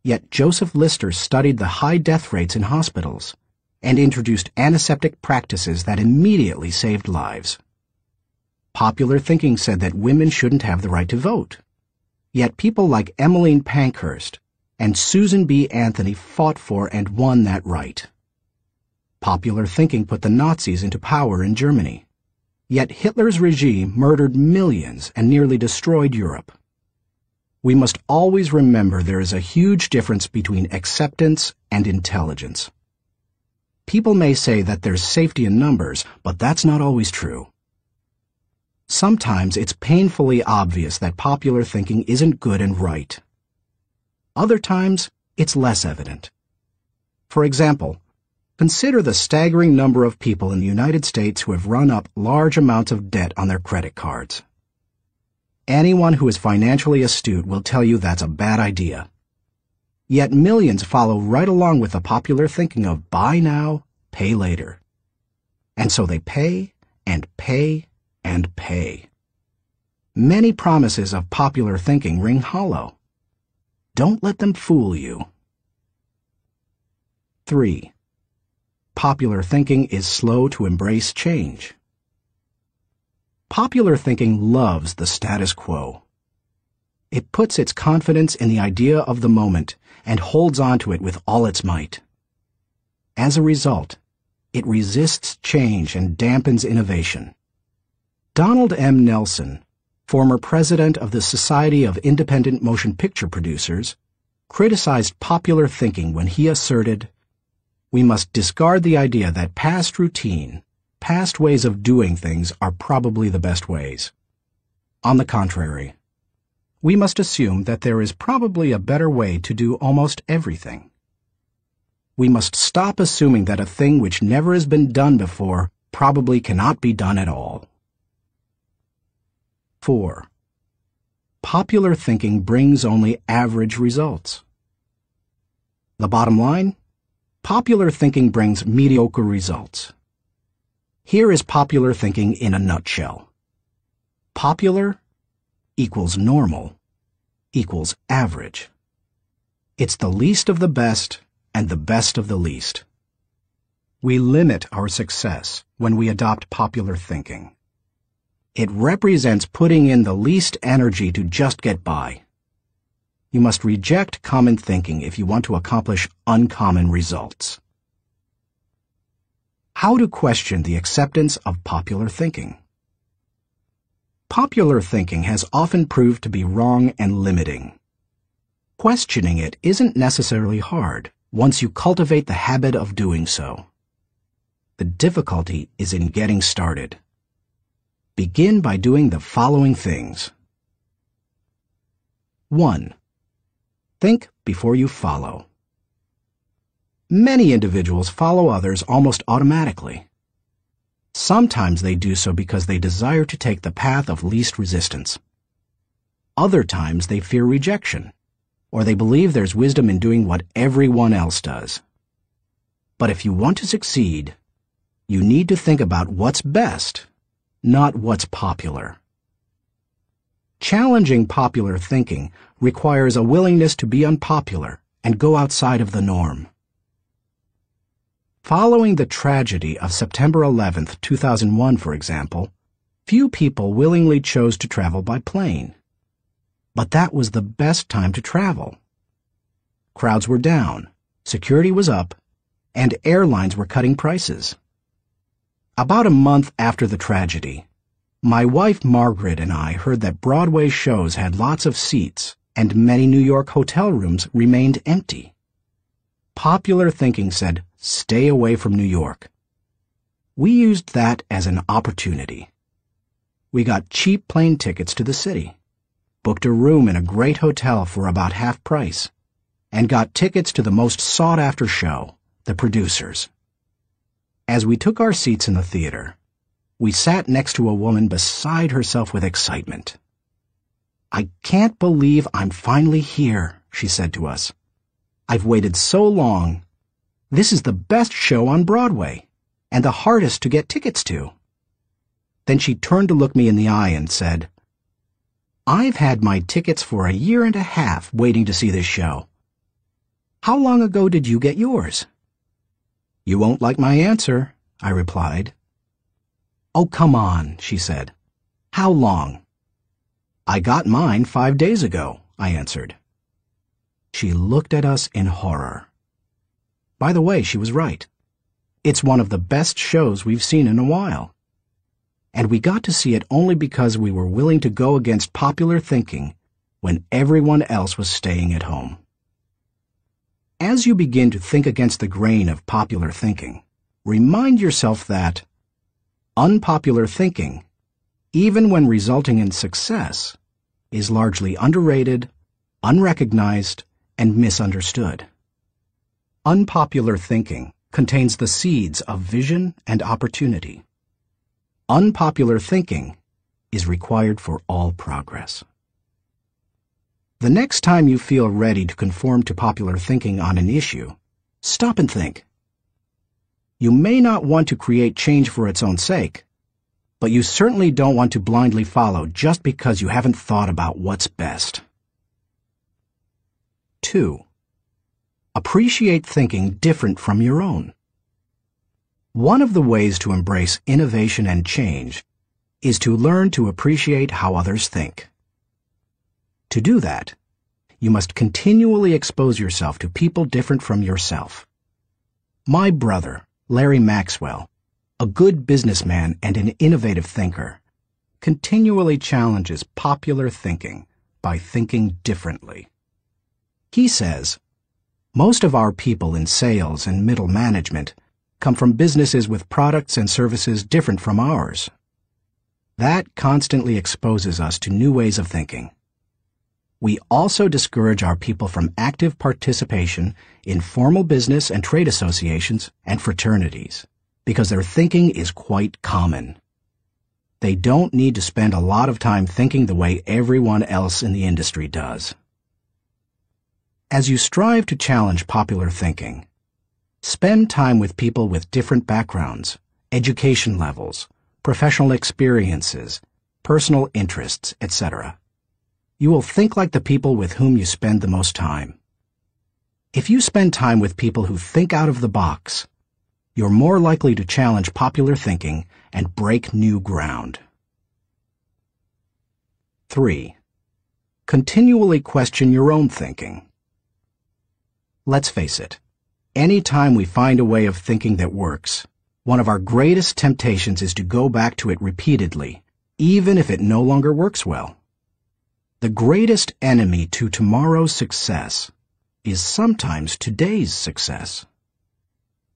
Yet Joseph Lister studied the high death rates in hospitals and introduced antiseptic practices that immediately saved lives. Popular thinking said that women shouldn't have the right to vote. Yet people like Emmeline Pankhurst and Susan B. Anthony fought for and won that right. Popular thinking put the Nazis into power in Germany. Yet Hitler's regime murdered millions and nearly destroyed Europe. We must always remember there is a huge difference between acceptance and intelligence. People may say that there's safety in numbers, but that's not always true. Sometimes it's painfully obvious that popular thinking isn't good and right. Other times, it's less evident. For example, consider the staggering number of people in the United States who have run up large amounts of debt on their credit cards. Anyone who is financially astute will tell you that's a bad idea. Yet millions follow right along with the popular thinking of buy now, pay later. And so they pay and pay and pay. Many promises of popular thinking ring hollow. Don't let them fool you. 3. Popular thinking is slow to embrace change. Popular thinking loves the status quo. It puts its confidence in the idea of the moment and holds on to it with all its might. As a result, It resists change and dampens innovation. Donald M. Nelson, former president of the Society of Independent Motion Picture Producers, criticized popular thinking when he asserted, "We must discard the idea that past routine, past ways of doing things are probably the best ways. On the contrary, we must assume that there is probably a better way to do almost everything. We must stop assuming that a thing which never has been done before probably cannot be done at all." 4. Popular thinking brings only average results. The bottom line? Popular thinking brings mediocre results. Here is popular thinking in a nutshell. Popular equals normal equals average. It's the least of the best and the best of the least. We limit our success when we adopt popular thinking. It represents putting in the least energy to just get by. You must reject common thinking if you want to accomplish uncommon results. How to question the acceptance of popular thinking. Popular thinking has often proved to be wrong and limiting. Questioning it isn't necessarily hard once you cultivate the habit of doing so. The difficulty is in getting started. Begin by doing the following things. 1. Think before you follow. Many individuals follow others almost automatically. Sometimes they do so because they desire to take the path of least resistance. Other times they fear rejection, or they believe there's wisdom in doing what everyone else does. But if you want to succeed, you need to think about what's best, not what's popular. Challenging popular thinking requires a willingness to be unpopular and go outside of the norm. Following the tragedy of September 11, 2001, for example, few people willingly chose to travel by plane. But that was the best time to travel. Crowds were down, security was up, and airlines were cutting prices. About a month after the tragedy, my wife Margaret and I heard that Broadway shows had lots of seats and many New York hotel rooms remained empty. Popular thinking said, "Stay away from New York." We used that as an opportunity. We got cheap plane tickets to the city, booked a room in a great hotel for about half price, and got tickets to the most sought-after show, The Producers. As we took our seats in the theater, we sat next to a woman beside herself with excitement. "I can't believe I'm finally here," she said to us. "I've waited so long. This is the best show on Broadway, and the hardest to get tickets to." Then she turned to look me in the eye and said, "I've had my tickets for 1.5 years waiting to see this show. How long ago did you get yours?" "You won't like my answer," I replied. "Oh, come on," she said. "How long?" "I got mine 5 days ago," I answered. She looked at us in horror. By the way, she was right. It's one of the best shows we've seen in a while. And we got to see it only because we were willing to go against popular thinking when everyone else was staying at home. As you begin to think against the grain of popular thinking, remind yourself that unpopular thinking, even when resulting in success, is largely underrated, unrecognized, and misunderstood. Unpopular thinking contains the seeds of vision and opportunity. Unpopular thinking is required for all progress. The next time you feel ready to conform to popular thinking on an issue, stop and think. You may not want to create change for its own sake, but you certainly don't want to blindly follow just because you haven't thought about what's best. 2. Appreciate thinking different from your own. One of the ways to embrace innovation and change is to learn to appreciate how others think. To do that, you must continually expose yourself to people different from yourself. My brother, Larry Maxwell, a good businessman and an innovative thinker, continually challenges popular thinking by thinking differently. He says, most of our people in sales and middle management come from businesses with products and services different from ours. That constantly exposes us to new ways of thinking. We also discourage our people from active participation in formal business and trade associations and fraternities because their thinking is quite common. They don't need to spend a lot of time thinking the way everyone else in the industry does. As you strive to challenge popular thinking, spend time with people with different backgrounds, education levels, professional experiences, personal interests, etc. You will think like the people with whom you spend the most time. If you spend time with people who think out of the box, you're more likely to challenge popular thinking and break new ground. 3. Continually question your own thinking. Let's face it, any time we find a way of thinking that works, one of our greatest temptations is to go back to it repeatedly, even if it no longer works well. The greatest enemy to tomorrow's success is sometimes today's success.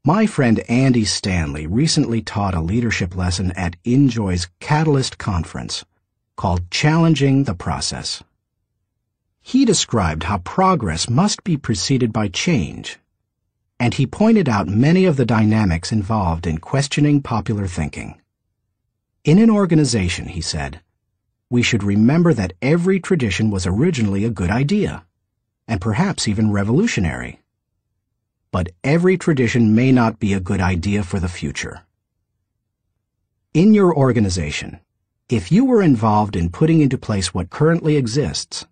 My friend Andy Stanley recently taught a leadership lesson at Enjoy's Catalyst Conference called Challenging the Process. He described how progress must be preceded by change, and he pointed out many of the dynamics involved in questioning popular thinking. In an organization, he said, we should remember that every tradition was originally a good idea, and perhaps even revolutionary. But every tradition may not be a good idea for the future. In your organization, if you were involved in putting into place what currently exists,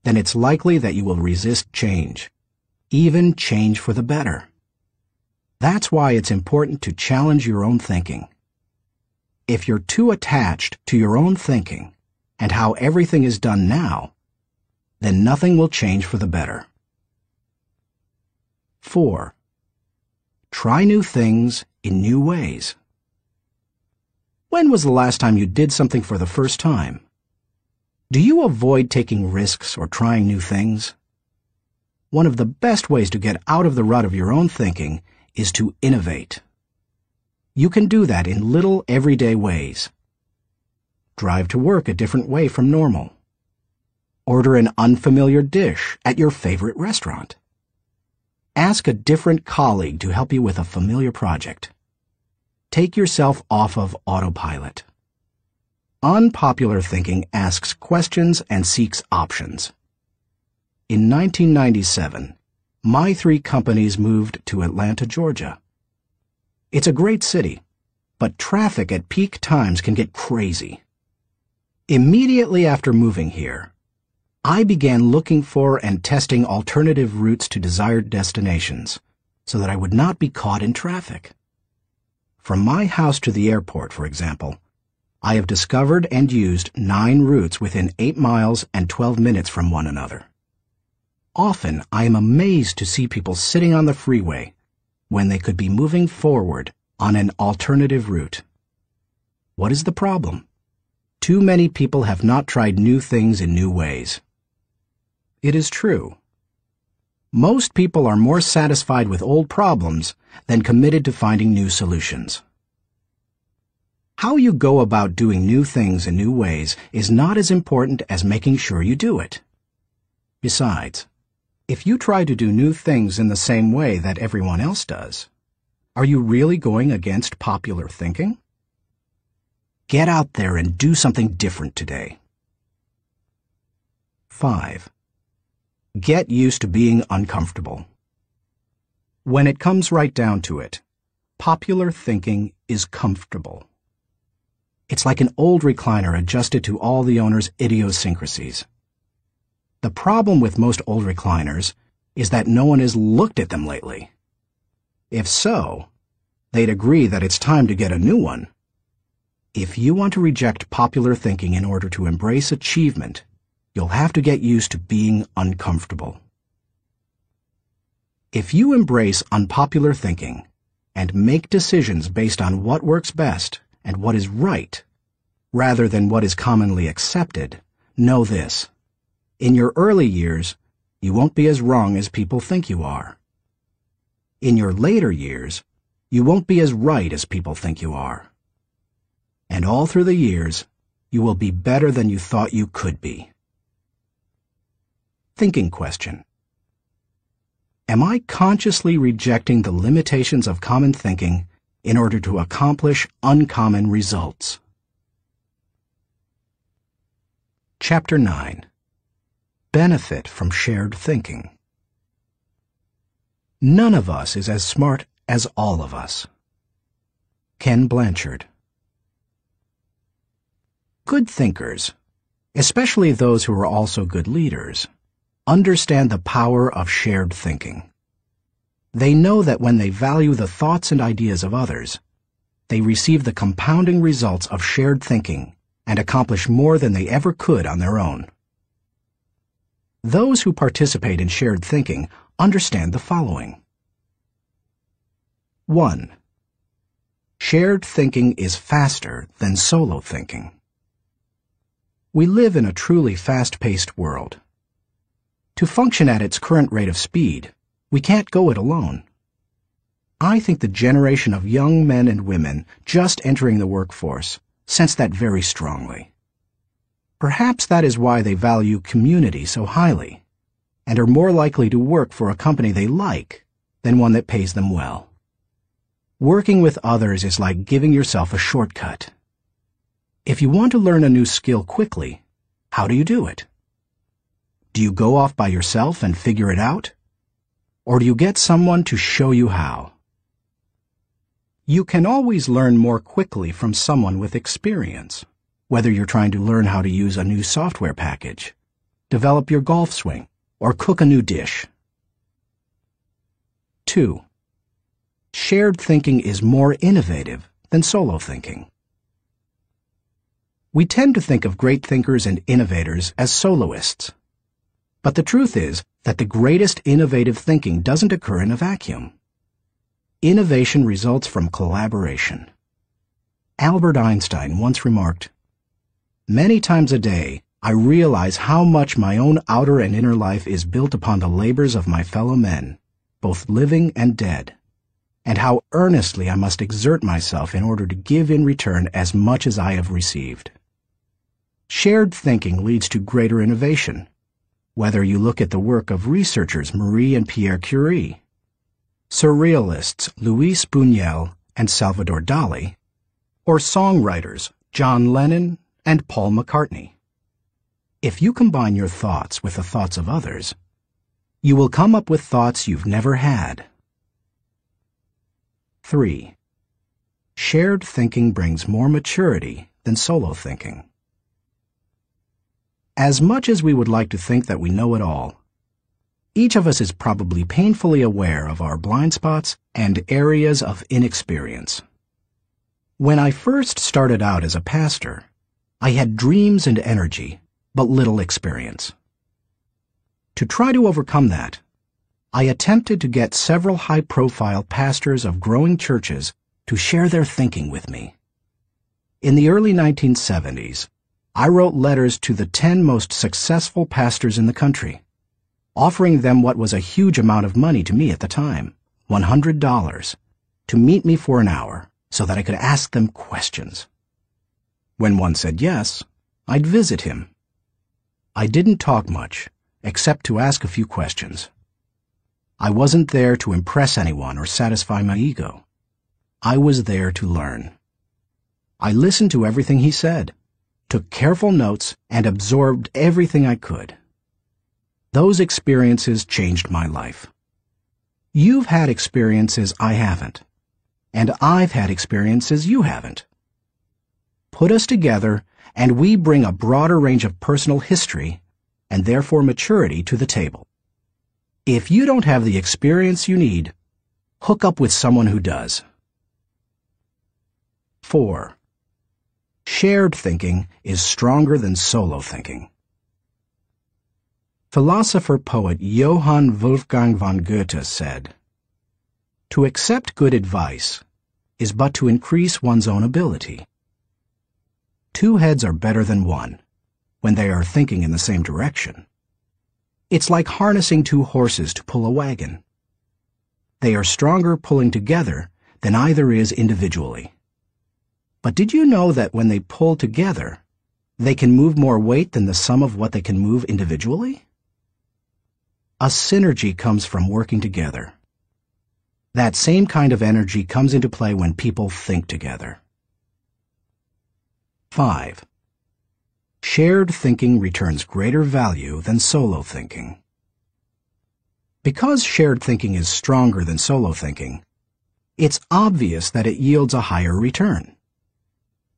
then it's likely that you will resist change, even change for the better. That's why it's important to challenge your own thinking. If you're too attached to your own thinking and how everything is done now, then nothing will change for the better. 4. Try new things in new ways. When was the last time you did something for the first time? Do you avoid taking risks or trying new things? One of the best ways to get out of the rut of your own thinking is to innovate. You can do that in little everyday ways. Drive to work a different way from normal. Order an unfamiliar dish at your favorite restaurant. Ask a different colleague to help you with a familiar project. Take yourself off of autopilot. Unpopular thinking asks questions and seeks options. In 1997, my 3 companies moved to Atlanta, Georgia. It's a great city, but traffic at peak times can get crazy. Immediately after moving here, I began looking for and testing alternative routes to desired destinations so that I would not be caught in traffic. From my house to the airport, for example, I have discovered and used 9 routes within 8 miles and 12 minutes from one another. Often, I am amazed to see people sitting on the freeway when they could be moving forward on an alternative route. What is the problem? Too many people have not tried new things in new ways. It is true. Most people are more satisfied with old problems than committed to finding new solutions. How you go about doing new things in new ways is not as important as making sure you do it. Besides, if you try to do new things in the same way that everyone else does, are you really going against popular thinking? Get out there and do something different today. 5. Get used to being uncomfortable. When it comes right down to it, popular thinking is comfortable. It's like an old recliner adjusted to all the owner's idiosyncrasies. The problem with most old recliners is that no one has looked at them lately. If so, they'd agree that it's time to get a new one. If you want to reject popular thinking in order to embrace achievement, you'll have to get used to being uncomfortable. If you embrace unpopular thinking and make decisions based on what works best and what is right, rather than what is commonly accepted, know this: in your early years, you won't be as wrong as people think you are. In your later years, you won't be as right as people think you are. And all through the years, you will be better than you thought you could be. Thinking question. Am I consciously rejecting the limitations of common thinking in order to accomplish uncommon results? Chapter 9. Benefit from shared thinking. None of us is as smart as all of us. Ken Blanchard. Good thinkers, especially those who are also good leaders, understand the power of shared thinking. They know that when they value the thoughts and ideas of others, they receive the compounding results of shared thinking and accomplish more than they ever could on their own. Those who participate in shared thinking understand the following. 1. Shared thinking is faster than solo thinking. We live in a truly fast-paced world. To function at its current rate of speed, we can't go it alone. I think the generation of young men and women just entering the workforce sense that very strongly. Perhaps that is why they value community so highly, and are more likely to work for a company they like than one that pays them well. Working with others is like giving yourself a shortcut. If you want to learn a new skill quickly, how do you do it? Do you go off by yourself and figure it out? Or do you get someone to show you how? You can always learn more quickly from someone with experience, whether you're trying to learn how to use a new software package, develop your golf swing, or cook a new dish. 2. Shared thinking is more innovative than solo thinking. We tend to think of great thinkers and innovators as soloists. But the truth is that the greatest innovative thinking doesn't occur in a vacuum. Innovation results from collaboration. Albert Einstein once remarked, "Many times a day, I realize how much my own outer and inner life is built upon the labors of my fellow men, both living and dead, and how earnestly I must exert myself in order to give in return as much as I have received." Shared thinking leads to greater innovation, whether you look at the work of researchers Marie and Pierre Curie, surrealists Luis Buñuel and Salvador Dali, or songwriters John Lennon and Paul McCartney. If you combine your thoughts with the thoughts of others, you will come up with thoughts you've never had. 3. Shared thinking brings more maturity than solo thinking. As much as we would like to think that we know it all, each of us is probably painfully aware of our blind spots and areas of inexperience. When I first started out as a pastor, I had dreams and energy, but little experience. To try to overcome that, I attempted to get several high-profile pastors of growing churches to share their thinking with me. In the early 1970s, I wrote letters to the 10 most successful pastors in the country, offering them what was a huge amount of money to me at the time, $100, to meet me for an hour so that I could ask them questions. When one said yes, I'd visit him. I didn't talk much, except to ask a few questions. I wasn't there to impress anyone or satisfy my ego. I was there to learn. I listened to everything he said, took careful notes, and absorbed everything I could. Those experiences changed my life. You've had experiences I haven't, and I've had experiences you haven't. Put us together, and we bring a broader range of personal history, and therefore maturity, to the table. If you don't have the experience you need, hook up with someone who does. 4. Shared thinking is stronger than solo thinking. Philosopher-poet Johann Wolfgang von Goethe said, To accept good advice is but to increase one's own ability. Two heads are better than one when they are thinking in the same direction. It's like harnessing two horses to pull a wagon. They are stronger pulling together than either is individually. But did you know that when they pull together, they can move more weight than the sum of what they can move individually? A synergy comes from working together. That same kind of energy comes into play when people think together. 5. Shared thinking returns greater value than solo thinking. Because shared thinking is stronger than solo thinking, it's obvious that it yields a higher return.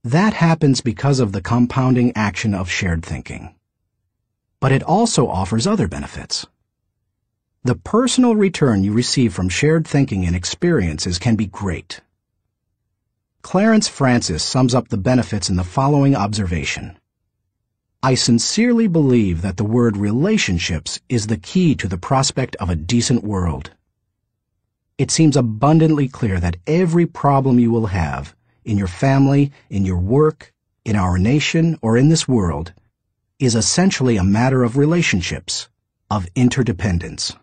That happens because of the compounding action of shared thinking. But it also offers other benefits. The personal return you receive from shared thinking and experiences can be great. Clarence Francis sums up the benefits in the following observation. I sincerely believe that the word relationships is the key to the prospect of a decent world. It seems abundantly clear that every problem you will have, in your family, in your work, in our nation, or in this world, is essentially a matter of relationships, of interdependence.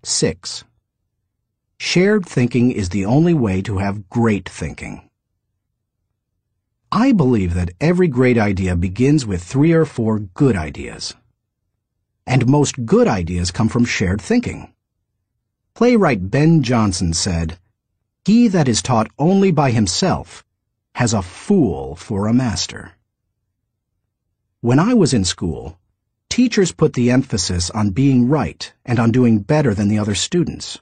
6. Shared thinking is the only way to have great thinking. I believe that every great idea begins with 3 or 4 good ideas. And most good ideas come from shared thinking. Playwright Ben Jonson said, "He that is taught only by himself has a fool for a master." When I was in school, teachers put the emphasis on being right and on doing better than the other students,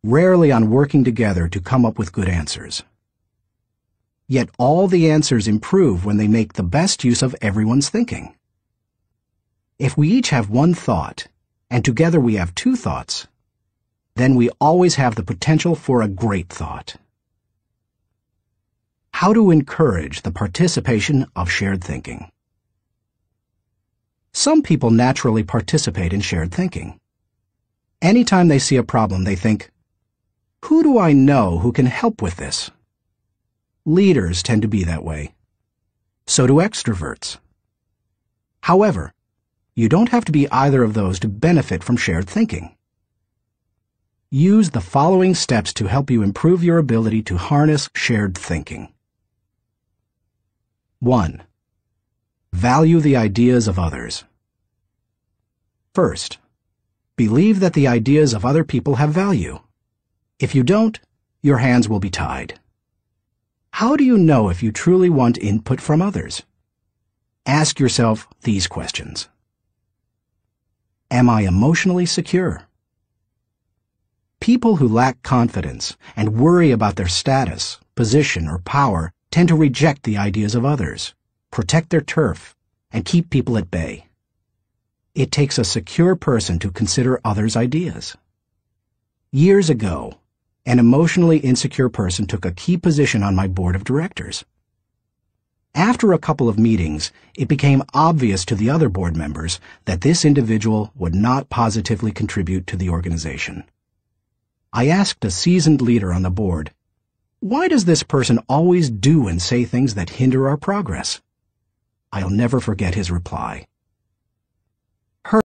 rarely on working together to come up with good answers. Yet all the answers improve when they make the best use of everyone's thinking. If we each have one thought, and together we have 2 thoughts, then we always have the potential for a great thought. How to encourage the participation of shared thinking. Some people naturally participate in shared thinking. Anytime they see a problem, they think, "Who do I know who can help with this?" Leaders tend to be that way. So do extroverts. However, you don't have to be either of those to benefit from shared thinking. Use the following steps to help you improve your ability to harness shared thinking. 1. Value the ideas of others. First, believe that the ideas of other people have value. If you don't, your hands will be tied. How do you know if you truly want input from others? Ask yourself these questions. Am I emotionally secure? People who lack confidence and worry about their status, position, or power tend to reject the ideas of others, protect their turf, and keep people at bay. It takes a secure person to consider others' ideas. Years ago, an emotionally insecure person took a key position on my board of directors. After a couple of meetings, it became obvious to the other board members that this individual would not positively contribute to the organization. I asked a seasoned leader on the board, "Why does this person always do and say things that hinder our progress?" I'll never forget his reply.